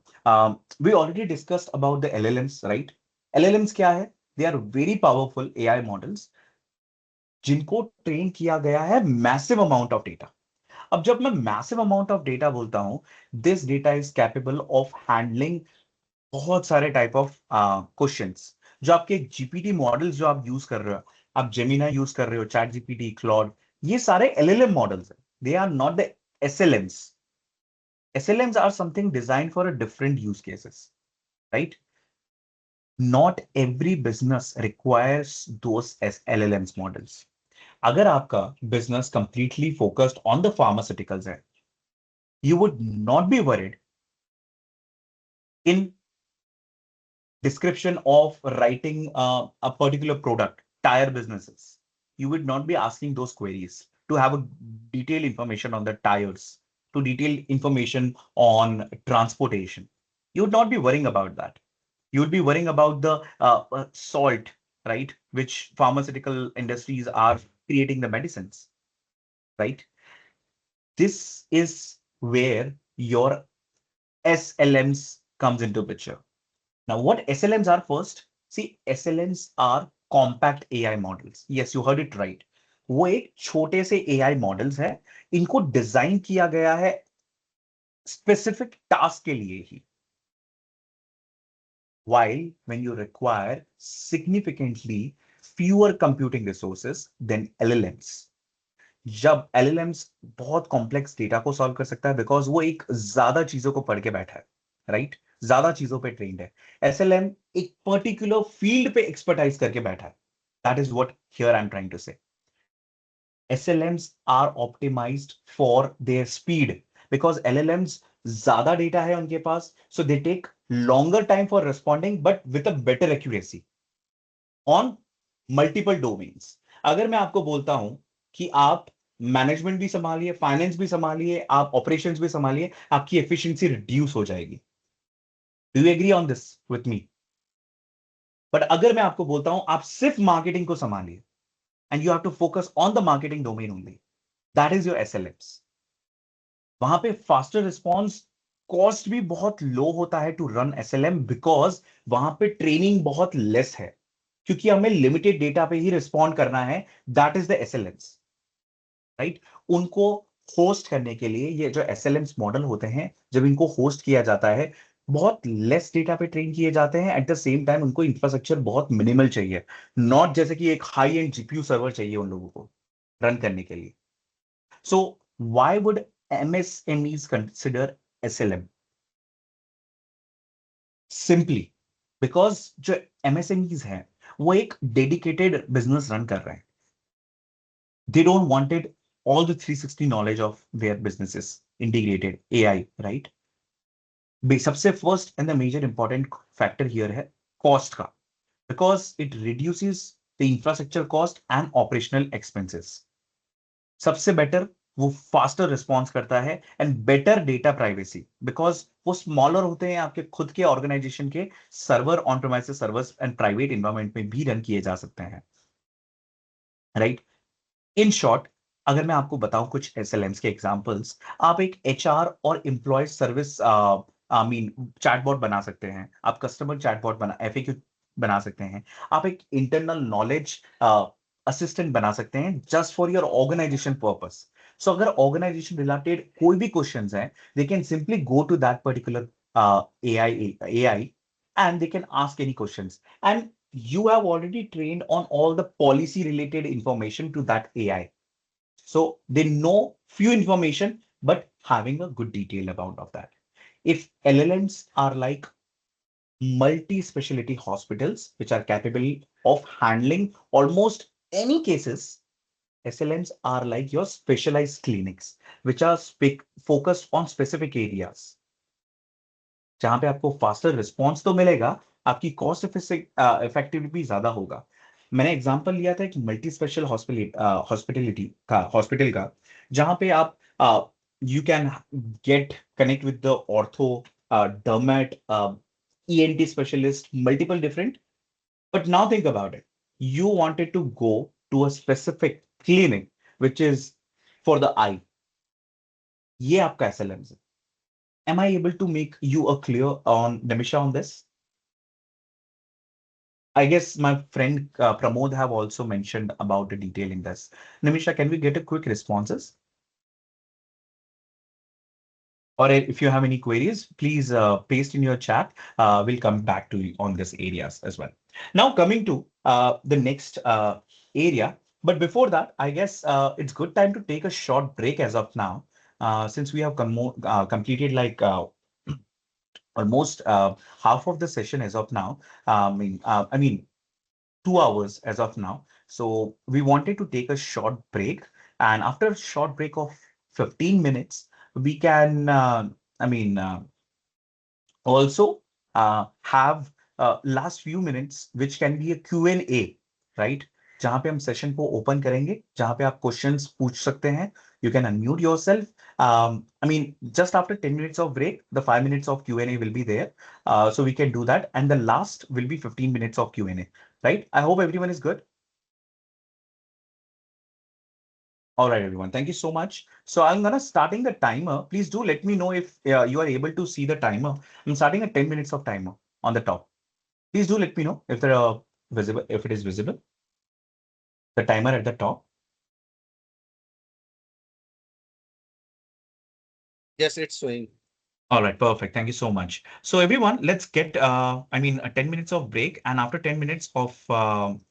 We already discussed about the LLMs, right? LLMs क्या है? They are very powerful AI models जिनको train किया गया है massive amount of data. अब जब मैं massive amount of data बोलता हूं, this data is capable of handling बहुत सारे टाइप ऑफ क्वेश्चंस। जो आपके जीपीटी मॉडल्स जो आप यूज कर रहे हो, आप जेमिना यूज कर रहे हो, चैट जीपीटी, क्लॉड, ये सारे एलएलएम मॉडल्स हैं, they are not the SLMs. SLMs are something design for a different use cases, right? Not every business requires those as LLMs models. अगर आपका business completely focused on the pharmaceuticals है, you would not be worried in description of writing a particular product, tire businesses. You would not be asking those queries to have a detailed information on the tires, to detailed information on transportation. You would not be worrying about that. You would be worrying about the salt, right? Which pharmaceutical industries are creating the medicines, right? This is where your SLMs comes into picture. Now, what SLMs are first? See, SLMs are compact AI models. Yes, you heard it right. वो एक छोटे से AI models है. इनको design किया गया है specific task के लिए ही. While when you require significantly fewer computing resources than LLMs. जब LLMs बहुत कॉम्प्लेक्स डेटा को सॉल्व कर सकता है बिकॉज वो एक ज्यादा चीजों को पढ़ के बैठा है, राइट? ज्यादा चीजों पे ट्रेंड है. SLM एक पर्टिकुलर फील्ड पे एक्सपर्टाइज करके बैठा है. That is what here I am trying to say. SLMs are optimized for their speed because LLMs ज्यादा डेटा है उनके पास, so they take longer time for responding but with a better accuracy on multiple domains. अगर मैं आपको बोलता हूं कि आप मैनेजमेंट भी संभालिए, फाइनेंस भी संभालिए, आप ऑपरेशंस भी संभालिए, आपकी एफिशिएंसी रिड्यूस हो जाएगी. Do you agree on this with me? But अगर मैं आपको बोलता हूं आप सिर्फ मार्केटिंग को संभालिए and you have to focus on the marketing domain only, that is your SLMs. वहां पे फास्टर रिस्पॉन्स कॉस्ट भी बहुत लो होता है टू रन एसएलएम बिकॉज वहां पे ट्रेनिंग बहुत लेस है क्योंकि हमें लिमिटेड डेटा पे ही रिस्पॉन्ड करना है. That is the SLMs, right? उनको होस्ट करने के लिए ये जो एसएलएम्स मॉडल होते हैं, जब इनको होस्ट किया जाता है, बहुत लेस डेटा पे ट्रेन किए जाते हैं. एट द सेम टाइम उनको इंफ्रास्ट्रक्चर बहुत मिनिमल चाहिए, नॉट जैसे कि एक हाई एंड जीपीयू सर्वर चाहिए उन लोगों को रन करने के लिए. So why would MSMEs consider SLM? Simply because जो MSMEs हैं वो एक डेडिकेटेड बिजनेस रन कर रहे हैं. They don't wanted all the 360 knowledge of their businesses integrated AI, right? सबसे first and the major important factor here है cost का, because it reduces the infrastructure cost and operational expenses. सबसे better वो faster response करता है and better data privacy because वो smaller होते हैं, आपके खुद के organization के server on premises servers and private environment में भी रन किए जा सकते हैं, right? इन शॉर्ट, अगर मैं आपको बताऊं कुछ एसएलएम्स के एग्जांपल्स, आप एक एचआर और employ service I mean chatbot बना सकते हैं, आप कस्टमर चैटबॉट बना एफएक्यू बना सकते हैं, आप एक इंटरनल नॉलेज असिस्टेंट बना सकते हैं just for your organisation purpose. So अगर ऑर्गेनाइजेशन रिलेटेड कोई भी क्वेश्चंस हैं, they can simply go to that particular AI and they can ask any questions, and you have already trained on all the policy related information to that AI, so they know few information but having a good detail about of that. If LLMs are like multi-specialty hospitals which are capable of handling almost any cases, SLMs are like your specialized clinics which are focused on specific areas, जहां पे आपको faster response तो मिलेगा, आपकी cost effectivity भी ज्यादा होगा. मैंने एग्जांपल लिया था कि मल्टी स्पेशल हॉस्पिटलिटी का हॉस्पिटल का, जहां पे आप you can gate connect with the ortho, डर्मेट, ENT specialist, multiple different. But now think about it, you wanted to go to a specific clinic which is for the eye. ये आपका SLM है. Am I able to make you a clear on Nimisha on this? I guess my friend Pramod have also mentioned about the detail in this. Nimisha, can we get a quick responses? Or if you have any queries, please paste in your chat. We'll come back to you on this areas as well. Now coming to the next area. But before that, I guess it's good time to take a short break as of now, since we have completed like almost half of the session as of now. I mean 2 hours as of now. So we wanted to take a short break, and after a short break of 15 minutes, we can, also have last few minutes which can be a Q&A, right? जहाँ पे हम session को open करेंगे, जहाँ पे आप questions पूछ सकते हैं. You can unmute yourself. Just after 10 minutes of break, the 5 minutes of Q&A will be there. So we can do that. And the last will be 15 minutes of Q&A, right? I hope everyone is good. All right, everyone. Thank you so much. So I'm gonna starting the timer. Please do let me know if you are able to see the timer. I'm starting at 10 minutes of timer on the top. Please do let me know if there are visible, if it is visible, the timer at the top. Yes, it's showing. All right, perfect. Thank you so much. So everyone, let's get, a 10 minutes of break. And after 10 minutes of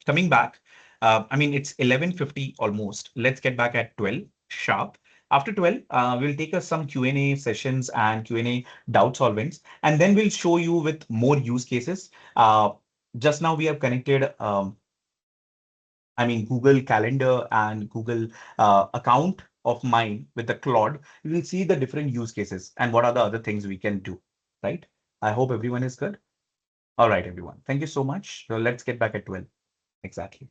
coming back, it's 11:50 almost. Let's get back at 12 sharp. After 12, we'll take us some Q&A sessions and Q&A doubt solvents, and then we'll show you with more use cases. Just now we have connected Google Calendar and Google account of mine with the Claude. You will see the different use cases and what are the other things we can do, right? I hope everyone is good. All right, everyone. Thank you so much. So let's get back at 12. Exactly.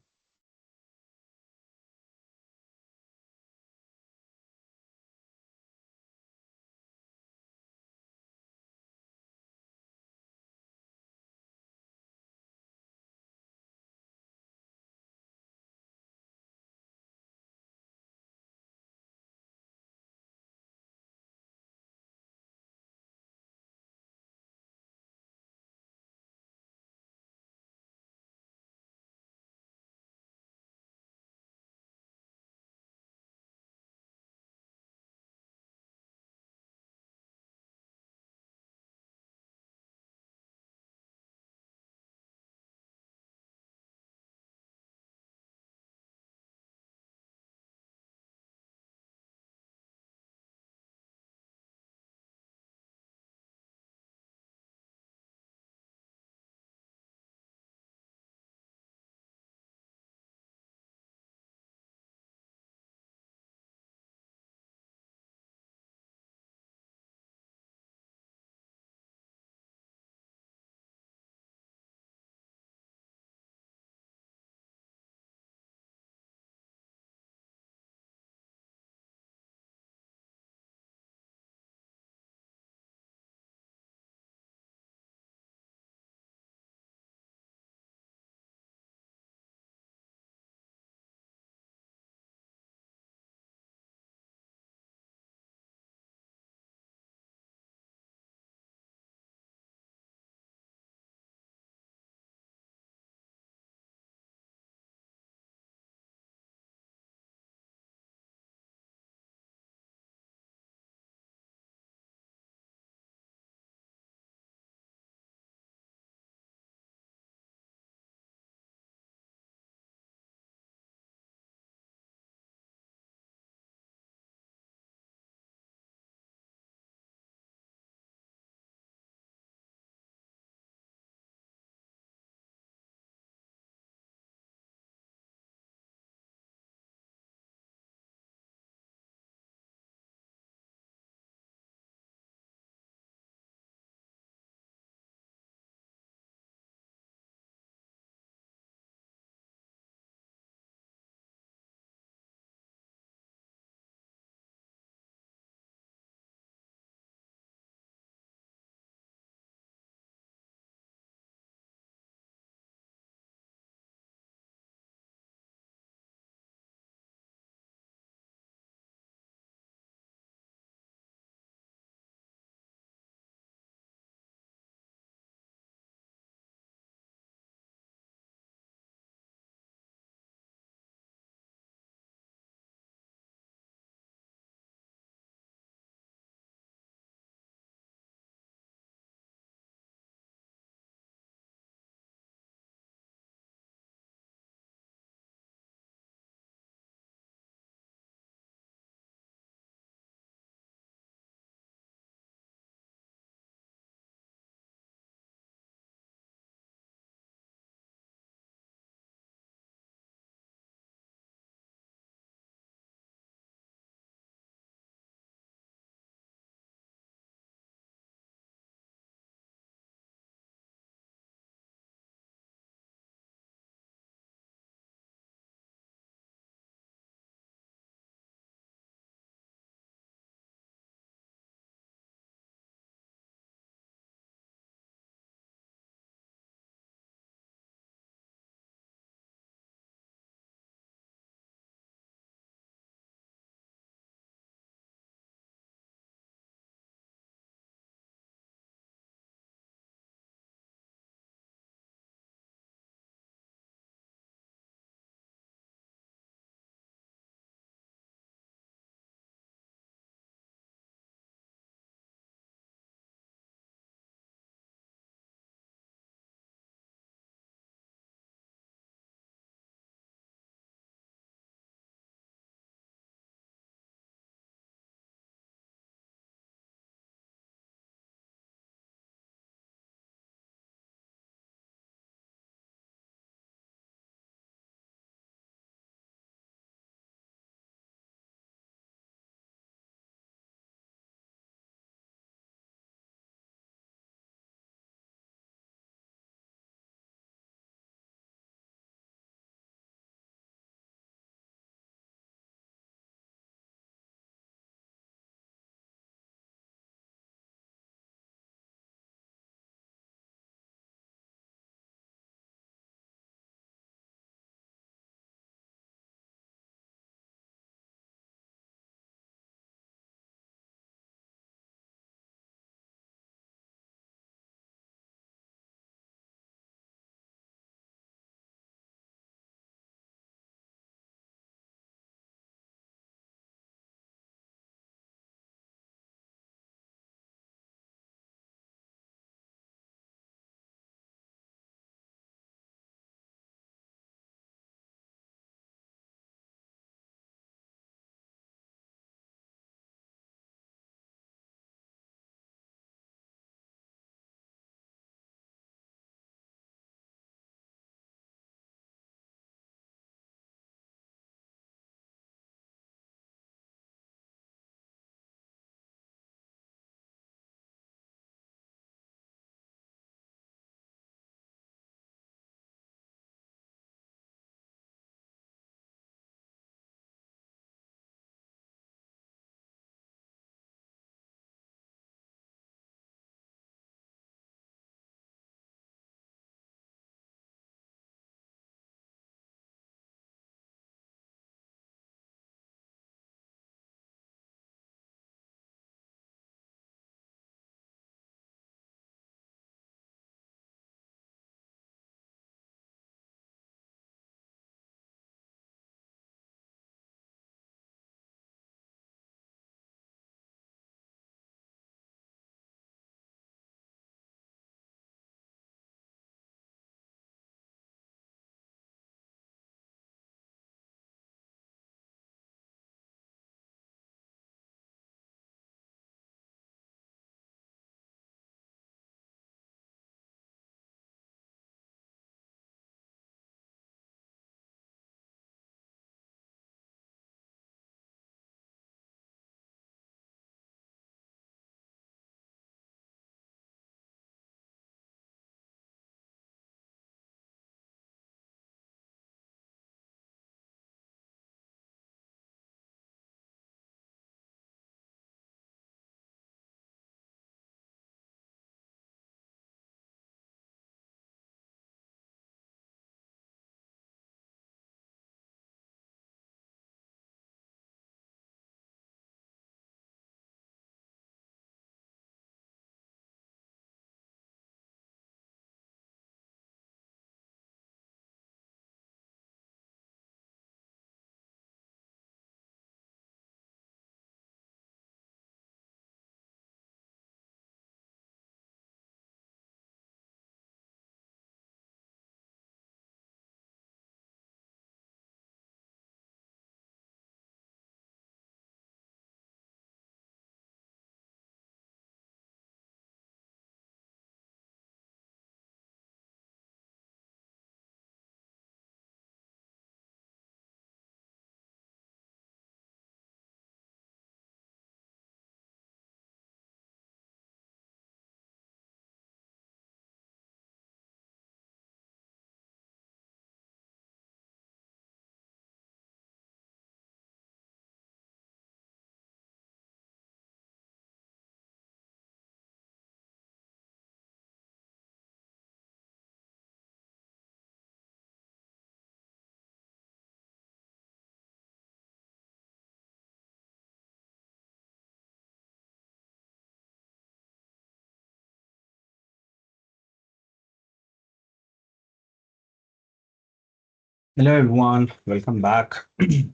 Hello everyone, welcome back.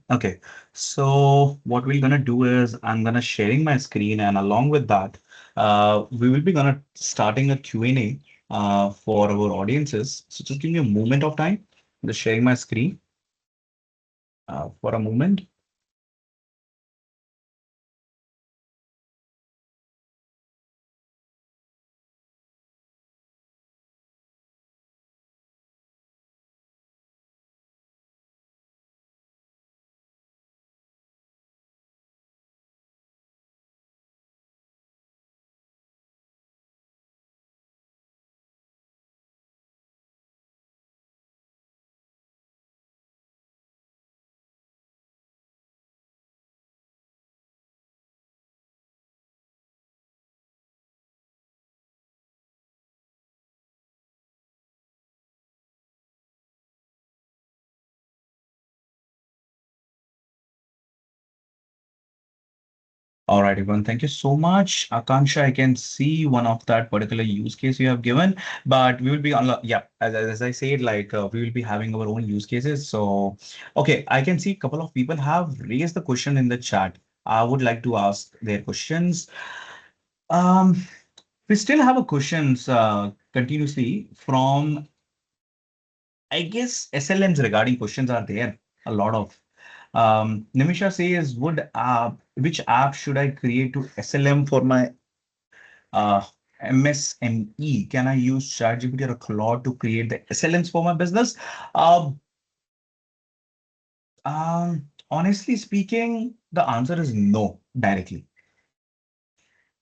Okay, so what we're gonna do is I'm gonna sharing my screen, and along with that, we will be gonna starting a Q&A for our audiences. So just give me a moment of time. I'm just sharing my screen for a moment. All right, everyone. Thank you so much. Akansha, I can see one of that particular use case you have given, but we will be on, yeah, as I said, like we will be having our own use cases. So, okay, I can see a couple of people have raised the question in the chat. I would like to ask their questions. Um, we still have a questions continuously from, I guess, SLMs regarding questions are there. A lot of. Nimisha says, which app should I create to SLM for my uh, MSME? Can I use ChatGPT or Claude to create the SLMs for my business? Um, Honestly speaking, the answer is no directly.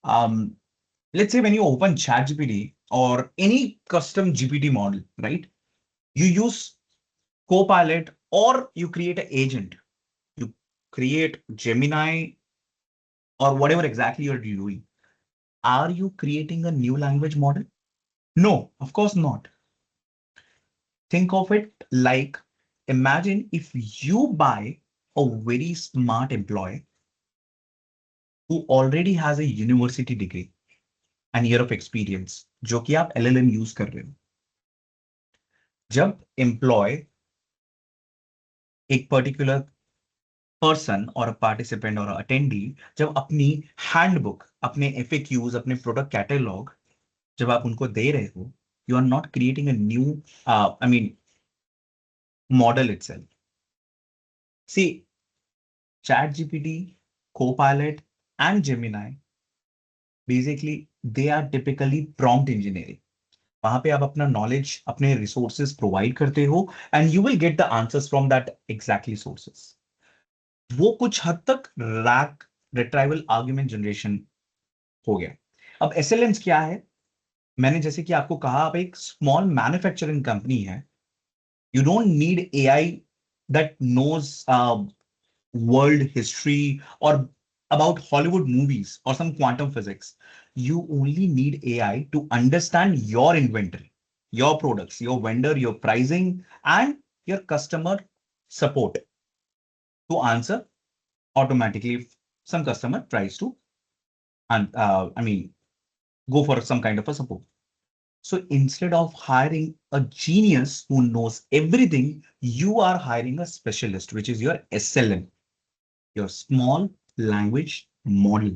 Um, let's say when you open ChatGPT or any custom GPT model, right? You use Copilot or you create an agent. You create Gemini or whatever exactly you're doing. Are you creating a new language model? No, of course not. Think of it like, imagine if you buy a very smart employee who already has a university degree and year of experience, जो कि आप LLM use कर रहे हो. जब employ एक particular person और participant और अटेंडी जब अपनी हैंडबुक, अपने एफएक्यूज, अपने प्रोडक्ट कैटलॉग जब आप उनको दे रहे हो, you are not creating a new, I mean, model itself. See, ChatGPT, Copilot, and Gemini, basically they are typically prompt engineering. वहां पे आप अपना नॉलेज, अपने रिसोर्सेज प्रोवाइड करते हो, and you will get the answers from that exactly sources. वो कुछ हद तक रैक, रिट्राइवल आर्ग्यूमेंट जनरेशन हो गया. अब एसएलएम्स क्या है? मैंने जैसे कि आपको कहा, आप एक स्मॉल मैन्युफैक्चरिंग कंपनी है. You don't need AI that knows world history or about Hollywood movies or some quantum physics. You only need AI to understand your inventory, your products, your vendor, your pricing, and your customer support to answer automatically if some customer tries to, and I mean, go for some kind of a support. So instead of hiring a genius who knows everything, you are hiring a specialist, which is your SLM, your small language model.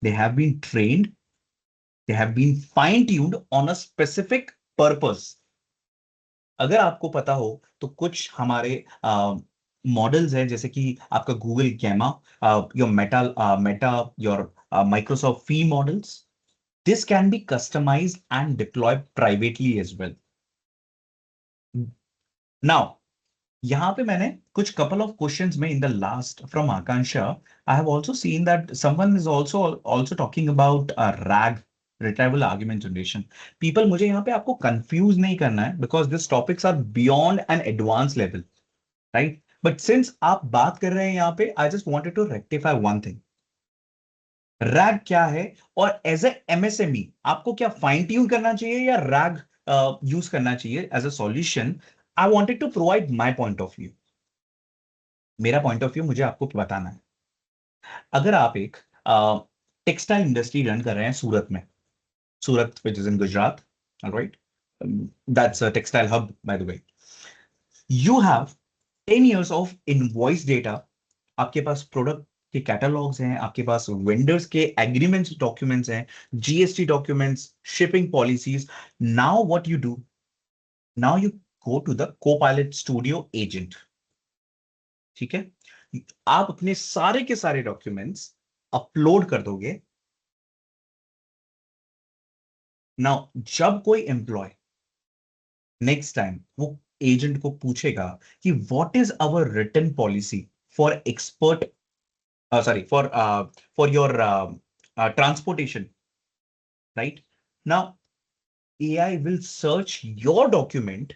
They have been trained, they have been fine tuned on a specific purpose. अगर आपको पता हो तो कुछ हमारे models हैं, जैसे कि आपका Google Gemma, your Meta, your Microsoft Phi models. This can be customized and deploy privately as well. Now, यहाँ पे मैंने कुछ couple of questions में in the last from Akansha, I have also seen that someone is also talking about RAG, retrieval argument generation. People, मुझे यहाँ पे आपको confuse नहीं करना है because these topics are beyond an advanced level, right? But since आप बात कर रहे हैं यहाँ पे, I just wanted to rectify one thing. Rag क्या है, और एज ए एमएसएमई आपको क्या फाइन ट्यून करना चाहिए या रैग यूज करना चाहिए as a solution? I wanted to provide my point of view. मेरा पॉइंट ऑफ व्यू मुझे आपको बताना है. अगर आप एक टेक्सटाइल इंडस्ट्री रन कर रहे हैं सूरत में, Surat which is in Gujarat, right? That's a textile hub by the way. You have 10 years of invoice data. आपके पास प्रोडक्ट के कैटलॉग्स हैं, आपके पास वेंडर्स के एग्रीमेंट्स डॉक्यूमेंट्स हैं, GST documents, shipping policies. Now what you do, now you go to the Copilot studio agent. ठीक है, आप अपने सारे के सारे डॉक्यूमेंट्स अपलोड कर दोगे. नाउ जब कोई एम्प्लॉय नेक्स्ट टाइम वो एजेंट को पूछेगा कि what is our written policy for expert, sorry, for your transportation, right? Now AI will search your document,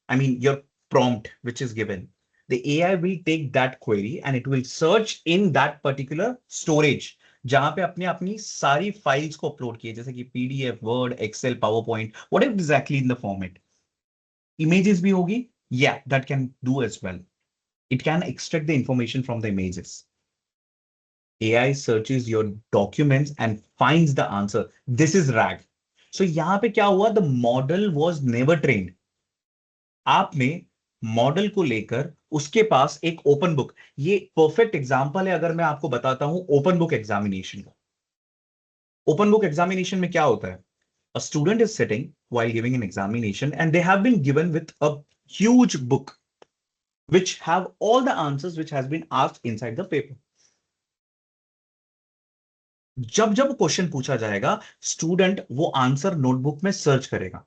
I mean your prompt which is given. The AI will take that query and it will search in that particular storage जहां पे अपने अपनी सारी files को upload किए, जैसे कि PDF, Word, Excel, PowerPoint, what exactly in the format. Images भी होगी, या that can do as well. It can extract the information from the images. AI searches your documents and finds the answer. This is RAG. So यहाँ पे क्या हुआ? The model was never trained. आपने model को लेकर उसके पास एक open book, ये परफेक्ट एग्जांपल है अगर मैं आपको बताता हूं ओपन बुक एग्जामिनेशन का. ओपन बुक एग्जामिनेशन में क्या होता है? A student is sitting while giving an examination and they have been given with a huge book which have all the answers which has been asked inside the paper. जब जब question पूछा जाएगा, student वो answer notebook में search करेगा.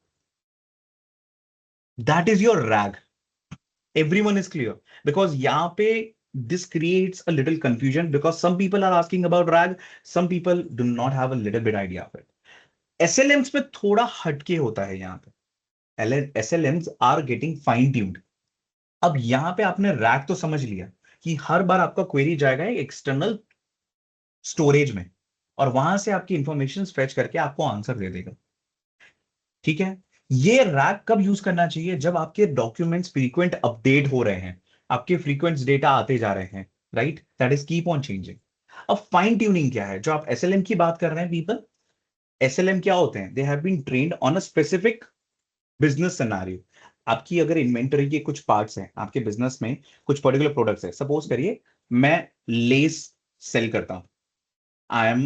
That is your rag. Everyone is clear? Because यहां पे this creates a little confusion because some people are asking about RAG, some people do not have a little bit idea of it. SLMs में थोड़ा हटके होता है यहाँ पे. SLMs are getting fine tuned. अब यहाँ पे आपने RAG तो समझ लिया कि हर बार आपका क्वेरी जाएगा एक एक्सटर्नल स्टोरेज में और वहां से आपकी इंफॉर्मेशन फेच करके आपको आंसर दे देगा. ठीक है, ये रैग कब यूज करना चाहिए? जब आपके डॉक्यूमेंट्स फ्रीक्वेंट अपडेट हो रहे हैं, आपके फ्रीक्वेंट डेटा आते जा रहे हैं, right? That is keep on changing. अब फाइन ट्यूनिंग क्या है? जो आप एसएलएम की बात कर रहे हैं पीपल, एसएलएम क्या होते हैं? They have been trained on a specific business scenario. आपकी अगर इन्वेंटरी के कुछ पार्ट्स हैं आपके बिजनेस में, कुछ पर्टिकुलर प्रोडक्ट्स है, सपोज करिए मैं लेस सेल करता हूं. I am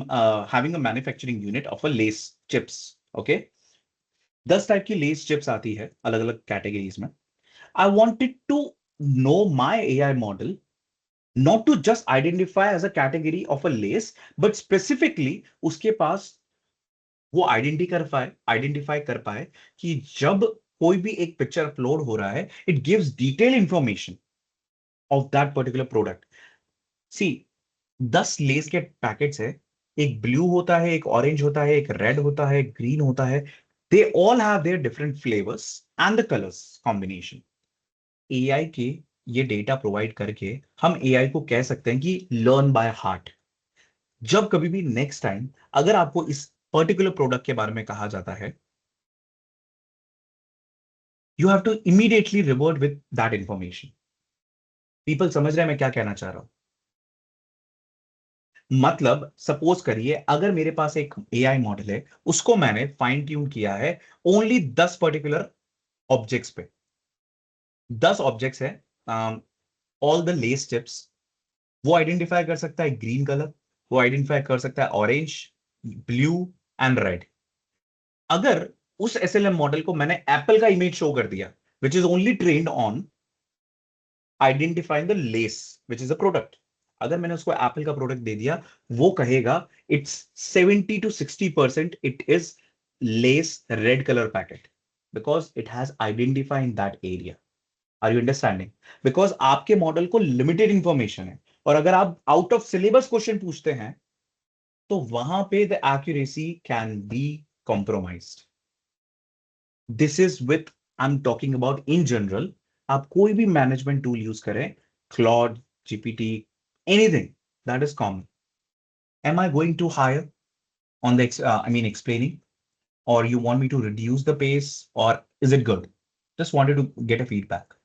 having a manufacturing unit of a Lay's chips. Okay, 10 type की लेस चिप्स आती है अलग अलग कैटेगरीज में. I wanted to know my AI model not to just identify as a category of a Lay's, but specifically उसके पास वो identify कर पाए कि जब कोई भी एक पिक्चर अपलोड हो रहा है, it gives detail information of that particular product. See, 10 Lay's के पैकेट्स है, एक ब्लू होता है, एक ऑरेंज होता है, एक रेड होता है, ग्रीन होता है. They all have their different flavours and the colours combination. AI के ये डेटा प्रोवाइड करके हम एआई को कह सकते हैं कि लर्न बाय हार्ट. जब कभी भी नेक्स्ट टाइम अगर आपको इस पर्टिकुलर प्रोडक्ट के बारे में कहा जाता है, you have to immediately revert with that information. People समझ रहे हैं मैं क्या कहना चाह रहा हूं? मतलब सपोज करिए अगर मेरे पास एक एआई मॉडल है, उसको मैंने फाइन ट्यून किया है ओनली 10 पर्टिकुलर ऑब्जेक्ट्स पे. 10 ऑब्जेक्ट्स है, ऑल द लेस टिप्स. वो आइडेंटिफाई कर सकता है ग्रीन कलर, वो आइडेंटिफाई कर सकता है ऑरेंज, ब्लू एंड रेड. अगर उस एसएलएम मॉडल को मैंने एप्पल का इमेज शो कर दिया which is only trained on identifying the Lay's which is a product, अगर मैंने उसको एप्पल का प्रोडक्ट दे दिया, वो कहेगा it's 70 to 60% it is Lay's red colour packet because it has identified that area. Are you understanding? Because आपके model को limited information है और अगर आप आउट ऑफ सिलेबस क्वेश्चन पूछते हैं तो वहां पे the accuracy can be compromised. This is with, I am talking about in general. आप कोई भी मैनेजमेंट टूल यूज करें, Claude, GPT, anything that is common. Am I going to higher on the I mean explaining, or you want me to reduce the pace, or is it good? Just wanted to get a feedback.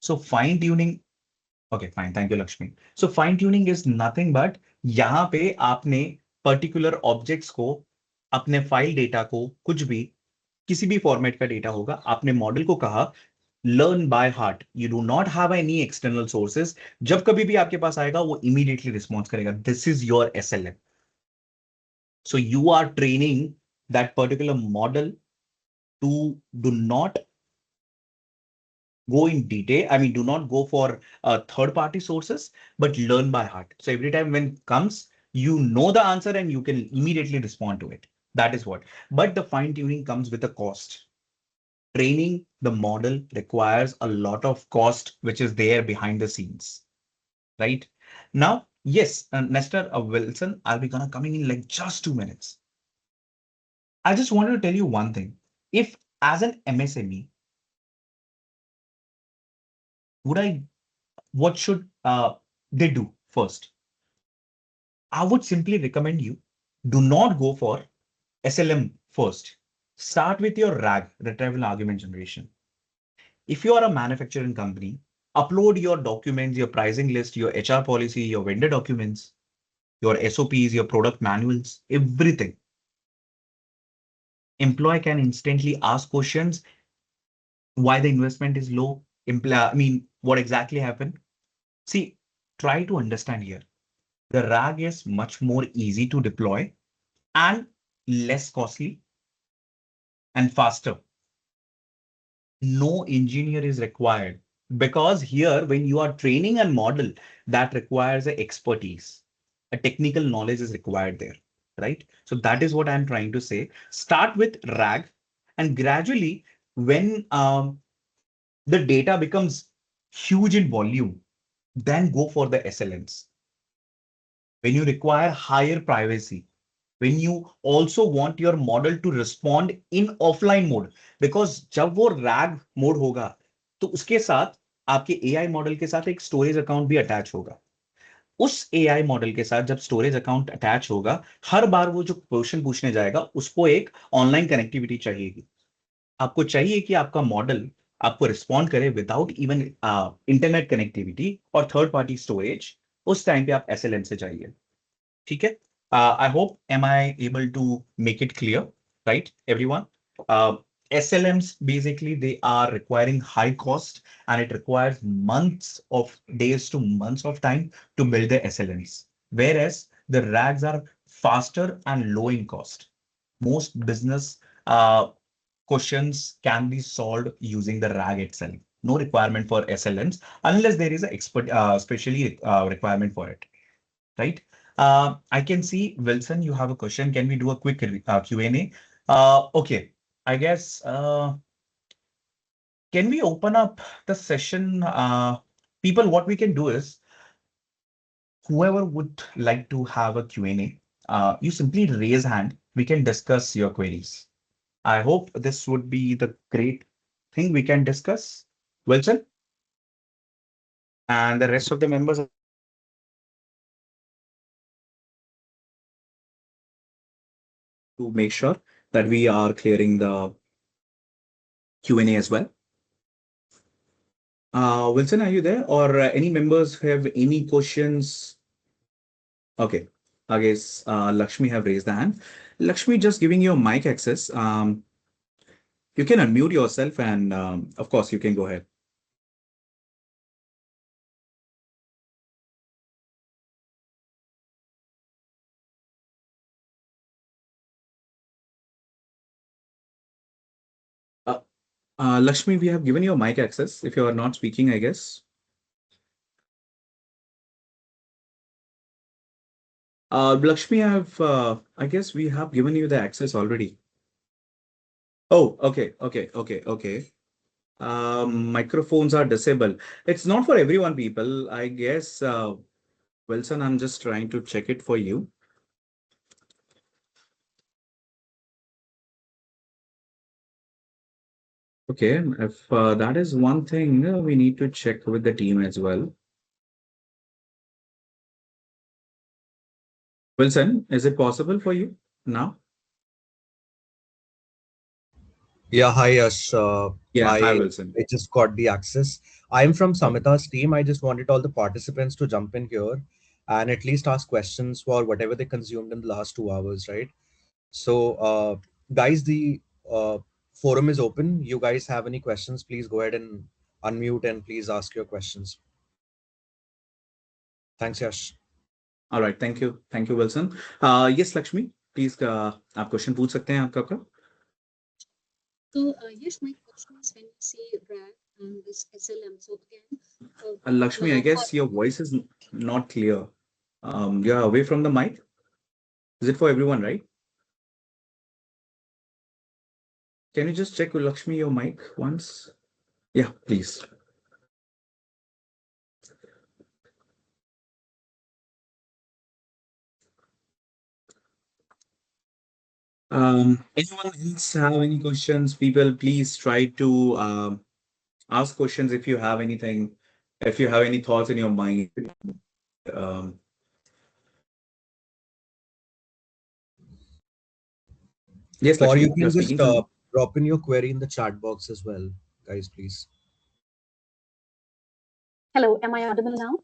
So fine tuning, okay fine, thank you Lakshmi. So fine tuning is nothing but यहाँ पे आपने particular objects को, अपने file data को, कुछ भी किसी भी फॉर्मेट का डेटा होगा, आपने मॉडल को कहा learn by heart, you do not have any external sources, जब कभी भी आपके पास आएगा वो इमीडिएटली रिस्पॉन्स करेगा, this is your SLM. So you are training that particular model to do not go in detail. I mean, do not go for third party sources, but learn by heart. So every time when it comes, you know the answer and you can immediately respond to it. That is what. But the fine tuning comes with a cost. Training the model requires a lot of cost, which is there behind the scenes, right? Now, yes, Nestor Wilson, I'll be gonna coming in like just 2 minutes. I just wanted to tell you one thing. If as an MSME, would I, what should they do first? I would simply recommend you do not go for SLM first. Start with your RAG, retrieval argument generation. If you are a manufacturing company, upload your documents, your pricing list, your HR policy, your vendor documents, your SOPs, your product manuals, everything. Employee can instantly ask questions why the investment is low. I mean, what exactly happened? See, try to understand here. The RAG is much more easy to deploy and less costly and faster. No engineer is required because here, when you are training a model, that requires a expertise, a technical knowledge is required there, right? So that is what I'm trying to say. Start with RAG and gradually, when the data becomes huge in volume, then go for the SLMs. When you require higher privacy, when you also want your model to respond in offline mode, because जब वो RAG mode होगा तो उसके साथ आपके AI model के साथ एक स्टोरेज अकाउंट भी अटैच होगा. उस AI मॉडल के साथ जब स्टोरेज अकाउंट अटैच होगा, हर बार वो जो क्वेश्चन पूछने जाएगा उसको एक ऑनलाइन कनेक्टिविटी चाहिएगी. आपको चाहिए कि आपका मॉडल आपको रिस्पॉन्ड करे विदाउट इवन इंटरनेट कनेक्टिविटी और थर्ड पार्टी स्टोरेज. उस टाइम पे आप SLM से चाहिए. ठीक है. I hope am I able to make it clear, right, everyone? Uh, SLMs basically they are requiring high cost and it requires months of days to months of time to build the SLMs, whereas the RAGs are faster and low in cost. Most business questions can be solved using the RAG itself. No requirement for SLMs unless there is a expert, specially requirement for it. Right? I can see, Wilson, you have a question. Can we do a quick Q&A? Okay, I guess, can we open up the session? People, what we can do is, whoever would like to have a Q&A, you simply raise hand. We can discuss your queries. I hope this would be the great thing we can discuss. Wilson? And the rest of the members to make sure that we are clearing the Q&A as well. Wilson, are you there? Or any members have any questions? Okay, I guess Lakshmi have raised the hand. Lakshmi, just giving you mic access. You can unmute yourself and of course you can go ahead. Uh, Lakshmi, we have given you mic access. If you are not speaking, I guess. Lakshmi, I guess we have given you the access already. Oh, okay. Microphones are disabled. It's not for everyone, people. I guess, Wilson, I'm just trying to check it for you. Okay, if that is one thing, we need to check with the team as well. Wilson, is it possible for you now? Yeah, hi Yash. Yeah, hi, I Wilson. I just got the access. I'm from Samita's team. I just wanted all the participants to jump in here and at least ask questions for whatever they consumed in the last 2 hours, right? So, guys, the forum is open. You guys have any questions, please go ahead and unmute and please ask your questions. Thanks, Yash. All right, thank you, Wilson. Yes, Lakshmi, please, आप question पूछ सकते हैं आपका आपका. So, yes, my question is when you say RAG and this SLM, so again, Lakshmi, I guess your voice is not clear. You're away from the mic. Is it for everyone, right? Can you just check with Lakshmi your mic once? Yeah, please. Anyone else have any questions? People, please try to ask questions if you have anything, if you have any thoughts in your mind. Um, yes, Or Lakshmi, you you're can just speaking to me. drop in your query in the chat box as well, guys, please. hello, am I audible now?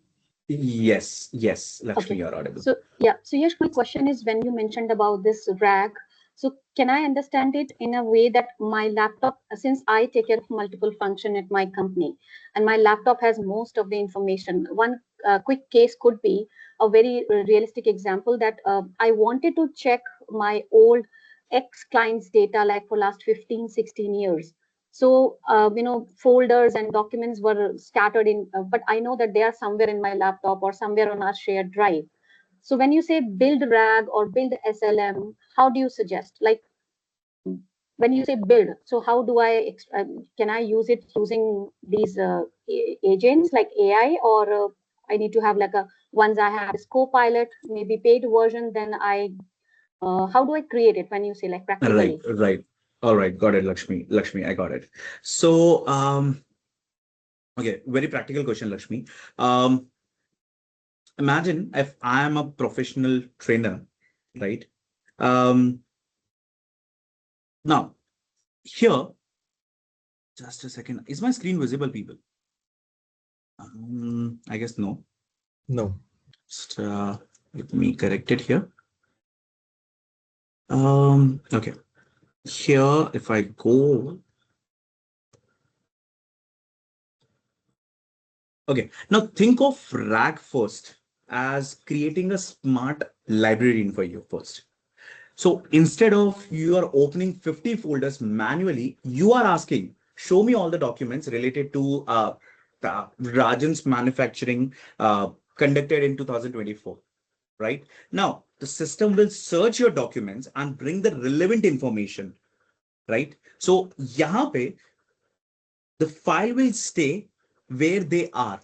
Yes, Lakshmi, Okay. you're audible. So yeah, so yes, my question is when you mentioned about this RAG, so can I understand it in a way that my laptop, since I take care of multiple function at my company, and my laptop has most of the information. One quick case could be a very realistic example that I wanted to check my old ex clients data like for last 15, 16 years. So, folders and documents were scattered in, but I know that they are somewhere in my laptop or somewhere on our shared drive. So when you say build RAG or build SLM, how do you suggest? Like when you say build, so how do can I use it using these agents like AI, or I need to have like once I have this Copilot, maybe paid version, then how do I create it when you say like Right, practically? right. All right, got it, Lakshmi. Lakshmi, I got it. So, okay, very practical question, Lakshmi. Um, Imagine if I am a professional trainer, right? Um, Now, here, just a second. Is my screen visible, people? I guess no. No. Just let me correct it here. Okay. Here, if I go. Okay. Now think of RAG first as creating a smart librarian for you first. So instead of you are opening 50 folders manually, you are asking, show me all the documents related to Rajan's manufacturing conducted in 2024, right? Now, the system will search your documents and bring the relevant information, right? So, yahan pe, the file will stay where they are.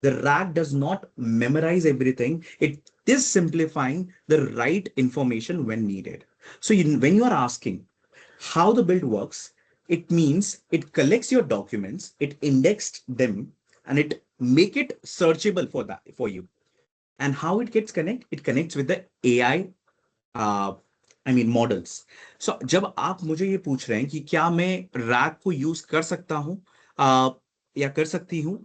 The RAG does not memorize everything. It is simplifying the right information when needed. So when you are asking how the build works, it means it collects your documents, it indexed them, and it make it searchable for that for you. And how it gets connect? It connects with the AI models. So जब आप मुझे ये पूछ रहे हैं कि क्या मैं रैग को यूज कर सकता हूं या कर सकती हूं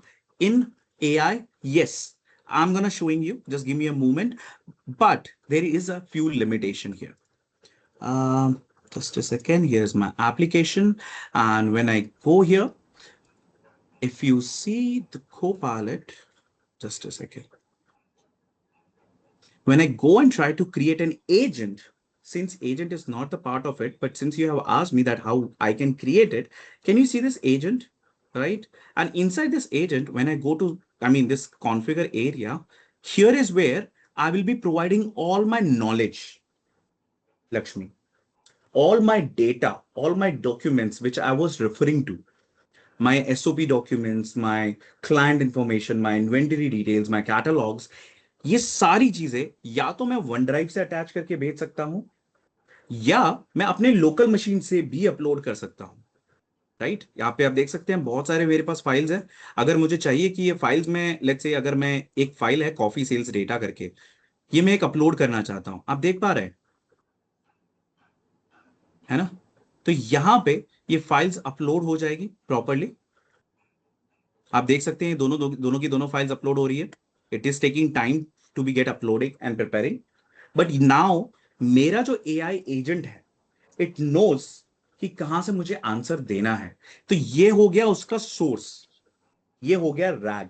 इन AI, yes, I'm gonna showing you, just give me a moment, but there is a few limitation here. Just a second, here's my application, and when I go here, if you see the Copilot, just a second, when I go and try to create an agent, since agent is not the part of it, but since you have asked me that how I can create it, can you see this agent, right? And inside this agent, when I go to, this configure area, here is where I will be providing all my knowledge, Lakshmi, all my data, all my documents, which I was referring to, my SOP documents, my client information, my inventory details, my catalogs, ये सारी चीजें या तो मैं one drive से attach करके भेज सकता हूं या मैं अपने लोकल मशीन से भी अपलोड कर सकता हूं, राइट? यहाँ पे आप देख सकते हैं बहुत सारे मेरे पास फाइल्स हैं. अगर मुझे चाहिए कि ये फाइल्स में लेट्स से अगर मैं एक फाइल है कॉफी सेल्स डेटा करके, ये मैं एक अपलोड करना चाहता हूं, आप देख पा रहे हैं, है ना? तो यहां पे ये फाइल्स अपलोड हो जाएगी प्रॉपरली. आप देख सकते हैं दोनों की दोनों फाइल्स अपलोड हो रही है. It is taking time to be get uploading and preparing. But now मेरा जो AI एजेंट है, इट नोज कि कहां से मुझे आंसर देना है। तो ये हो गया उसका सोर्स, ये हो गया RAG.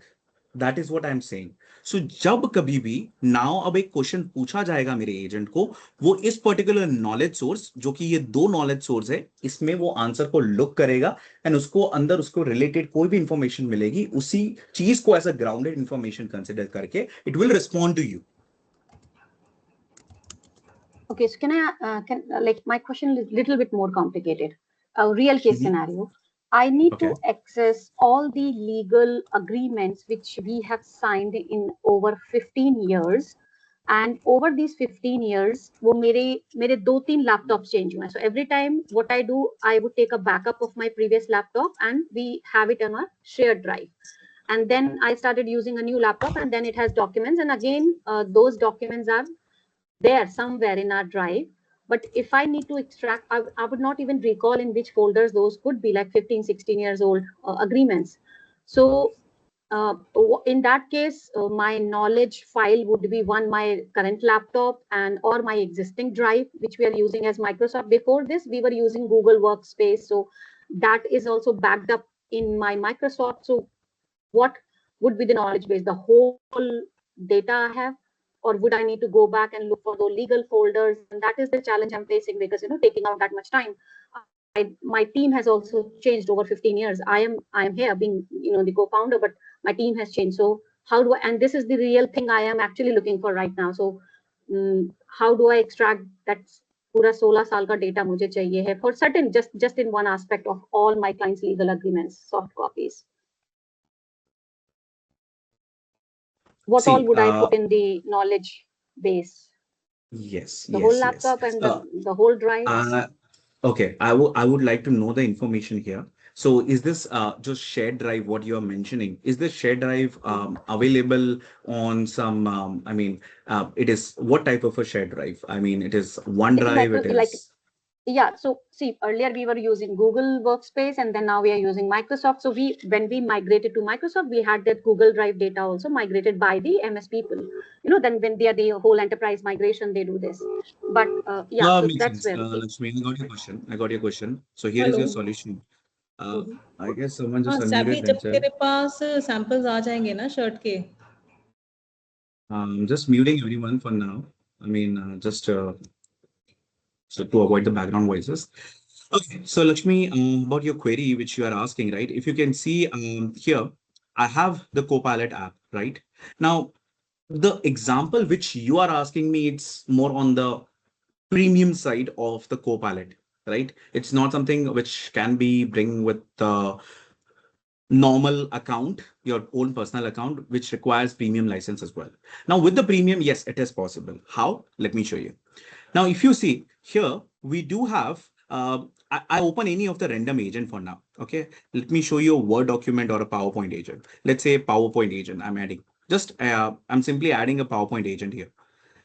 That is what I am saying. So जब कभी भी नाउ अब एक क्वेश्चन पूछा जाएगा मेरे एजेंट को, वो इस पर्टिकुलर नॉलेज सोर्स, जो कि ये दो नॉलेज सोर्स है, इसमें वो आंसर को लुक करेगा एंड उसको अंदर उसको रिलेटेड कोई भी इंफॉर्मेशन मिलेगी, उसी चीज को as a grounded information consider करके it will respond to you. Okay, so like my question is little bit more complicated. A real case scenario. I need Okay. to access all the legal agreements which we have signed in over 15 years. And over these 15 years, वो मेरे दो तीन laptops change हुए हैं. So every time what I do, I would take a backup of my previous laptop and we have it on a shared drive. And then I started using a new laptop and then it has documents. And again, those documents are there somewhere in our drive. But if I need to extract, I would not even recall in which folders those could be, like 15, 16 years old agreements. So in that case, my knowledge file would be one, my current laptop and or my existing drive, which we are using as Microsoft. Before this, we were using Google Workspace. So that is also backed up in my Microsoft. So what would be the knowledge base? The whole data I have, or would I need to go back and look for those legal folders? And that is the challenge I'm facing because taking out that much time. My team has also changed over 15 years. I am here being the co-founder, but my team has changed. So how do I? And this is the real thing I am actually looking for right now. So how do I extract that पूरा 16 साल का data मुझे चाहिए है for certain just in one aspect of all my clients' legal agreements, soft copies. What all would I put in the knowledge base? Yes, The whole yes, yes. laptop and the whole drive? Okay, I would like to know the information here. So is this just shared drive what you are mentioning? Is this shared drive available on some I mean it is what type of a shared drive? I mean it is OneDrive, it Like is yeah, so see, earlier we were using Google Workspace and then now we are using Microsoft. So when we migrated to Microsoft, we had that Google Drive data also migrated by the MS people. Then when they are the whole enterprise migration, they do this. But yeah, so makes that's sense. where. Lakshmi, I got your question. I got your question. So here is hello your solution. Mhm. I guess someone हाँ just SEBI, unmuted जब themselves. तेरे पास samples आ जाएंगे ना shirt के, Just muting everyone for now. I mean, just so to avoid the background voices. Okay, so Lakshmi, about your query which you are asking, right? If you can see here, I have the Copilot app, right? Now, the example which you are asking me, it's more on the premium side of the Copilot, right? It's not something which can be bring with the normal account, your own personal account, which requires premium license as well. Now, with the premium, yes, it is possible. How? Let me show you. Now, if you see here, we do have, I open any of the random agent for now. Okay. Let me show you a Word document or a PowerPoint agent. Let's say a PowerPoint agent I'm adding. Just, I'm simply adding a PowerPoint agent here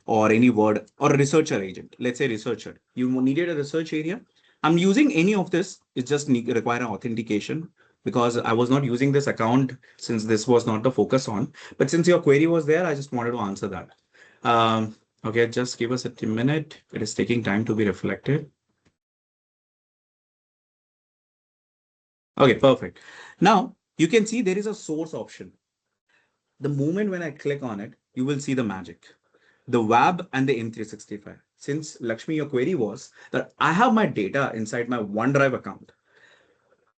or any word or a researcher agent. Let's say researcher. You needed a research area. I'm using any of this. It just require an authentication because I was not using this account since this was not the focus on. But since your query was there, I just wanted to answer that. Okay, just give us a minute. It is taking time to be reflected. Okay, perfect. Now you can see there is a source option. The moment when I click on it, you will see the magic, the WAB and the M365. Since Lakshmi, your query was that I have my data inside my OneDrive account.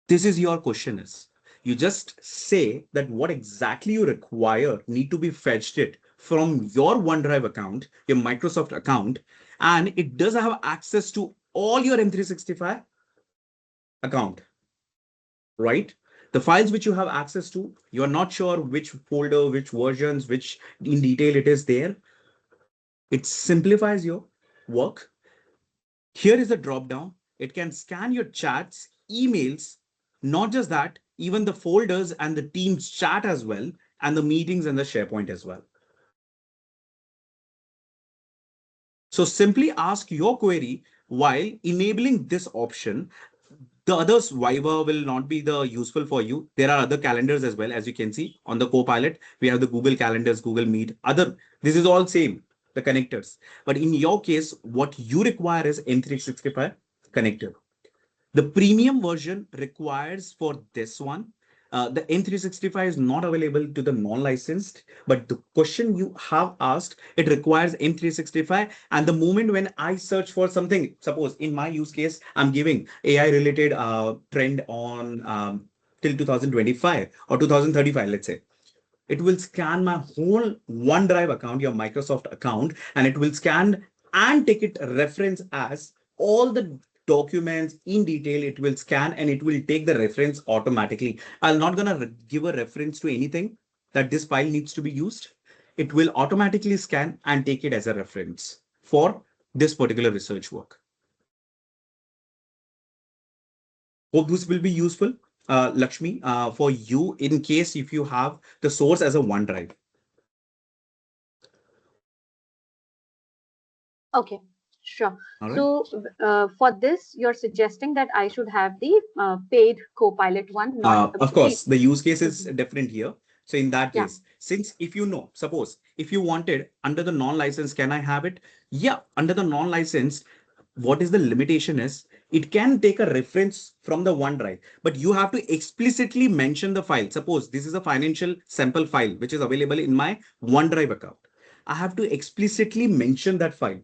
This is your question is. You just say that what exactly you require need to be fetched it from your OneDrive account, your Microsoft account, and it does have access to all your M365 account, right? The files which you have access to, you're not sure which folder, which versions, which in detail it is there. It simplifies your work. Here is a drop down. It can scan your chats, emails, not just that, even the folders and the Teams chat as well, and the meetings and the SharePoint as well. So simply ask your query while enabling this option. The others Viber will not be the useful for you. There are other calendars as well. As you can see on the Copilot, we have the Google Calendars, Google Meet, other. This is all same, the connectors. But in your case, what you require is M365 connector. The premium version requires for this one. The M365 is not available to the non-licensed, but the question you have asked, it requires M365. And the moment when I search for something, suppose in my use case, I'm giving AI related trend on till 2025 or 2035, let's say. It will scan my whole OneDrive account, your Microsoft account, and it will scan and take it reference as all the documents in detail. It will scan and it will take the reference automatically. I'm not gonna give a reference to anything that this file needs to be used. It will automatically scan and take it as a reference for this particular research work. Hope this will be useful, Lakshmi, for you in case if you have the source as a OneDrive. Okay, sure. All right. So for this, you're suggesting that I should have the paid Copilot one, not Of course, the use case is different here. So in that Yeah. case, since if you know, suppose if you wanted under the non-license, can I have it? Yeah, under the non-license, what is the limitation is it can take a reference from the OneDrive, but you have to explicitly mention the file. Suppose this is a financial sample file which is available in my OneDrive account. I have to explicitly mention that file.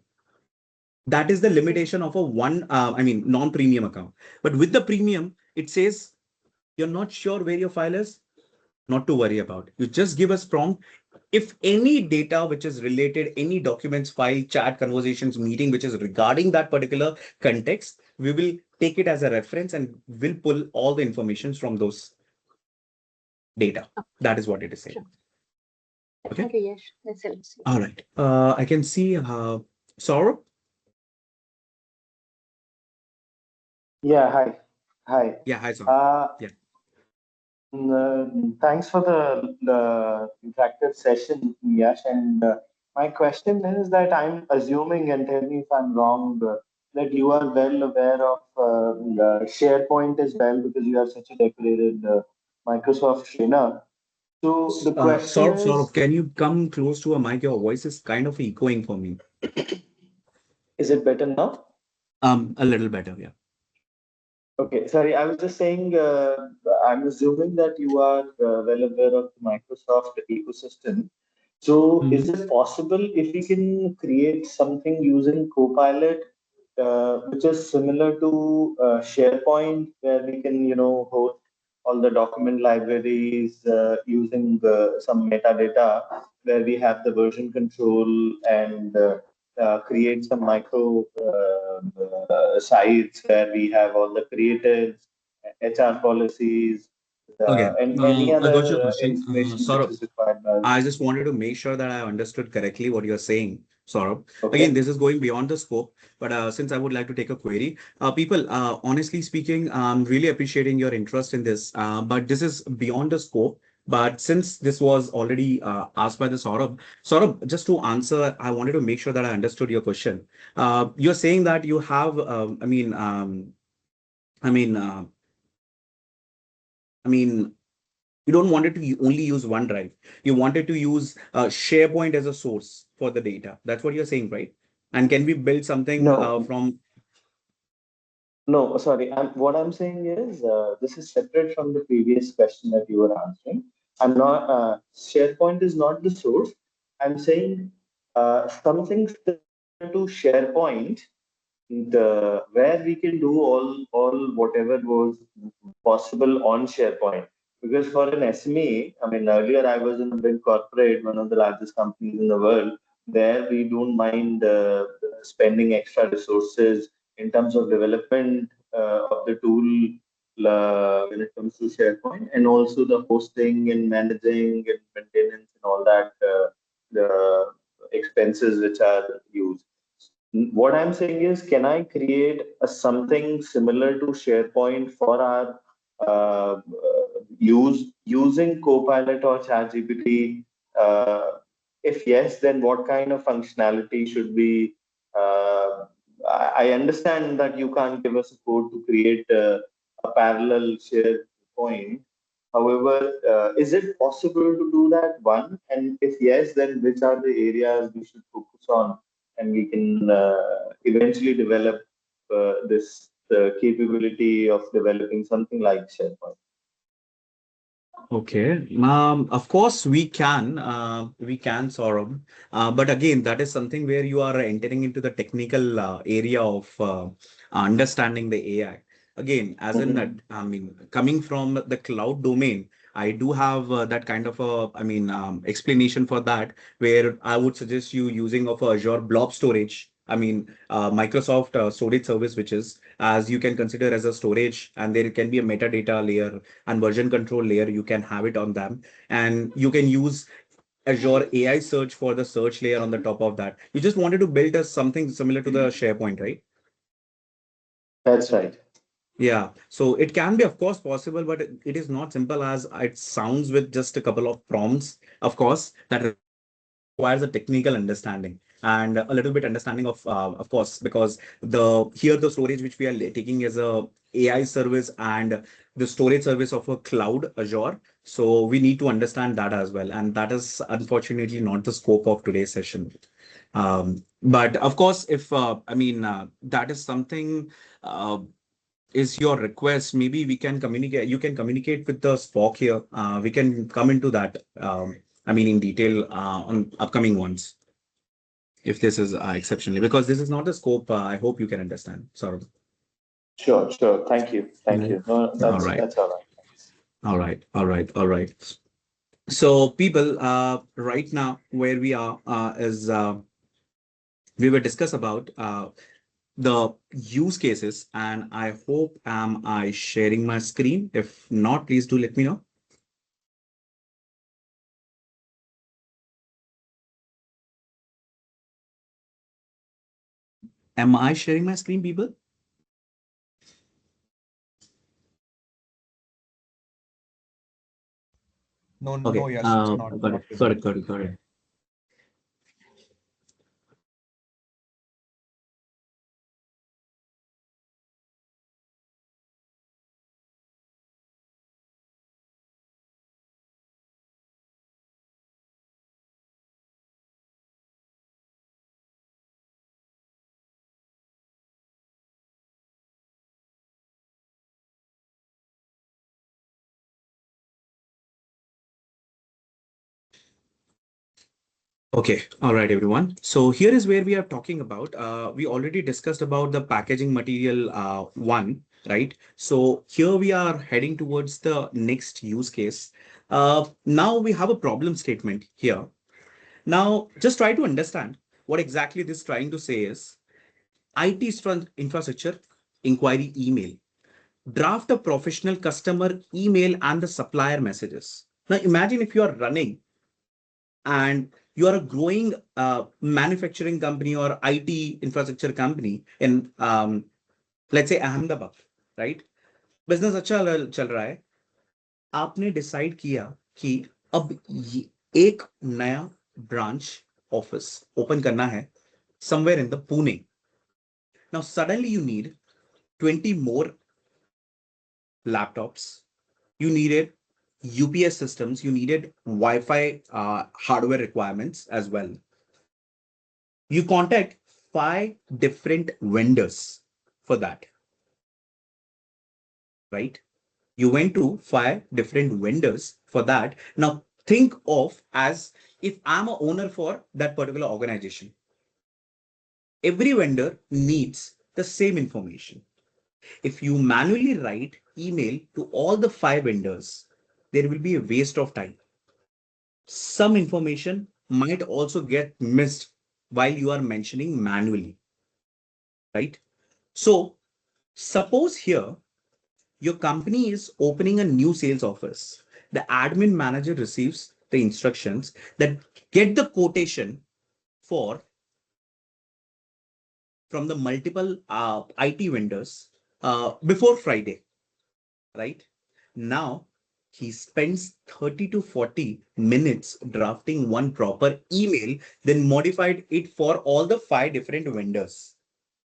That is the limitation of a non-premium account. But with the premium, it says you're not sure where your file is, not to worry about. You just give us prompt. If any data which is related, any documents, file, chat, conversations, meeting, which is regarding that particular context, we will take it as a reference and will pull all the information from those data. That is what it is saying. Sure. Okay. Thank you, Yash. That helps. All right. I can see Saurabh. Yeah, hi. Hi. Yeah, hi, Saurabh. Yeah. Thanks for the interactive session, Yash. And my question is that I'm assuming, and tell me if I'm wrong, that you are well aware of the SharePoint as well because you are such a decorated Microsoft trainer. So the question Saurabh, can you come close to a mic? Your voice is kind of echoing for me. is it better now? A little better, yeah. Okay, sorry, I was just saying, I'm assuming that you are well aware of the Microsoft ecosystem. So, Mhm. is it possible if we can create something using Copilot, which is similar to SharePoint, where we can, host all the document libraries using some metadata, where we have the version control and create some micro sites where we have all the creatives, HR policies, Okay, and any I got your other question. information which Saurabh, is required by I us. just wanted to make sure that I understood correctly what you're saying, Saurabh. Again, Okay. this is going beyond the scope, but since I would like to take a query, people, honestly speaking, I'm really appreciating your interest in this, but this is beyond the scope. But since this was already asked by the Saurabh, just to answer, I wanted to make sure that I understood your question. You're saying that you have, I mean, uh, I mean, you don't want it to only use OneDrive. You wanted to use SharePoint as a source for the data. That's what you're saying, right? And can we build something No, from? no, sorry. What I'm saying is this is separate from the previous question that you were answering. I'm not, SharePoint is not the source. I'm saying something similar to SharePoint where we can do all whatever was possible on SharePoint. Because for an SME, I mean, earlier I was in a big corporate, one of the largest companies in the world. There we don't mind spending extra resources in terms of development of the tool when it comes to SharePoint, and also the hosting and managing and maintenance and all that the expenses which are used. What I'm saying is, can I create something similar to SharePoint for our using Copilot or ChatGPT? If yes, then what kind of functionality should we? I understand that you can't give us a code to create a parallel SharePoint. However, is it possible to do that? One, and if yes, then which are the areas we should focus on, and we can eventually develop this the capability of developing something like SharePoint? Okay. Of course, we can, Saurabh. But again, that is something where you are entering into the technical area of understanding the AI. Again, as in, Mhm. I mean, coming from the cloud domain, I do have that kind of a, explanation for that, where I would suggest you using of Azure Blob Storage. Microsoft storage service, which is as you can consider as a storage, and there can be a metadata layer and version control layer. You can have it on them, and you can use Azure AI search for the search layer on the top of that. You just wanted to build a something similar to the SharePoint, right? That's right. Yeah, so it can be, of course, possible, but it is not simple as it sounds with just a couple of prompts. Of course, that requires a technical understanding and a little bit understanding of course, because the storage which we are taking is a AI service and the storage service of a cloud Azure. So we need to understand that as well, and that is unfortunately not the scope of today's session. But of course, if that is something. Is your request, maybe we can communicate, you can communicate with the Spock here. We can come into that in detail on upcoming ones, if this is exceptionally, because this is not the scope. I hope you can understand, sort of. Sure, sure. Thank you. Thank Right. you. No, All right. that's all right. Thanks. All right. So people, right now where we are is we were discuss about the use cases, and I hope am I sharing my screen. If not, please do let me know. Am I sharing my screen, people? No, Okay. no, yes, it's Got not it. Got visible. it. Got it. Got it. Okay. All right, everyone. So here is where we are talking about. We already discussed about the packaging material one, right? So here we are heading towards the next use case. Now we have a problem statement here. Now just try to understand what exactly this trying to say is. IT infrastructure inquiry email. Draft a professional customer email and the supplier messages. Now imagine if you are running and you are a growing manufacturing company or IT infrastructure company in let's say Ahmedabad, right? Business अच्छा चल रहा है. आपने decide किया कि अब एक नया ब्रांच ऑफिस ओपन करना है somewhere in the Pune. Now suddenly you need 20 more laptops. You needed UPS systems. You needed Wi-Fi hardware requirements as well. You contact 5 different vendors for that, right? You went to 5 different vendors for that. Now think of as if I'm a owner for that particular organization. Every vendor needs the same information. If you manually write email to all the 5 vendors, there will be a waste of time. Some information might also get missed while you are mentioning manually, right? So suppose here your company is opening a new sales office. The admin manager receives the instructions that get the quotation for from the multiple IT vendors before Friday, right? Now he spends 30 to 40 minutes drafting one proper email, then modified it for all the 5 different vendors.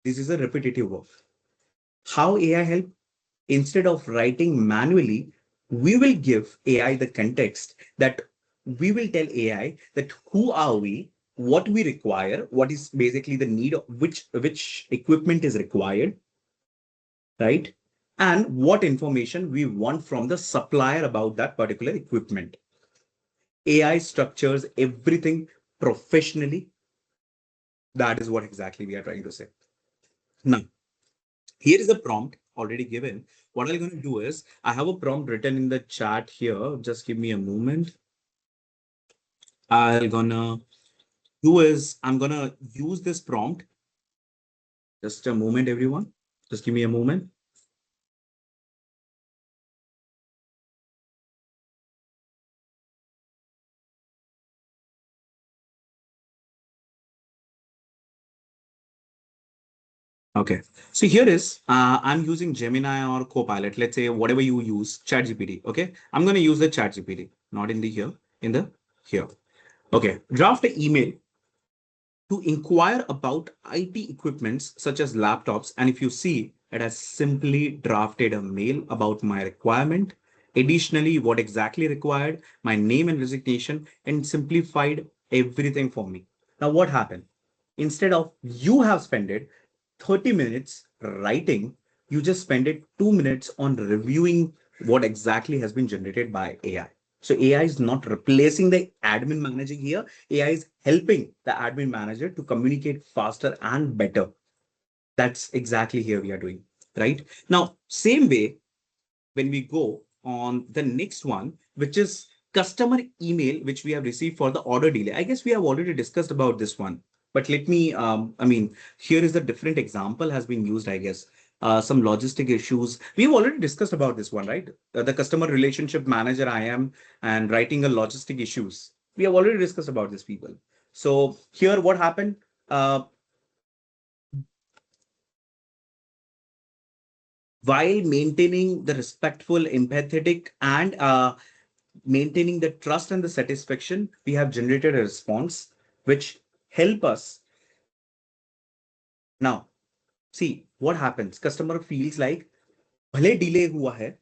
This is a repetitive work. How AI help? Instead of writing manually, we will give AI the context that we will tell AI that who are we, what we require, what is basically the need of which equipment is required, right? And what information we want from the supplier about that particular equipment. AI structures everything professionally. That is what exactly we are trying to say. Now, here is a prompt already given. What I'm going to do is I have a prompt written in the chat here. Just give me a moment. I'm gonna use this prompt. Just a moment, everyone. Just give me a moment. Okay. So here is, I'm using Gemini or Copilot. Let's say whatever you use, ChatGPT. Okay. I'm going to use the ChatGPT, not in the here, in the here. Okay. Draft an email to inquire about IT equipments such as laptops. And if you see, it has simply drafted a mail about my requirement. Additionally, what exactly required, my name and resignation, and simplified everything for me. Now, what happened? Instead of you have spent it 30 minutes writing, you just spend it 2 minutes on reviewing what exactly has been generated by AI. So AI is not replacing the admin manager here. AI is helping the admin manager to communicate faster and better. That's exactly here we are doing, right? Now, same way, when we go on the next one, which is customer email, which we have received for the order delay. I guess we have already discussed about this one, but let me, here is a different example has been used, I guess. Some logistic issues. We've already discussed about this one, right? The customer relationship manager I am and writing a logistic issues. We have already discussed about this, people. So here, what happened? While maintaining the respectful, empathetic, and maintaining the trust and the satisfaction, we have generated a response which help us. Now, see what happens. Customer feels like भले delay हुआ है,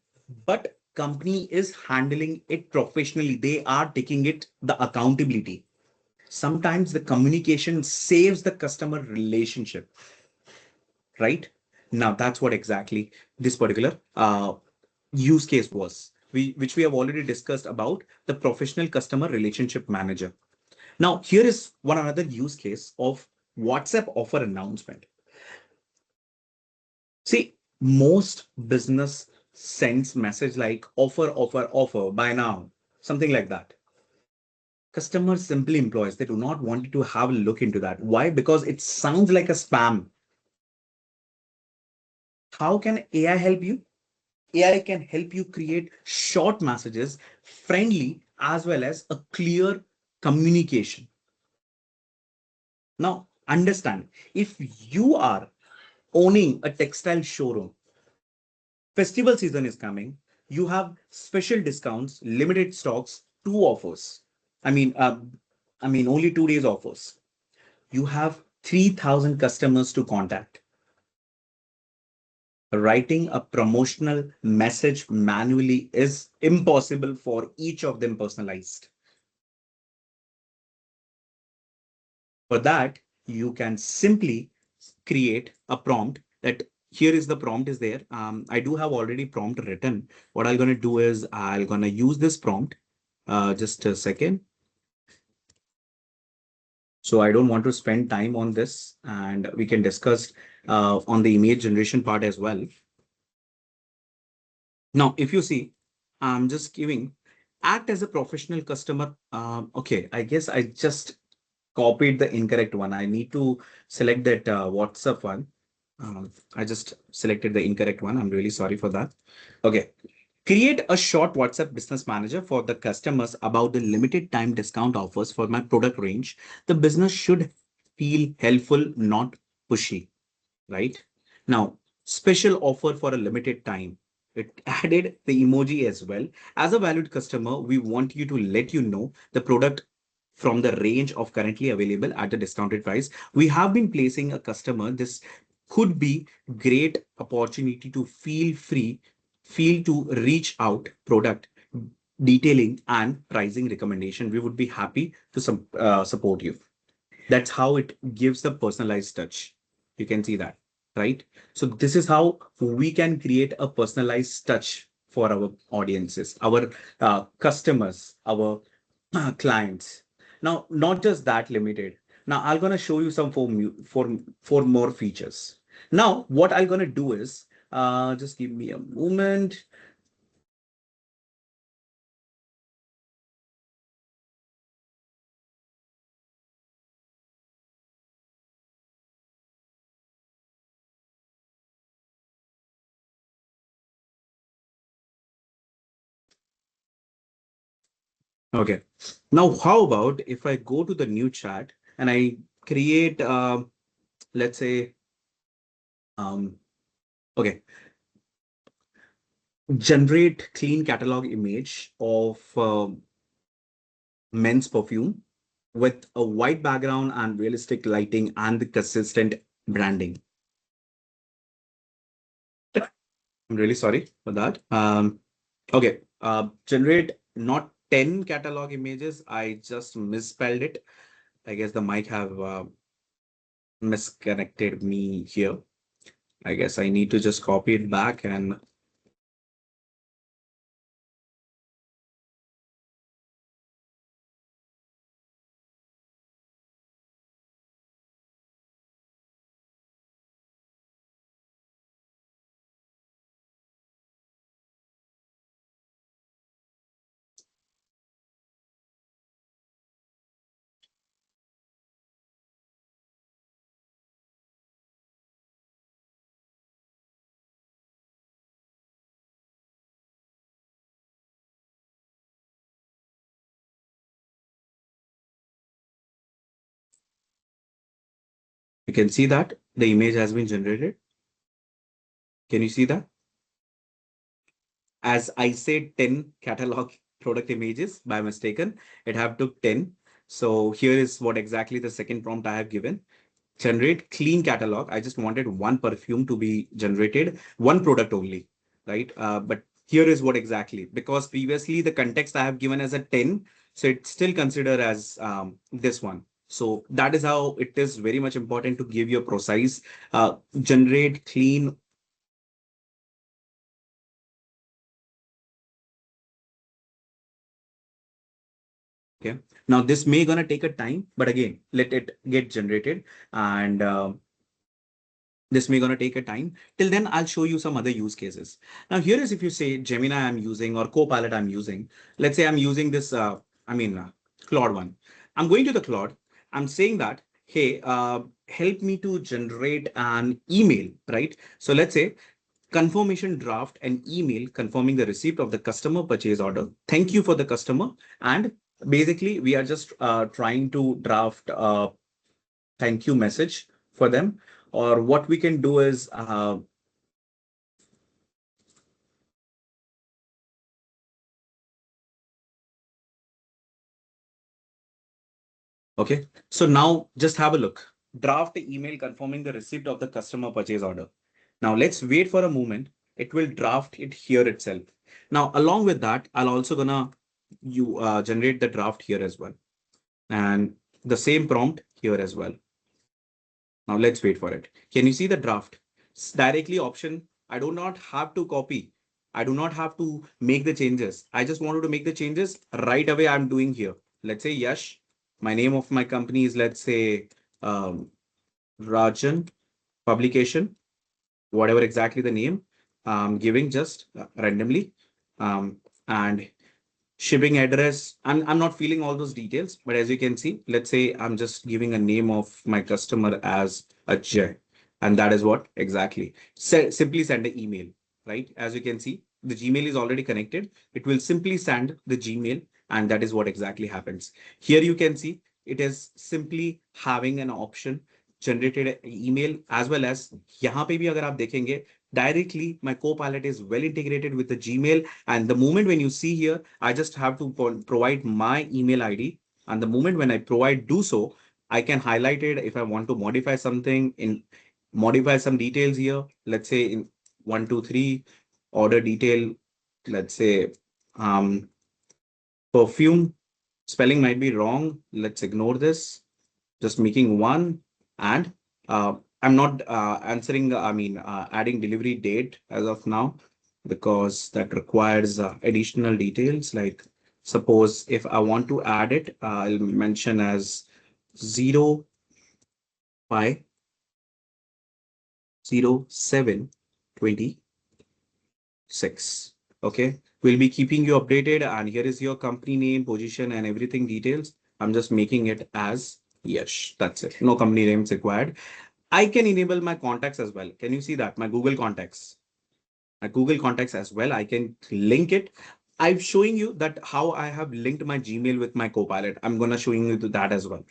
but company is handling it professionally. They are taking it the accountability. Sometimes the communication saves the customer relationship, right? Now that's what exactly this particular use case was, which we have already discussed about the professional customer relationship manager. Now, here is one another use case of WhatsApp offer announcement. See, most business sends message like offer, offer, offer, buy now, something like that. Customers simply employees, they do not want to have a look into that. Why? Because it sounds like a spam. How can AI help you? AI can help you create short messages, friendly, as well as a clear communication. Now, understand, if you are owning a textile showroom, festival season is coming, you have special discounts, limited stocks, two offers. I mean, uh, only 2 days offers. You have 3,000 customers to contact. Writing a promotional message manually is impossible for each of them personalized. For that, you can simply create a prompt that here is the prompt is there. I do have already prompt written. What I'm going to do is I'm going to use this prompt. Just a second. So I don't want to spend time on this and we can discuss on the image generation part as well. Now, if you see, I'm just giving act as a professional customer. Okay, I guess I just copied the incorrect one. I need to select that WhatsApp one. I just selected the incorrect one. I'm really sorry for that. Okay. Create a short WhatsApp business manager for the customers about the limited time discount offers for my product range. The business should feel helpful, not pushy, right? Now, special offer for a limited time. It added the emoji as well. As a valued customer, we want you to let you know the product from the range of currently available at the discounted price. We have been placing a customer. This could be great opportunity to feel to reach out product detailing and pricing recommendation. We would be happy to support you. That's how it gives the personalized touch. You can see that. right? So this is how we can create a personalized touch for our audiences, our customers, our clients. Now, not just that limited. Now, I'm gonna show you some for more features. Now, what I'm gonna do is just give me a moment. Okay. Now, how about if I go to the new chat and I create, let's say, um, okay, generate clean catalog image of men's perfume with a white background and realistic lighting and the consistent branding. I'm really sorry for that. Okay, generate not 10 catalog images. I just misspelled it. I guess the mic have misconnected me here. I guess I need to just copy it back and you can see that the image has been generated. Can you see that? As I said, 10 catalog product images by mistaken. It have took 10. So here is what exactly the second prompt I have given. Generate clean catalog. I just wanted one perfume to be generated, one product only, right? But here is what exactly, because previously the context I have given as a 10, so it's still considered as this one. So that is how it is very much important to give you a precise, generate clean. Okay. Now this may gonna take a time, but again, let it get generated and this may gonna take a time. Till then, I'll show you some other use cases. Now here is if you say Gemini I'm using or Copilot I'm using. Let's say I'm using this, Claude one. I'm going to the Claude. I'm saying that, hey, help me to generate an email, right? So let's say confirmation draft an email confirming the receipt of the customer purchase order. Thank you for the customer. And basically, we are just trying to draft a thank you message for them. Or what we can do is, okay, so now just have a look. Draft the email confirming the receipt of the customer purchase order. Now let's wait for a moment. It will draft it here itself. Now, along with that, I'll also gonna you generate the draft here as well. And the same prompt here as well. Now let's wait for it. Can you see the draft? Directly option. I do not have to copy. I do not have to make the changes. I just wanted to make the changes right away. I'm doing here. Let's say Yash. My name of my company is, let's say, Rajan Publication, whatever exactly the name I'm giving just randomly. And shipping address. I'm not feeling all those details, but as you can see, let's say I'm just giving a name of my customer as Ajay, and that is what exactly. Simply send an email, right? As you can see, the Gmail is already connected. It will simply send the Gmail, and that is what exactly happens. Here you can see it is simply having an option generated email as well as यहाँ पे भी अगर आप देखेंगे directly my Copilot is well integrated with the Gmail. And the moment when you see here, I just have to provide my email ID. And the moment when I do so, I can highlight it if I want to modify something modify some details here. Let's say in 123 order detail, let's say perfume spelling might be wrong. Let's ignore this. Just making one and I'm not answering, adding delivery date as of now, because that requires additional details. Like, suppose if I want to add it, I'll mention as 0 5 0 7 26. Okay. We'll be keeping you updated, and here is your company name, position, and everything details. I'm just making it as Yash. That's it. No company names required. I can enable my contacts as well. Can you see that? My Google contacts. My Google contacts as well. I can link it. I'm showing you that how I have linked my Gmail with my Copilot. I'm gonna showing you that as well.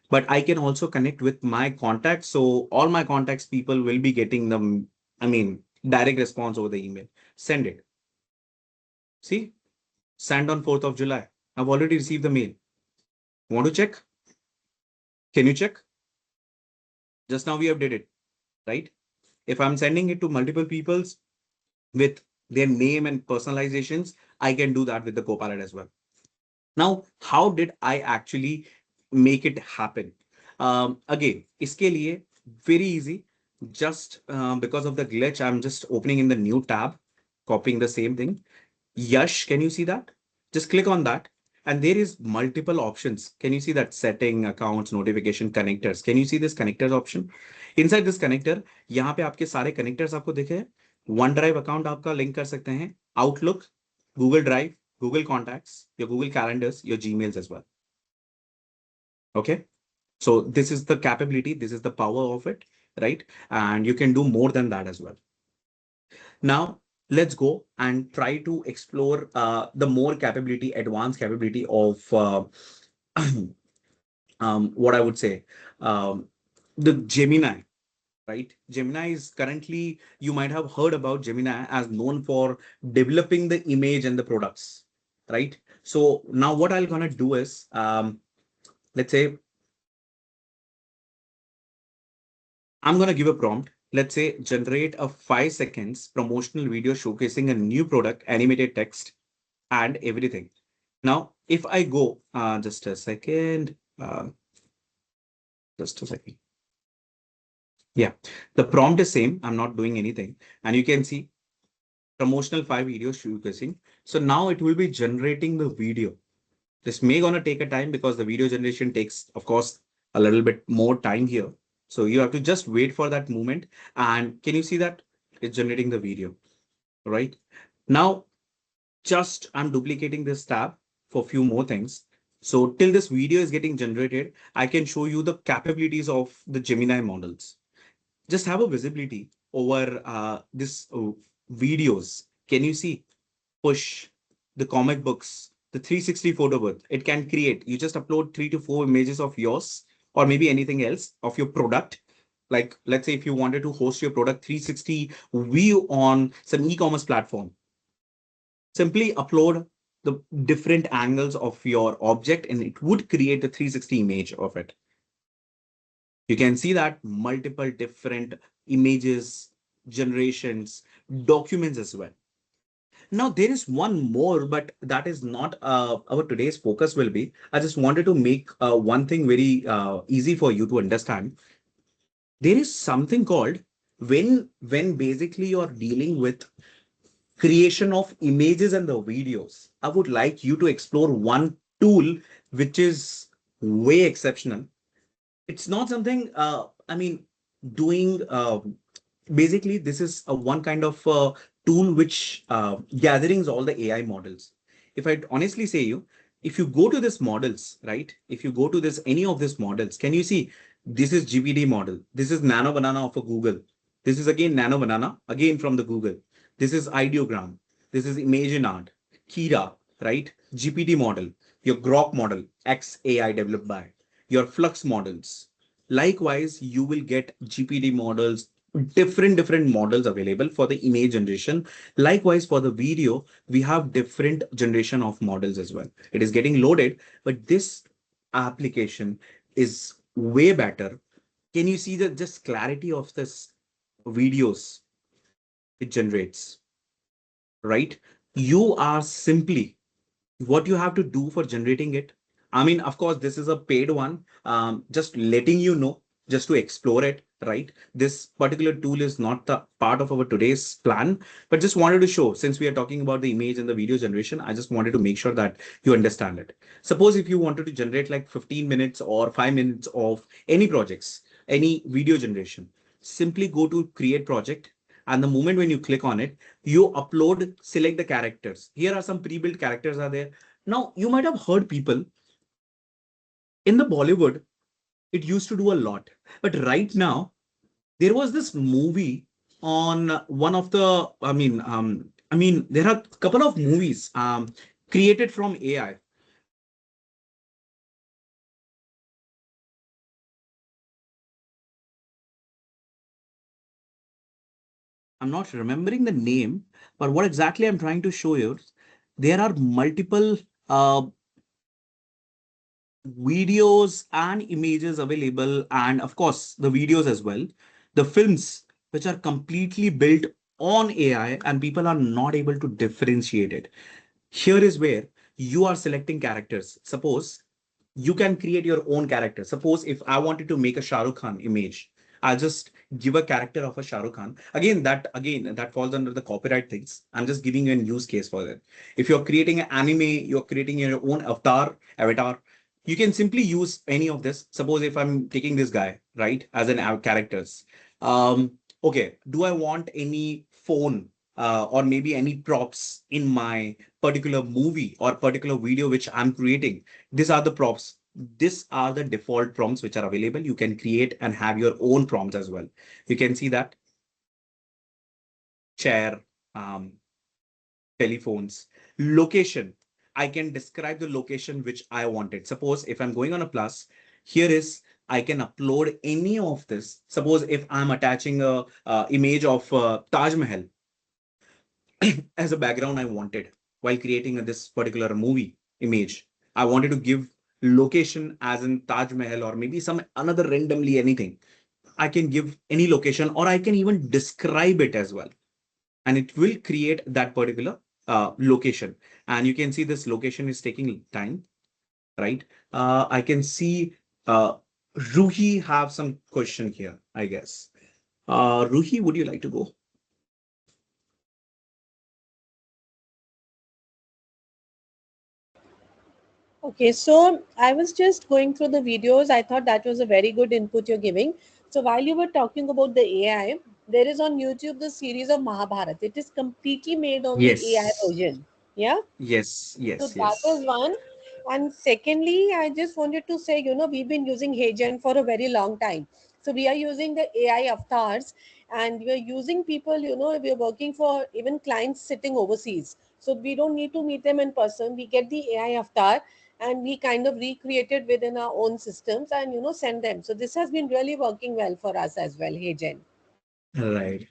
But I can also connect with my contacts. So all my contacts people will be getting them, direct response over the email. Send it. See, sent on 4th of July. I've already received the mail. Want to check? Can you check? Just now we updated, right? If I'm sending it to multiple people's with their name and personalizations, I can do that with the Copilot as well. Now, how did I actually make it happen? Again, iske liye, very easy. Just because of the glitch, I'm just opening in the new tab, copying the same thing. Yash, can you see that? Just click on that. And there is multiple options. Can you see that? Setting, accounts, notification, connectors. Can you see this connectors option? Inside this connector, यहाँ पे आपके सारे connectors आपको दिखे. OneDrive account आपका link कर सकते हैं. Outlook, Google Drive, Google Contacts, your Google Calendars, your Gmails as well. Okay. So this is the capability. This is the power of it, right? And you can do more than that as well. Now, let's go and try to explore the more capability, advanced capability of what I would say, the Gemini, right? Gemini is currently, you might have heard about Gemini as known for developing the image and the products, right? So now what I'm gonna do is, let's say, I'm gonna give a prompt. Let's say generate a 5 seconds promotional video showcasing a new product, animated text, and everything. Now, if I go, just a second, just a second. Yeah, the prompt is same. I'm not doing anything. And you can see promotional 5 videos showcasing. So now it will be generating the video. This may gonna take a time because the video generation takes, of course, a little bit more time here. So you have to just wait for that moment. And can you see that? It's generating the video, right? Now, just I'm duplicating this tab for a few more things. So till this video is getting generated, I can show you the capabilities of the Gemini models. Just have a visibility over this videos. Can you see? Push the comic books, the 360 photo booth. It can create. You just upload 3 to 4 images of yours or maybe anything else of your product. Like, let's say if you wanted to host your product 360 view on some e-commerce platform, simply upload the different angles of your object and it would create the 360 image of it. You can see that multiple different images, generations, documents as well. Now there is one more, but that is not our today's focus will be. I just wanted to make one thing very easy for you to understand. There is something called when basically you're dealing with creation of images and the videos. I would like you to explore one tool which is way exceptional. It's not something doing basically this is a one kind of tool which gatherings all the AI models. If I honestly say you, if you go to this models, right? If you go to this any of these models, can you see this is GPT model, this is Nano Banana of a Google, this is again Nano Banana again from the Google, this is Ideogram, this is Imagine Art, Kira, right? GPT model, your Grok model, XAI developed by your Flux models. Likewise, you will get GPT models, different models available for the image generation. Likewise, for the video, we have different generation of models as well. It is getting loaded, but this application is way better. Can you see the just clarity of this videos it generates, right? You are simply what you have to do for generating it. I mean, of course, this is a paid one. Just letting you know, just to explore it. right? This particular tool is not the part of our today's plan, but just wanted to show, since we are talking about the image and the video generation, I just wanted to make sure that you understand it. Suppose if you wanted to generate like 15 minutes or 5 minutes of any projects, any video generation, simply go to create project. And the moment when you click on it, you upload, select the characters. Here are some pre-built characters are there. Now, you might have heard people in the Bollywood, it used to do a lot. But right now, there was this movie on one of the, there are a couple of movies created from AI. I'm not remembering the name, but what exactly I'm trying to show you, there are multiple videos and images available, and of course the videos as well, the films which are completely built on AI and people are not able to differentiate it. Here is where you are selecting characters. Suppose you can create your own character. Suppose if I wanted to make a Shah Rukh Khan image, I'll just give a character of a Shah Rukh Khan. Again, that falls under the copyright things. I'm just giving you a use case for that. If you're creating an anime, you're creating your own avatar, you can simply use any of this. Suppose if I'm taking this guy, right, as an characters. Okay, do I want any phone or maybe any props in my particular movie or particular video which I'm creating? These are the prompts. These are the default prompts which are available. You can create and have your own prompts as well. You can see that chair, um, telephones, location. I can describe the location which I wanted. Suppose if I'm going on a plus, here is I can upload any of this. Suppose if I'm attaching a image of Taj Mahal as a background I wanted while creating this particular movie image. I wanted to give location as in Taj Mahal or maybe some another randomly anything. I can give any location or I can even describe it as well. And it will create that particular location. And you can see this location is taking time, right? I can see Ruhi have some question here, I guess. Ruhi, would you like to go? Okay, so I was just going through the videos. I thought that was a very good input you're giving. So while you were talking about the AI, there is on YouTube the series of Mahabharata. It is completely made on the AI Yes. version. Yeah. Yes, So yes, that is yes. one. And secondly, I just wanted to say, we've been using HeyGen for a very long time. So we are using the AI avatars and we are using people, we are working for even clients sitting overseas. So we don't need to meet them in person. We get the AI avatar and we kind of recreate it within our own systems and, send them. So this has been really working well for us as well, HeyGen. Right.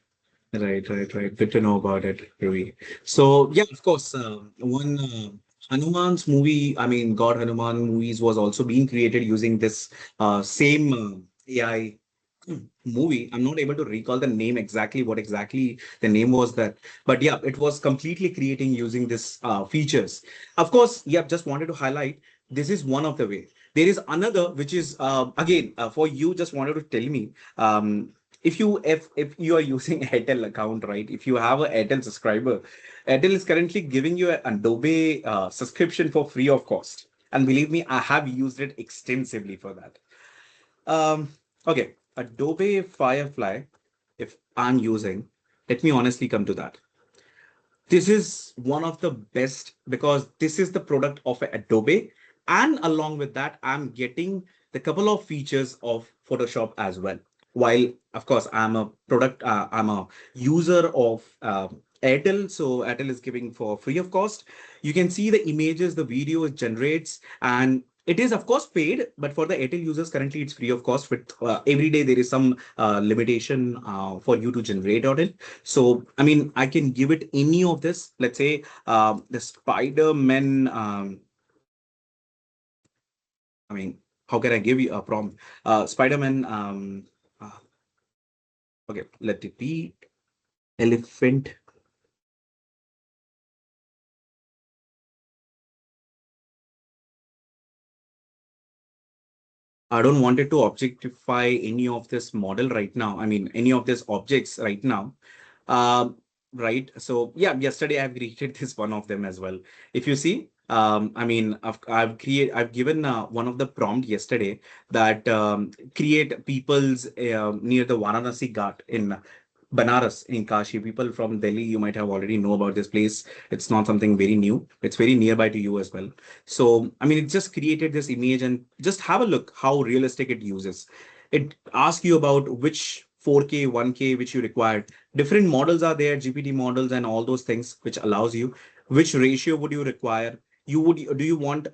Right. Good to know about it, Ravi. So yeah, of course, one Hanuman's movie, I mean, God Hanuman movies was also being created using this same AI movie. I'm not able to recall the name exactly, what exactly the name was that, but yeah, it was completely creating using this features. Of course, yeah, just wanted to highlight this is one of the way. There is another which is again for you. Just wanted to tell me. If you are using Airtel account, right? If you have an Airtel subscriber, Airtel is currently giving you an Adobe subscription for free of cost. And believe me, I have used it extensively for that. Um, okay, Adobe Firefly, if I'm using, let me honestly come to that. This is one of the best because this is the product of Adobe. And along with that, I'm getting the couple of features of Photoshop as well. While, of course, I'm a user of Airtel. So Airtel is giving for free of cost. You can see the images, the video it generates, and it is, of course, paid. But for the Airtel users, currently it's free of cost. With every day, there is some limitation for you to generate on it. So, I mean, I can give it any of this. Let's say the Spider-Man. I mean, how can I give you a prompt? Spider-Man. Uh, okay, let it be elephant. I don't want it to objectify any of this model right now. I mean, any of these objects right now. Um, right. So yeah, yesterday I've created this one of them as well. If you see, I mean, I've given one of the prompt yesterday that create people's near the Varanasi Ghat in Banaras in Kashi. People from Delhi, you might have already know about this place. It's not something very new. It's very nearby to you as well. So, I mean, it just created this image and just have a look how realistic it uses. It asks you about which 4K, 1K, which you required. Different models are there, GPT models and all those things, which allows you which ratio would you require. Do you want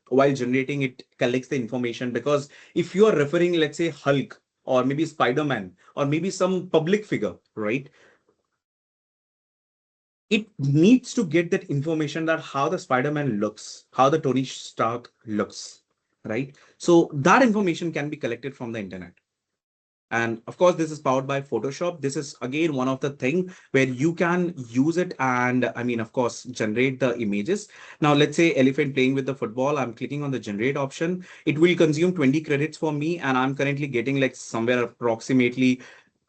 while generating it collects the information, because if you are referring, let's say Hulk or maybe Spider-Man or maybe some public figure, right? It needs to get that information that how the Spider-Man looks, how the Tony Stark looks, right? So that information can be collected from the internet. And of course, this is powered by Photoshop. This is again one of the thing where you can use it and I mean, of course, generate the images. Now, let's say elephant playing with the football. I'm clicking on the generate option. It will consume 20 credits for me, and I'm currently getting like somewhere approximately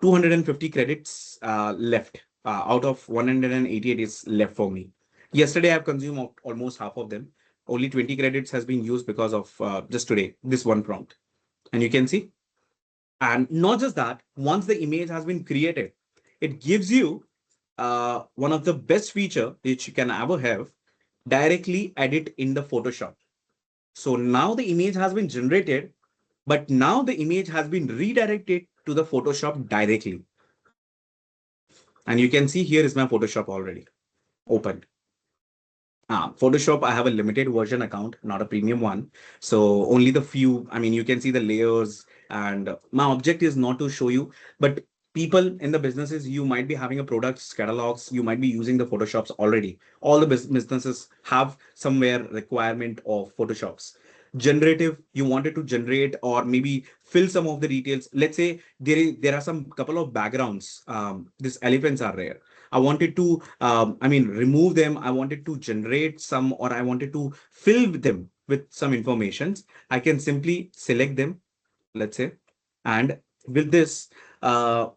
250 credits left. Out of 188 is left for me. Yesterday, I've consumed almost half of them. Only 20 credits has been used because of just today, this one prompt. And you can see, and not just that, once the image has been created, it gives you one of the best feature which you can ever have, directly edit in the Photoshop. So now the image has been generated, but now the image has been redirected to the Photoshop directly. And you can see here is my Photoshop already opened. Photoshop, I have a limited version account, not a premium one. So only the few, I mean, you can see the layers and my object is not to show you, but people in the businesses, you might be having a products catalogs, you might be using the Photoshops already. All the businesses have somewhere requirement of Photoshops. Generative, you wanted to generate or maybe fill some of the details. Let's say there are some couple of backgrounds. These elephants are rare. I wanted to, I mean, remove them. I wanted to generate some, or I wanted to fill them with some informations. I can simply select them, let's say, and with this, uh,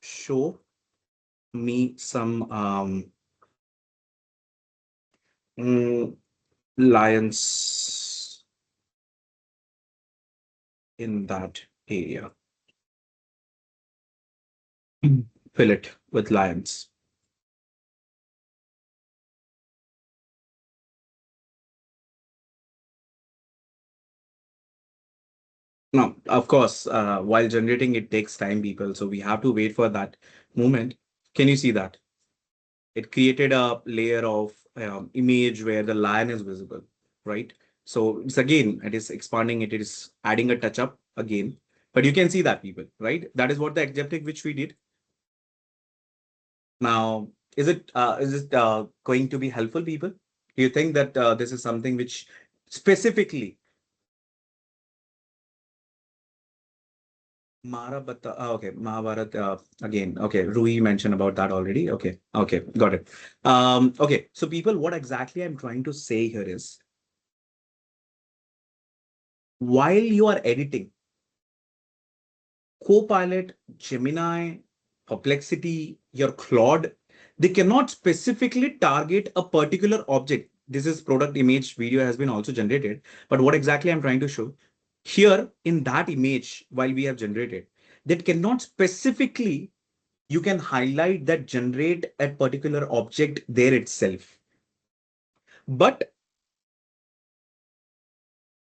show me some mm, lions in that area. Fill it with lions. Now, of course, while generating, it takes time, people. So we have to wait for that moment. Can you see that? It created a layer of image where the lion is visible, right? So it's again, it is expanding it, it is adding a touch up again. But you can see that, people, right? That is what the adjective which we did. Now, is it going to be helpful, people? Do you think that this is something which specifically Mahabharata, okay, Mahabharat again. Okay, Rui mentioned about that already. Okay, okay, got it. Okay, so people, what exactly I'm trying to say here is while you are editing, Copilot, Gemini, Perplexity, your Claude, they cannot specifically target a particular object. This is product image video has been also generated. But what exactly I'm trying to show here in that image while we have generated, that cannot specifically you can highlight that generate a particular object there itself. But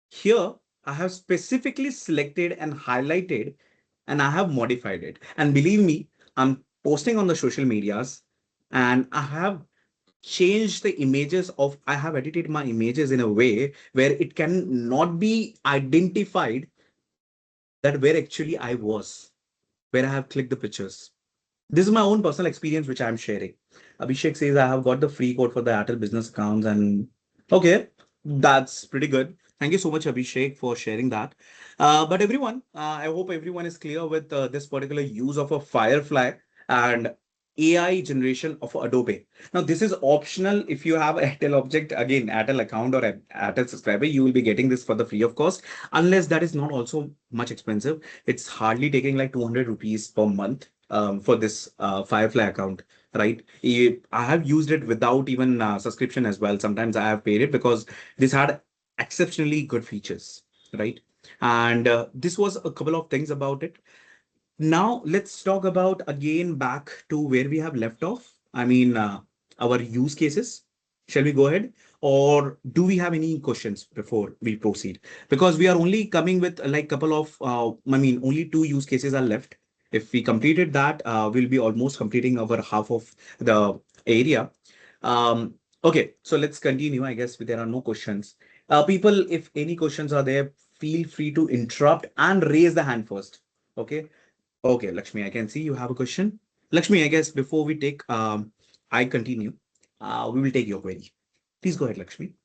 here I have specifically selected and highlighted and I have modified it. And believe me, I'm posting on the social medias and I have changed the images of, I have edited my images in a way where it can not be identified that where actually I was, where I have clicked the pictures. This is my own personal experience, which I'm sharing. Abhishek says I have got the free code for the Airtel business accounts, and okay, that's pretty good. Thank you so much, Abhishek, for sharing that. But everyone, I hope everyone is clear with this particular use of a Firefly. And AI generation of Adobe. Now, this is optional. If you have Airtel object, again, Airtel account or Airtel subscriber, you will be getting this for the free of cost, unless that is not also much expensive. It's hardly taking like 200 rupees per month for this Firefly account, right? I have used it without even subscription as well. Sometimes I have paid it because this had exceptionally good features, right? And this was a couple of things about it. Now let's talk about again back to where we have left off. I mean, our use cases. Shall we go ahead, or do we have any questions before we proceed? Because we are only coming with like couple of, I mean, only two use cases are left. If we completed that, we'll be almost completing our half of the area. Okay, so let's continue. I guess there are no questions. People, if any questions are there, feel free to interrupt and raise the hand first. Okay. Okay, Lakshmi, I can see you have a question. Lakshmi, I guess before we take, I continue, we will take your query. Please go ahead, Lakshmi.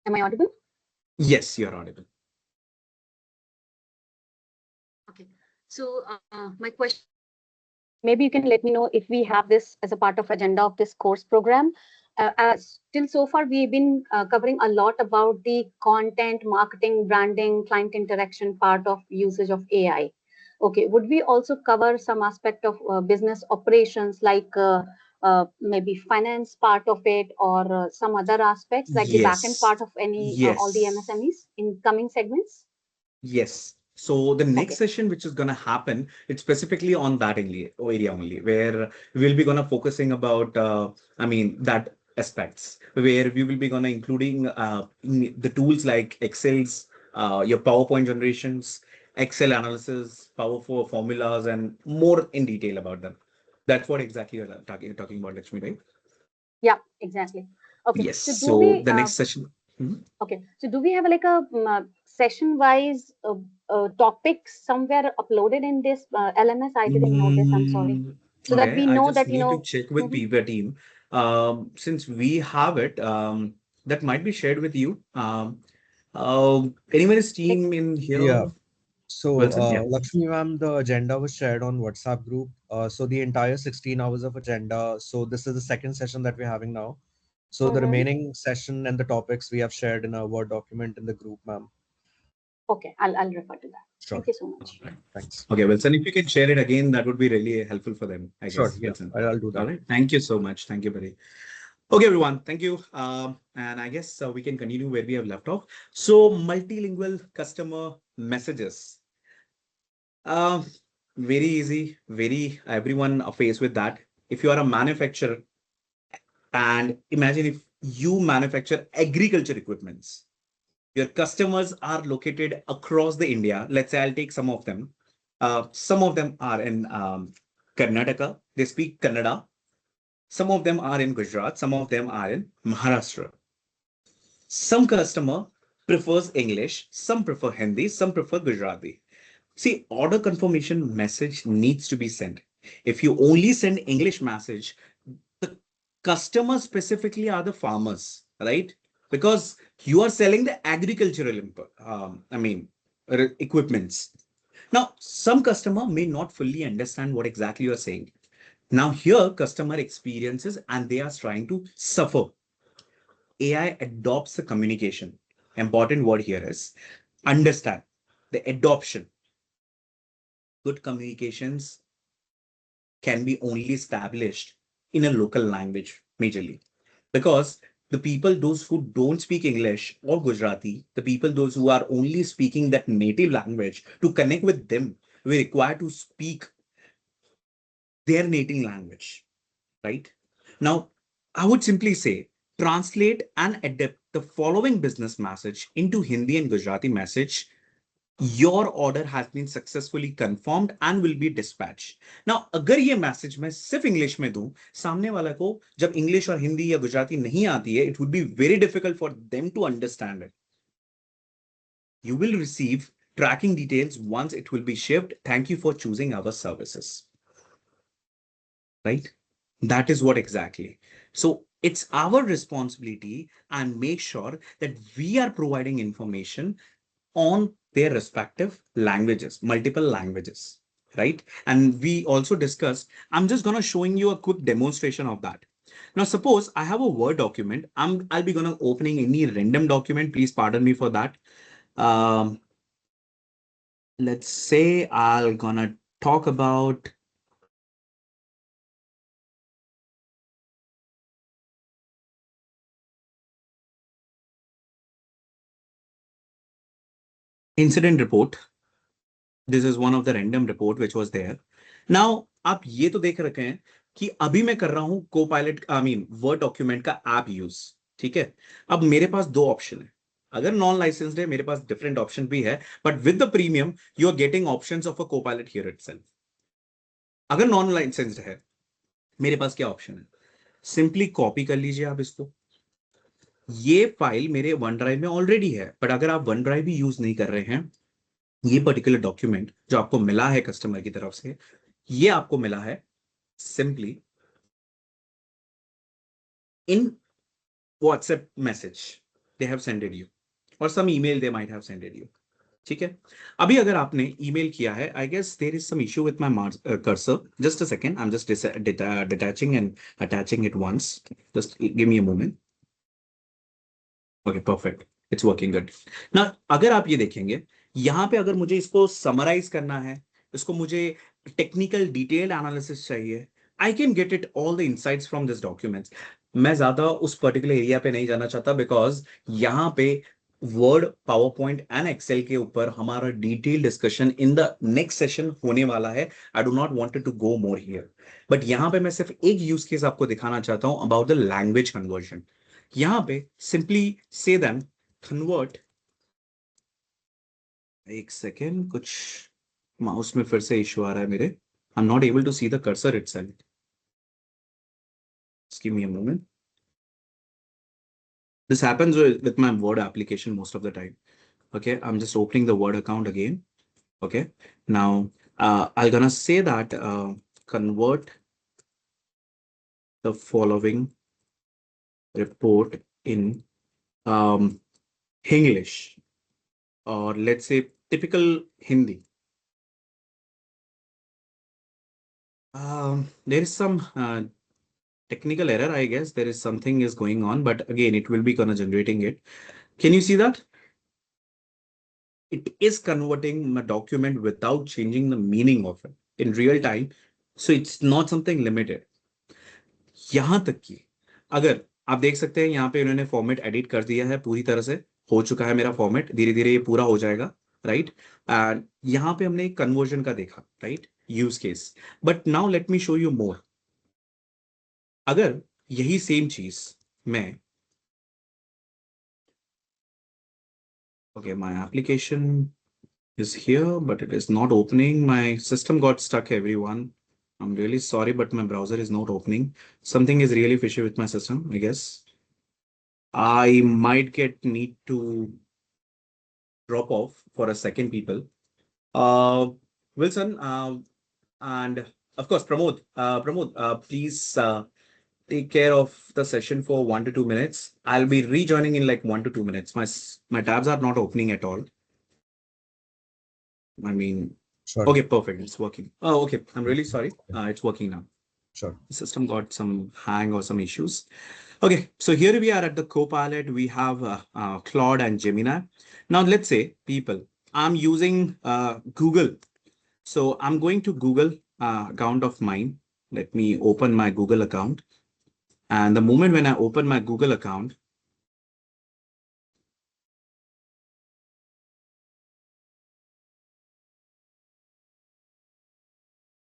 Am I audible? Yes, you're audible. Okay. So my question, maybe you can let me know if we have this as a part of agenda of this course program. As till so far, we've been covering a lot about the content, marketing, branding, client interaction part of usage of AI. Okay, would we also cover some aspect of business operations like maybe finance part of it or some other aspects like the backend Yes, part of any all the yes. MSMEs in coming segments? Yes. So the next Okay. session, which is going to happen, it's specifically on that area only, where we'll be going to focusing about, I mean, that aspects, where we will be going to including the tools like Excel's, your PowerPoint generations, Excel analysis, powerful formulas, and more in detail about them. That's what exactly you're talking about, Lakshmi, right? Yeah, exactly. Okay. Yes. So do So we the next session. Mhm. okay. So do we have like a session wise topics somewhere uploaded in this LMS? I didn't notice. I'm sorry. So that Okay, we I know just that, need to check with mhm. Beaver team. Since we have it, that might be shared with you. Anybody's Like, team in here Yeah. or So, Wilson? Yeah. Lakshmi ma'am, the agenda was shared on WhatsApp group. So the entire 16 hours of agenda. So this is the second session that we're having now. So the mhm. remaining session and the topics we have shared in a Word document in the group, ma'am. Okay, I'll refer to that. Sure. Thank you so All much. right. Thanks. Okay, Wilson, if you can share it again, that would be really helpful for them, I Sure. guess, Yeah, Wilson. I'll do All that. right. Thank you so much. Thank you, buddy. Okay, everyone. Thank you. And I guess we can continue where we have left off. So, multilingual customer messages. Uh, very easy, very everyone are faced with that. If you are a manufacturer and imagine if you manufacture agriculture equipments, your customers are located across the India. Let's say I'll take some of them. Some of them are in Karnataka. They speak Kannada. Some of them are in Gujarat. Some of them are in Maharashtra. Some customer prefers English. Some prefer Hindi. Some prefer Gujarati. See, order confirmation message needs to be sent. If you only send English message, the customers specifically are the farmers, right? Because you are selling the agricultural equipments. Now, some customer may not fully understand what exactly you're saying. Now, here customer experiences and they are trying to suffer. AI adopts the communication. Important word here is understand the adoption. Good communications can be only established in a local language majorly because the people those who don't speak English or Gujarati, the people those who are only speaking that native language, to connect with them we require to speak their native language, right? Now I would simply say translate and adapt the following business message into Hindi and Gujarati message. Your order has been successfully confirmed and will be dispatched. Now अगर ये message मैं सिर्फ English में दूं, सामने वाला को जब इंग्लिश और हिंदी या गुजराती नहीं आती है, it would be very difficult for them to understand it. You will receive tracking details once it will be shipped. Thank you for choosing our services. Right? That is what exactly. So it's our responsibility and make sure that we are providing information on their respective languages, multiple languages. right? And we also discussed, I'm just gonna showing you a quick demonstration of that. Now, suppose I have a Word document. I'll be gonna opening any random document. Please pardon me for that. Let's say I'll gonna talk about incident report. This is one of the random report which was there. Now, आप ये तो देख रखे हैं कि अभी मैं कर रहा हूं Copilot I mean word document का ऐप यूज, ठीक है? अब मेरे पास दो ऑप्शन है. अगर नॉन लाइसेंस्ड है मेरे पास डिफरेंट ऑप्शन भी है, but with the premium you are getting options of a Copilot here itself. अगर नॉन लाइसेंस्ड है मेरे पास क्या ऑप्शन है? सिंपली कॉपी कर लीजिए आप इसको. ये फाइल मेरे वन ड्राइव में ऑलरेडी है, बट अगर आप वन ड्राइव भी यूज नहीं कर रहे हैं, ये पर्टिकुलर डॉक्यूमेंट जो आपको मिला है कस्टमर की तरफ से, ये आपको मिला है simply in WhatsApp message they have sended you, और some email they might have sended you. ठीक है? अभी अगर आपने ईमेल किया है, I guess there is some issue with my cursor. Just a second, I am just detaching and attaching it once. Just give me a moment. Okay, perfect, it's working good. ना, अगर आप ये देखेंगे यहां पे, अगर मुझे इसको समराइज करना है, इसको मुझे टेक्निकल डिटेल्ड एनालिसिस चाहिए, I can get it all the insights from this documents. मैं ज्यादा उस पर्टिकुलर एरिया पे नहीं जाना चाहता, बिकॉज यहाँ पे Word, PowerPoint and Excel के ऊपर हमारा detail discussion in the next session होने वाला है. I do not wanted to go more here, but यहाँ पे मैं सिर्फ एक यूज केस आपको दिखाना चाहता हूं अबाउट द लैंग्वेज कन्वर्जन. यहां पे सिंपली से देन कन्वर्ट. एक सेकेंड, कुछ माउस में फिर से इश्यू आ रहा है मेरे. I am not able to see the cursor itself. Just give me a moment. This happens with my Word application most of the time. Okay, I'm just opening the Word account again. Okay, now I'm gonna say that convert the following report in English, or let's say typical Hindi. There is some technical error, I guess. There is something is going on, but again, it will be gonna generating it. Can you see that? It is converting my document without changing the meaning of it in real time. So it's not something limited. यहां तक कि अगर आप देख सकते हैं यहाँ पे उन्होंने फॉर्मेट एडिट कर दिया है, पूरी तरह से हो चुका है मेरा फॉर्मेट. धीरे धीरे ये पूरा हो जाएगा, राइट? एंड यहाँ पे हमने एक कन्वर्जन का देखा, right, use case. But now let me show you more. अगर यही सेम चीज मैं, okay, my application is here, but it is not opening. My system got stuck, everyone. I'm really sorry, but my browser is not opening. Something is really fishy with my system, I guess. I might need to drop off for a second, people. Wilson, and of course, Pramod, please take care of the session for 1 to 2 minutes. I'll be rejoining in like 1 to 2 minutes. My tabs are not opening at all. I mean, Sure. okay, perfect. It's working. Oh, okay. I'm really sorry. It's working now. Sure. The system got some hang or some issues. Okay, so here we are at the Copilot. We have Claude and Gemini. Now, let's say, people, I'm using Google. So I'm going to Google account of mine. Let me open my Google account. And the moment when I open my Google account,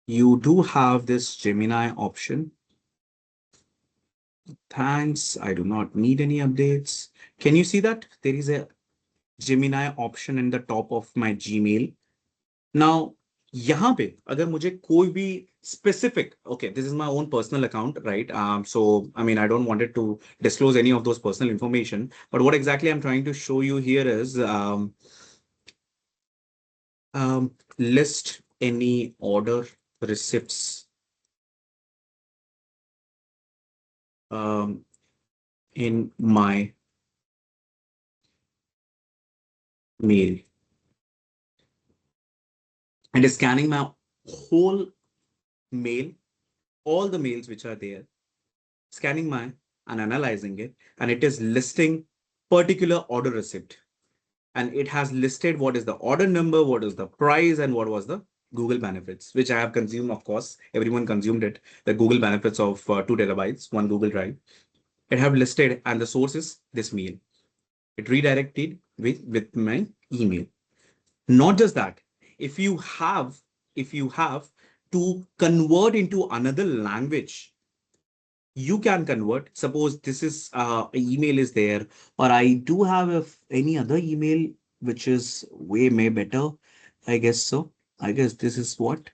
you do have this Gemini option. Thanks. I do not need any updates. Can you see that? There is a Gemini option in the top of my Gmail. Now, यहाँ पे अगर मुझे कोई भी specific, okay, this is my own personal account, right? So, I mean, I don't want it to disclose any of those personal information, but what exactly I'm trying to show you here is list any order receipts in my mail, and is scanning my whole mail, all the mails which are there, scanning my and analyzing it, and it is listing particular order receipt. And it has listed what is the order number, what is the price, and what was the Google benefits, which I have consumed. Of course, everyone consumed it. The Google benefits of 2 terabytes, one Google Drive. It have listed, and the source is this mail. It redirected with my email. Not just that, if you have to convert into another language, you can convert. Suppose this is email is there, or I do have any other email which is way may better. I guess so. I guess this is what.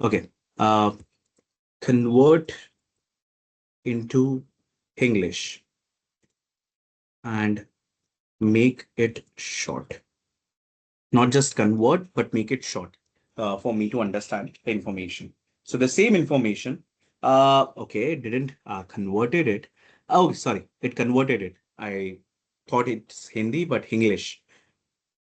Okay. Convert into English and make it short. Not just convert, but make it short for me to understand the information. So the same information, okay, it didn't converted it. Oh, sorry, it converted it. I thought it's Hindi, but English.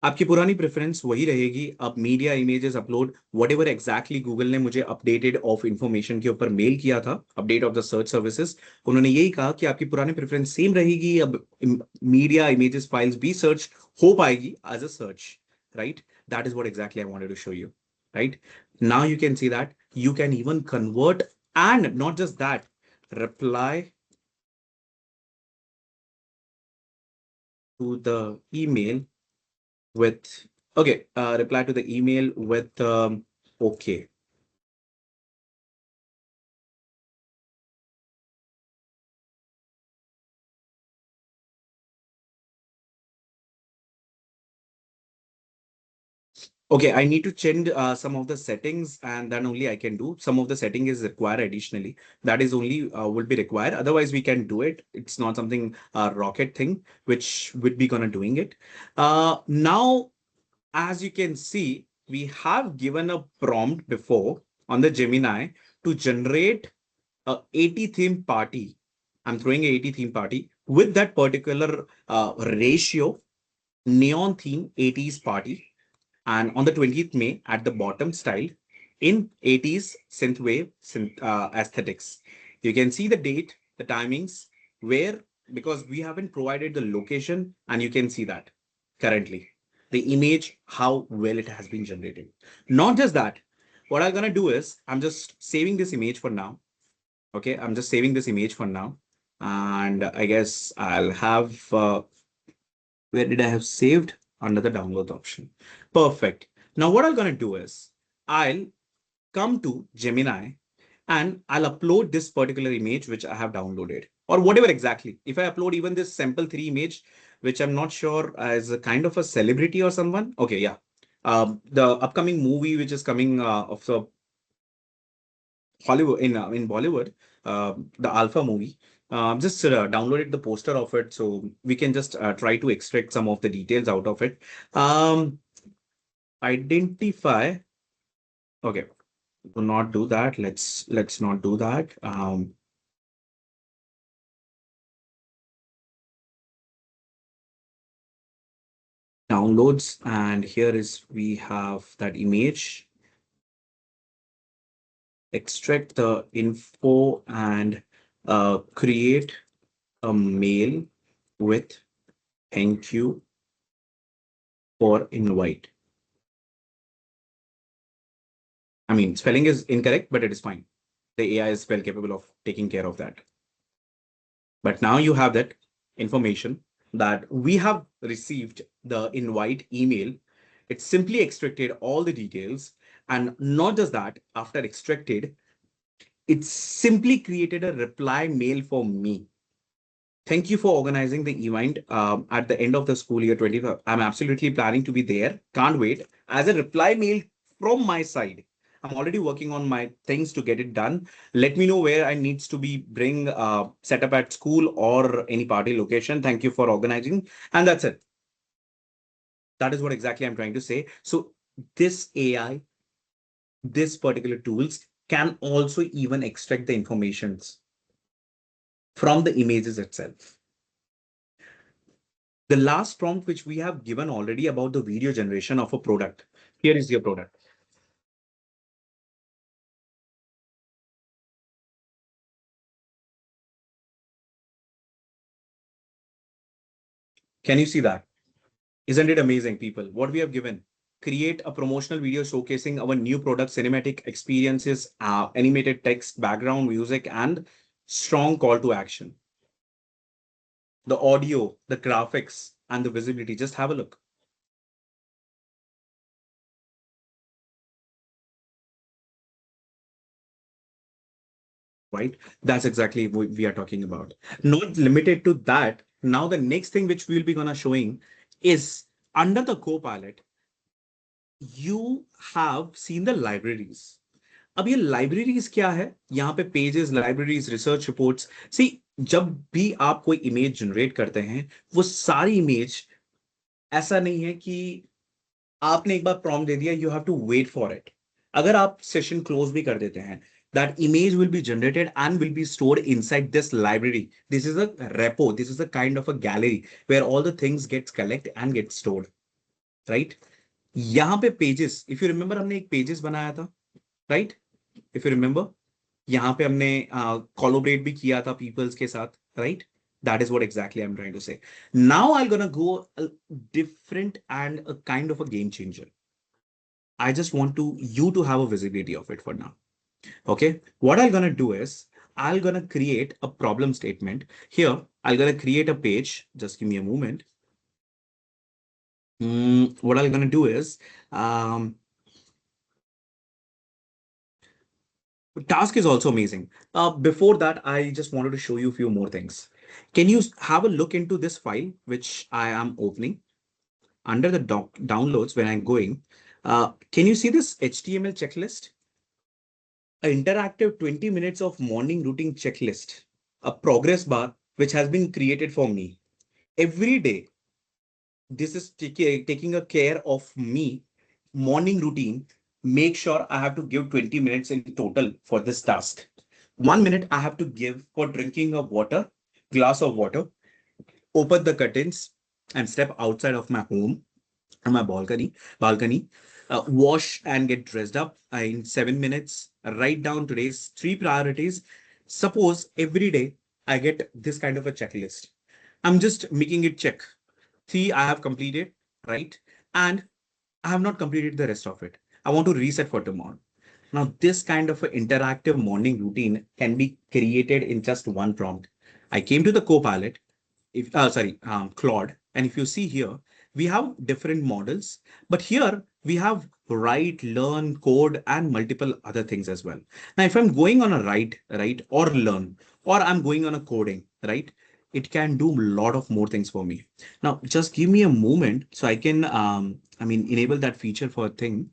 आपकी पुरानी preference वही रहेगी. अब media images upload what ever exactly Google ने मुझे updated of information के ऊपर mail किया था, update of the search services, उन्होंने यही कहा कि आपकी पुरानी प्रेफरेंस सेम रहेगी. अब मीडिया इमेजेस फाइल्स भी सर्च हो पाएगी as a search, right? That is what exactly I wanted to show you, right? Now you can see that you can even convert, and not just that, reply to the email with, okay, reply to the email with okay. Okay, I need to change some of the settings, and then only I can do. Some of the setting is required additionally. That is only will be required. Otherwise, we can do it. It's not something rocket thing, which would be gonna doing it. Now, as you can see, we have given a prompt before on the Gemini to generate a 80 theme party. I'm throwing a 80 theme party with that particular ratio, neon theme 80s party, and on the 20th May at the bottom style in 80s synthwave aesthetics. You can see the date, the timings, where, because we haven't provided the location, and you can see that currently the image, how well it has been generated. Not just that, what I'm gonna do is I'm just saving this image for now. Okay, I'm just saving this image for now, and I guess I'll have where did I have saved? Under the download option. Perfect. Now what I'm going to do is I'll come to Gemini and I'll upload this particular image which I have downloaded, or whatever exactly. If I upload even this sample 3 image, which I'm not sure as a kind of a celebrity or someone. Okay, yeah. The upcoming movie which is coming of the Hollywood in Bollywood, the Alpha movie. Just downloaded the poster of it, so we can just try to extract some of the details out of it. Identify. Okay, do not do that. Let's not do that. Downloads, and here is we have that image. Extract the info and create a mail with thank you for invite. I mean, spelling is incorrect, but it is fine. The AI is well capable of taking care of that. But now you have that information that we have received the invite email. It simply extracted all the details. And not just that, after extracted, it simply created a reply mail for me. Thank you for organizing the event at the end of the school year 25. I'm absolutely planning to be there. Can't wait. As a reply mail from my side, I'm already working on my things to get it done. Let me know where I needs to be bring set up at school or any party location. Thank you for organizing. And that's it. That is what exactly I'm trying to say. So this AI, this particular tools can also even extract the informations from the images itself. The last prompt which we have given already about the video generation of a product. Here is your product. Can you see that? Isn't it amazing, people? What we have given. Create a promotional video showcasing our new product, cinematic experiences, animated text, background music, and strong call to action. The audio, the graphics, and the visibility. Just have a look. Right? That's exactly what we are talking about. Not limited to that. Now, the next thing which we'll be gonna showing is under the Copilot, you have seen the libraries. अब ये libraries क्या है? यहाँ पे pages, libraries, research reports. See, जब भी आप कोई image generate करते हैं, वो सारी image ऐसा नहीं है कि आपने एक बार prompt दे दिया, you have to wait for it. अगर आप session close भी कर देते हैं, that image will be generated and will be stored inside this library. This is a repo. This is a kind of a gallery where all the things gets collected and get stored. Right? यहाँ पे pages, if you remember हमने एक pages बनाया था, right? If you remember, यहाँ पे हमने collaborate भी किया था peoples के साथ, right? That is what exactly I'm trying to say. Now I'm gonna go a different and a kind of a game changer. I just want you to have a visibility of it for now. Okay, what I'm gonna do is I'm gonna create a problem statement here. I'm gonna create a page. Just give me a moment. What I'm gonna do is task is also amazing. Before that, I just wanted to show you a few more things. Can you have a look into this file which I am opening under the downloads when I'm going? Can you see this HTML checklist? An interactive 20 minutes of morning routine checklist, a progress bar which has been created for me. Every day, this is taking a care of me, morning routine. Make sure I have to give 20 minutes in total for this task. 1 minute I have to give for drinking of water, glass of water, open the curtains and step outside of my home on my balcony, wash and get dressed up in 7 minutes, write down today's 3 priorities. Suppose every day I get this kind of a checklist. I'm just making it check. 3 I have completed, right? And I have not completed the rest of it. I want to reset for tomorrow. Now, this kind of an interactive morning routine can be created in just one prompt. I came to the Copilot, Claude, and if you see here, we have different models, but here we have write, learn, code, and multiple other things as well. Now, if I'm going on a write, or learn, or I'm going on a coding, right, it can do a lot of more things for me. Now, just give me a moment so I can, enable that feature for a thing.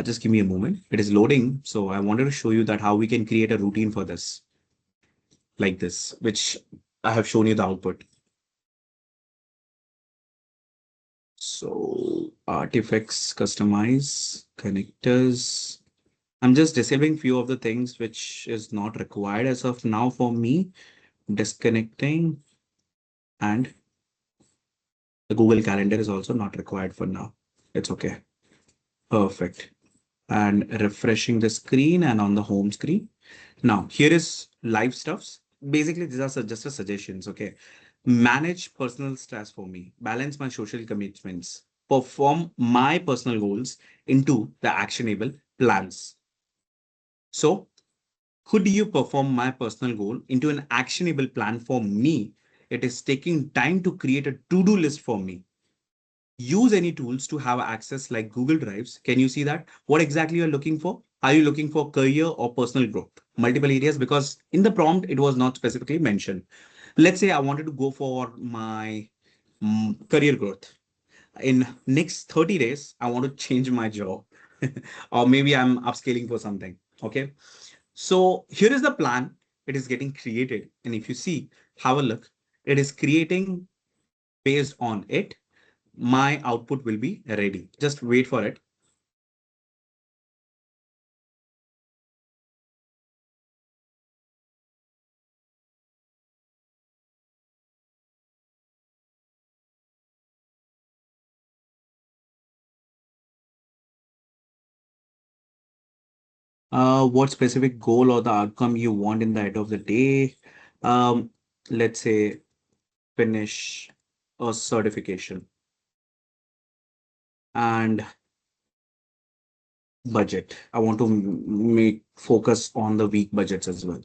Just give me a moment. It is loading. So I wanted to show you that how we can create a routine for this, like this, which I have shown you the output. So artifacts, customize, connectors. I'm just disabling few of the things which is not required as of now for me. Disconnecting, and the Google Calendar is also not required for now. It's okay. Perfect. And refreshing the screen and on the home screen. Now, here is live stuffs. Basically, these are just a suggestions. Okay. Manage personal stress for me, balance my social commitments, perform my personal goals into the actionable plans. So, could you perform my personal goal into an actionable plan for me? It is taking time to create a to-do list for me. Use any tools to have access like Google Drives. Can you see that? What exactly you're looking for? Are you looking for career or personal growth? Multiple areas, because in the prompt, it was not specifically mentioned. Let's say I wanted to go for my career growth. In next 30 days, I want to change my job or maybe I'm upscaling for something. Okay. So here is the plan. It is getting created. And if you see, have a look, it is creating based on it. My output will be ready. Just wait for it. What specific goal or the outcome you want in the end of the day? Let's say finish a certification and budget. I want to make focus on the week budgets as well.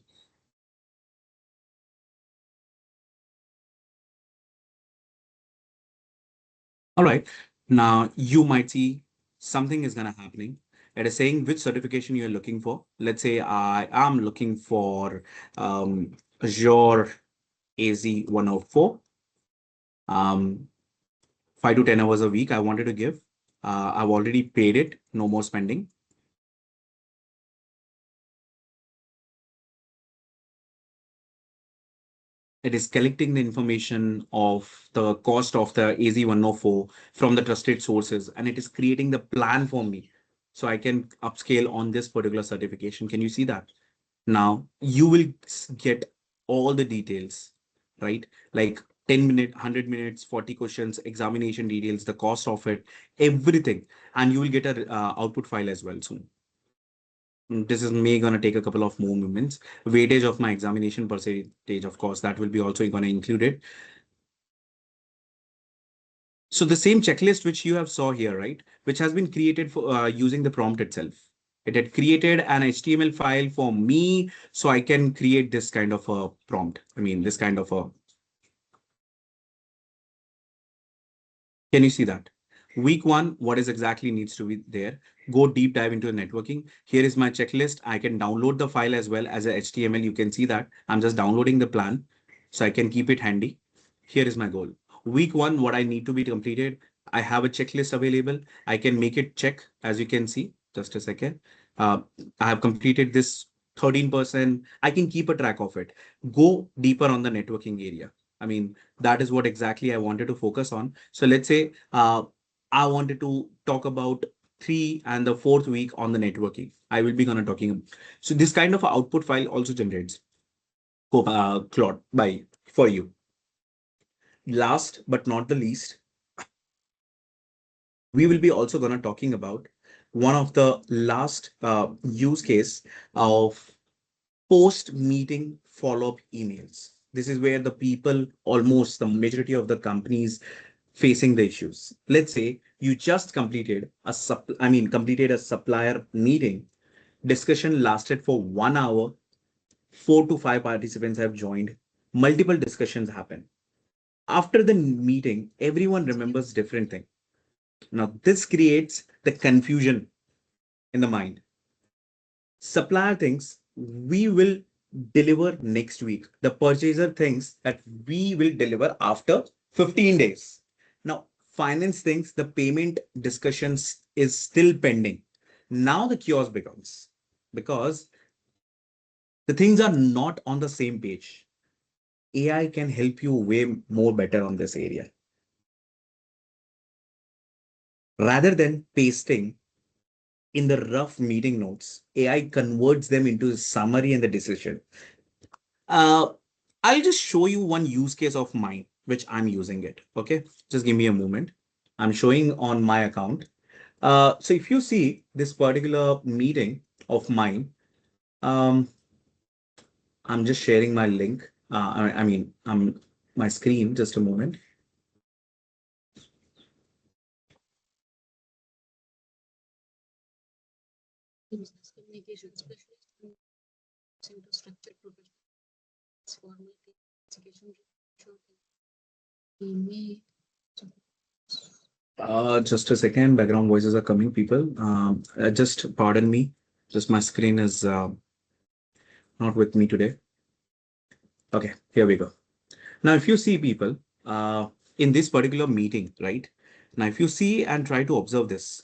All right. Now you might see something is gonna happening. It is saying which certification you're looking for. Let's say I am looking for Azure AZ 104. 5 to 10 hours a week I wanted to give. I've already paid it, no more spending. It is collecting the information of the cost of the AZ104 from the trusted sources, and it is creating the plan for me so I can upscale on this particular certification. Can you see that? Now you will get all the details, right? Like 10 minutes, 100 minutes, 40 questions, examination details, the cost of it, everything. And you will get a output file as well soon. This is may gonna take a couple of more moments. Weightage of my examination percentage, of course, that will be also gonna include it. So the same checklist which you have saw here, right, which has been created for using the prompt itself. It had created an HTML file for me, so I can create this kind of a prompt. I mean, this kind of a. Can you see that? Week 1, what is exactly needs to be there? Go deep dive into the networking. Here is my checklist. I can download the file as well as a HTML. You can see that I'm just downloading the plan, so I can keep it handy. Here is my goal. Week 1, what I need to be completed. I have a checklist available. I can make it check, as you can see. Just a second. I have completed this 13%. I can keep a track of it. Go deeper on the networking area. I mean, that is what exactly I wanted to focus on. So let's say I wanted to talk about 3 and the 4th week on the networking. I will be gonna talking. So this kind of output file also generates Claude by for you. Last but not the least, we will be also gonna talking about one of the last use case of post meeting follow-up emails. This is where the people, almost the majority of the companies facing the issues. Let's say you just completed completed a supplier meeting. Discussion lasted for 1 hour. 4 to 5 participants have joined. Multiple discussions happen. After the meeting, everyone remembers different thing. Now this creates the confusion in the mind. Supplier thinks we will deliver next week. The purchaser thinks that we will deliver after 15 days. Now, finance thinks the payment discussions is still pending. Now the chaos becomes because the things are not on the same page. AI can help you way more better on this area. Rather than pasting in the rough meeting notes, AI converts them into a summary and the decision. Uh, I'll just show you one use case of mine, which I'm using it. Okay, just give me a moment. I'm showing on my account. So if you see this particular meeting of mine, um, I'm just sharing my link. My screen. Just a moment. Business communication specialist into structured professionals formal education email. Just a second. Background voices are coming, people. Just pardon me. Just my screen is not with me today. Okay, here we go. Now, if you see people in this particular meeting, right? Now, if you see and try to observe this,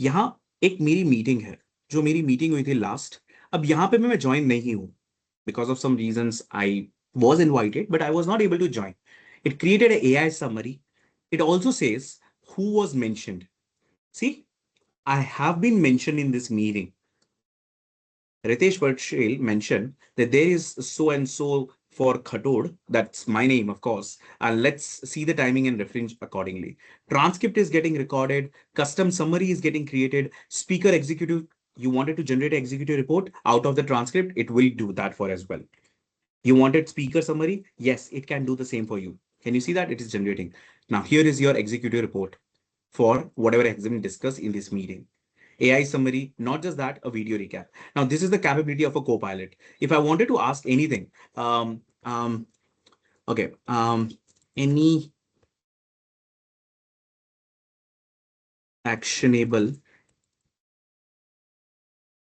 यहाँ एक मेरी meeting है जो मेरी meeting हुई थी last. अब यहाँ पे मैं ज्वाइन नहीं हूँ because of some reasons. I was invited, but I was not able to join. It created an AI summary. It also says who was mentioned. See, I have been mentioned in this meeting. Ritesh Patel mentioned that there is so and so for Khatod. That's my name, of course. And let's see the timing and reference accordingly. Transcript is getting recorded. Custom summary is getting created. Speaker executive You wanted to generate an executive report out of the transcript, it will do that for as well. You wanted speaker summary, yes, it can do the same for you. Can you see that it is generating? Now here is your executive report for whatever has been discussed in this meeting. AI summary, not just that, a video recap. Now this is the capability of a Copilot. If I wanted to ask anything, okay, any actionable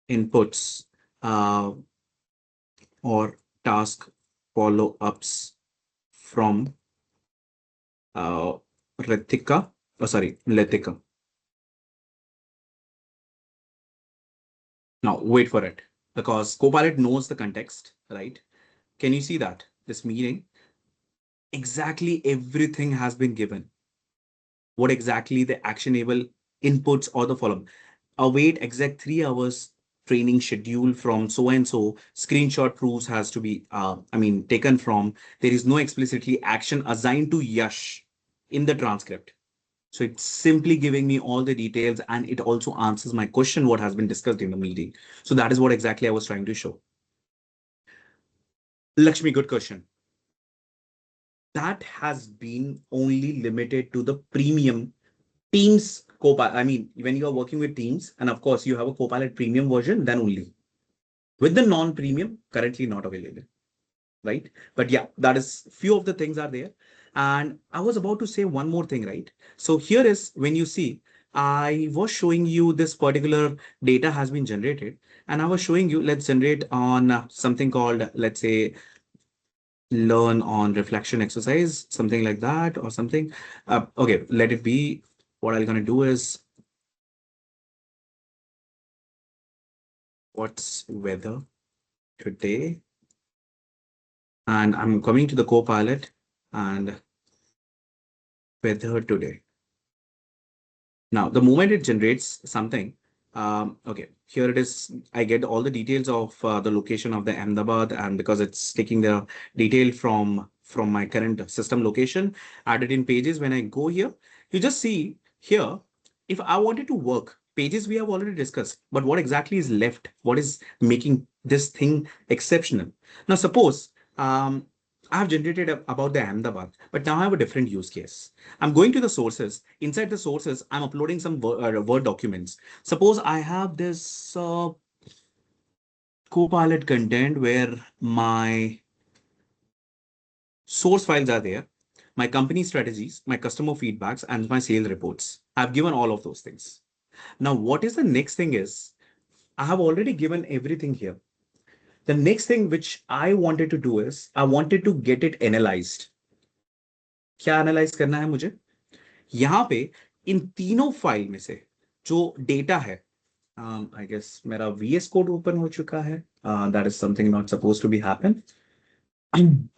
inputs or task follow-ups from Ritika, Letika. Now wait for it, because Copilot knows the context, right? Can you see that this meeting, exactly everything has been given? What exactly the actionable inputs or the follow-up? Await exact 3 hours training schedule from so and so. Screenshot proofs has to be, taken from. There is no explicitly action assigned to Yash in the transcript. So it's simply giving me all the details, and it also answers my question, what has been discussed in the meeting. So that is what exactly I was trying to show. Lakshmi, good question. That has been only limited to the premium Teams Copilot. I mean, when you are working with Teams, and of course you have a Copilot premium version, then only. With the non-premium, currently not available, right? But yeah, that is few of the things are there. And I was about to say one more thing, right? So here is when you see, I was showing you this particular data has been generated, and I was showing you, let's generate on something called, let's say, learn on reflection exercise, something like that, or something. Okay, let it be. What I'm gonna do is, what's weather today? And I'm coming to the Copilot and weather today. Now, the moment it generates something, okay, here it is. I get all the details of the location of the Ahmedabad, and because it's taking the detail from my current system location, added in pages. When I go here, you just see here, if I wanted to work, pages we have already discussed, but what exactly is left? What is making this thing exceptional? Now, suppose I have generated about the Ahmedabad, but now I have a different use case. I'm going to the sources. Inside the sources, I'm uploading some Word documents. Suppose I have this Copilot content where my source files are there, my company strategies, my customer feedbacks, and my sales reports. I've given all of those things. Now, what is the next thing is, I have already given everything here. The next thing which I wanted to do is, I wanted to get it analyzed. क्या analyse करना है मुझे? यहाँ पे इन तीनों file में से जो डेटा है, I guess मेरा VS कोड ओपन हो चुका है. That is something not supposed to be happen.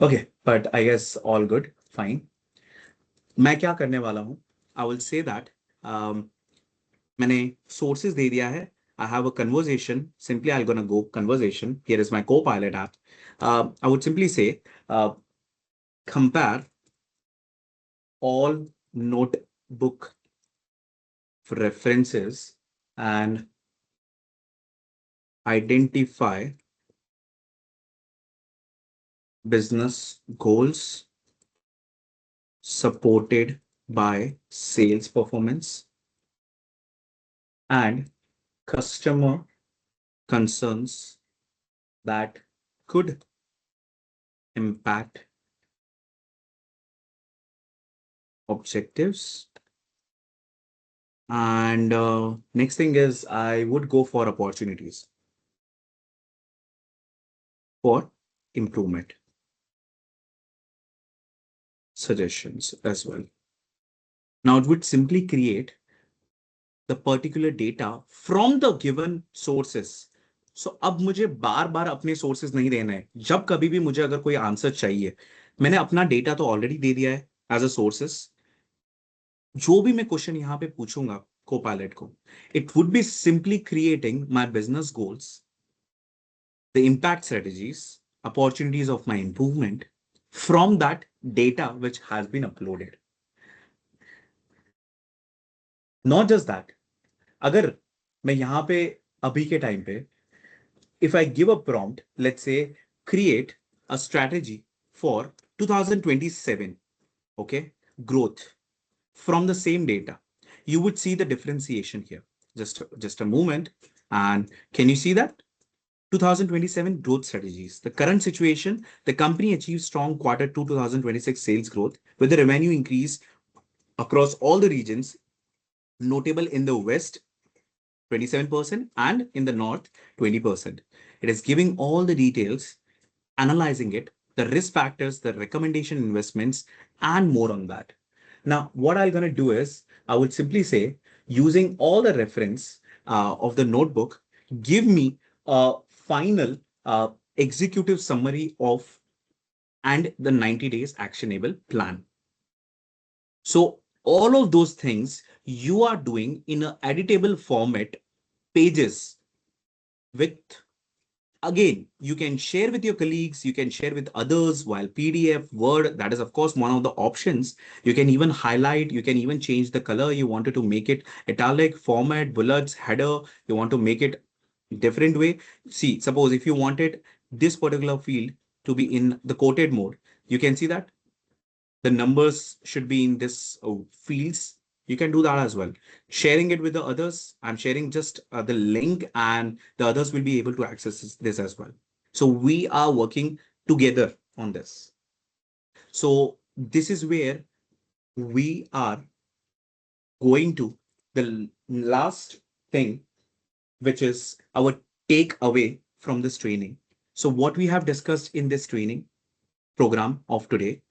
Okay, but I guess all good, fine. मैं क्या करने वाला हूँ? I will say that मैंने sources दे दिया है. I have a conversation. Simply, I'm gonna go conversation. Here is my Copilot app. I would simply say compare all notebook references and identify business goals supported by sales performance and customer concerns that could impact objectives. And next thing is, I would go for opportunities for improvement suggestions as well. Now it would simply create the particular data from the given sources. So अब मुझे बार बार अपने sources नहीं देना है. जब कभी भी मुझे अगर कोई आंसर चाहिए, मैंने अपना डेटा तो ऑलरेडी दे दिया है एज अ सोर्सेस. जो भी मैं क्वेश्चन यहाँ पे पूछूंगा Copilot को, it would be simply creating my business goals, the impact strategies, opportunities of my improvement from that data which has been uploaded. Not just that, अगर मैं यहाँ पे अभी के time पे, if I give a prompt, let's say create a strategy for 2027, okay, growth from the same data, you would see the differentiation here. Just a moment. And can you see that? 2027 growth strategies. The current situation, the company achieved strong quarter 2 2026 sales growth with the revenue increase across all the regions, notable in the West 27% and in the North 20%. It is giving all the details, analyzing it, the risk factors, the recommendation investments, and more on that. Now, what I'm going to do is I would simply say, using all the reference of the notebook, give me a final executive summary of and the 90 days actionable plan. So all of those things you are doing in an editable format, pages with, again, you can share with your colleagues, you can share with others, while PDF, Word, that is of course one of the options. You can even highlight, you can even change the color. You wanted to make it italic, format, bullets, header, you want to make it different way. See, suppose if you wanted this particular field to be in the quoted mode, you can see that the numbers should be in this fields. You can do that as well. Sharing it with the others. I'm sharing just the link and the others will be able to access this as well. So we are working together on this. So this is where we are going to the last thing, which is our takeaway from this training. So what we have discussed in this training program of today,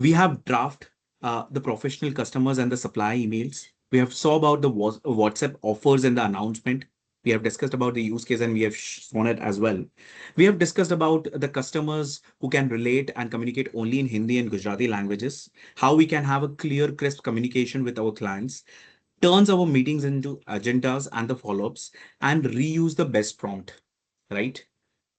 we have draft the professional customers and the supply emails. We have saw about the WhatsApp offers and the announcement. We have discussed about the use case and we have shown it as well. We have discussed about the customers who can relate and communicate only in Hindi and Gujarati languages, how we can have a clear, crisp communication with our clients, turns our meetings into agendas and the follow-ups, and reuse the best prompt, right?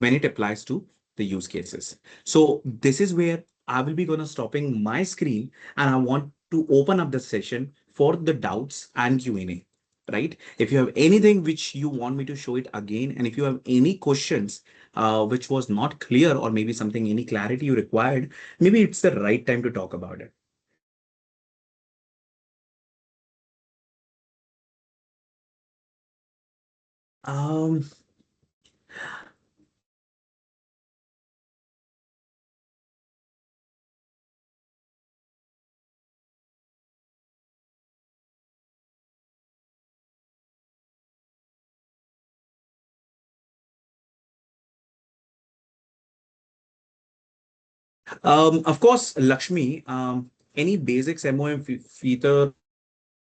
When it applies to the use cases. So this is where I will be gonna stopping my screen and I want to open up the session for the doubts and Q&A, right? If you have anything which you want me to show it again, and if you have any questions which was not clear or maybe something, any clarity you required, maybe it's the right time to talk about it. Um, of course, Lakshmi, any basics MOM feature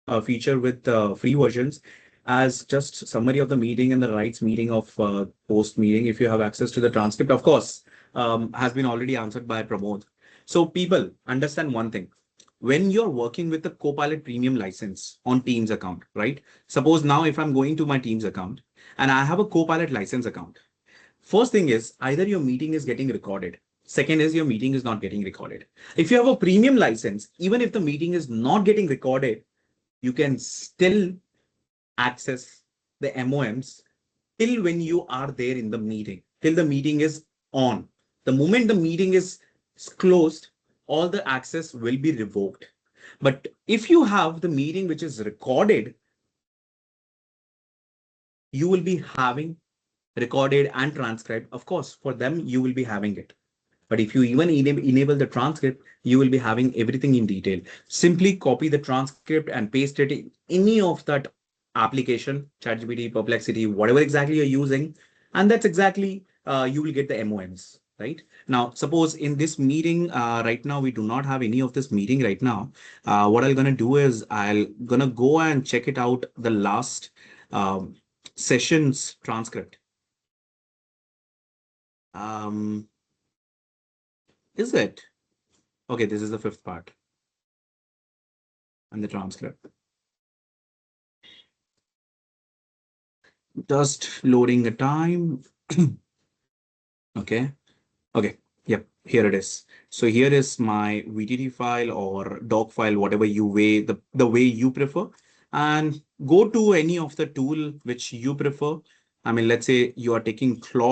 with free versions as just summary of the meeting and the rights meeting of post meeting. If you have access to the transcript, of course, has been already answered by Pramod. So people understand one thing. When you're working with the Copilot premium license on Teams account, right? Suppose now if I'm going to my Teams account and I have a Copilot license account, first thing is either your meeting is getting recorded. Second is your meeting is not getting recorded. If you have a premium license, even if the meeting is not getting recorded, you can still access the MOMs till when you are there in the meeting, till the meeting is on. The moment the meeting is closed, all the access will be revoked. But if you have the meeting which is recorded, you will be having recorded and transcribed. Of course, for them, you will be having it. But if you even enable the transcript, you will be having everything in detail. Simply copy the transcript and paste it in any of that application, ChatGPT, Perplexity, whatever exactly you're using. And that's exactly, you will get the MOMs, right? Now, suppose in this meeting, right now, we do not have any of this meeting right now. What I'm going to do is I'll going to go and check it out, the last session's transcript. Is it? Okay, this is the fifth part and the transcript. Just loading the time. Okay. Okay. Yep. Here it is. So here is my VTT file or doc file, whatever you way, the way you prefer, and go to any of the tool which you prefer. I mean, let's say you are taking clause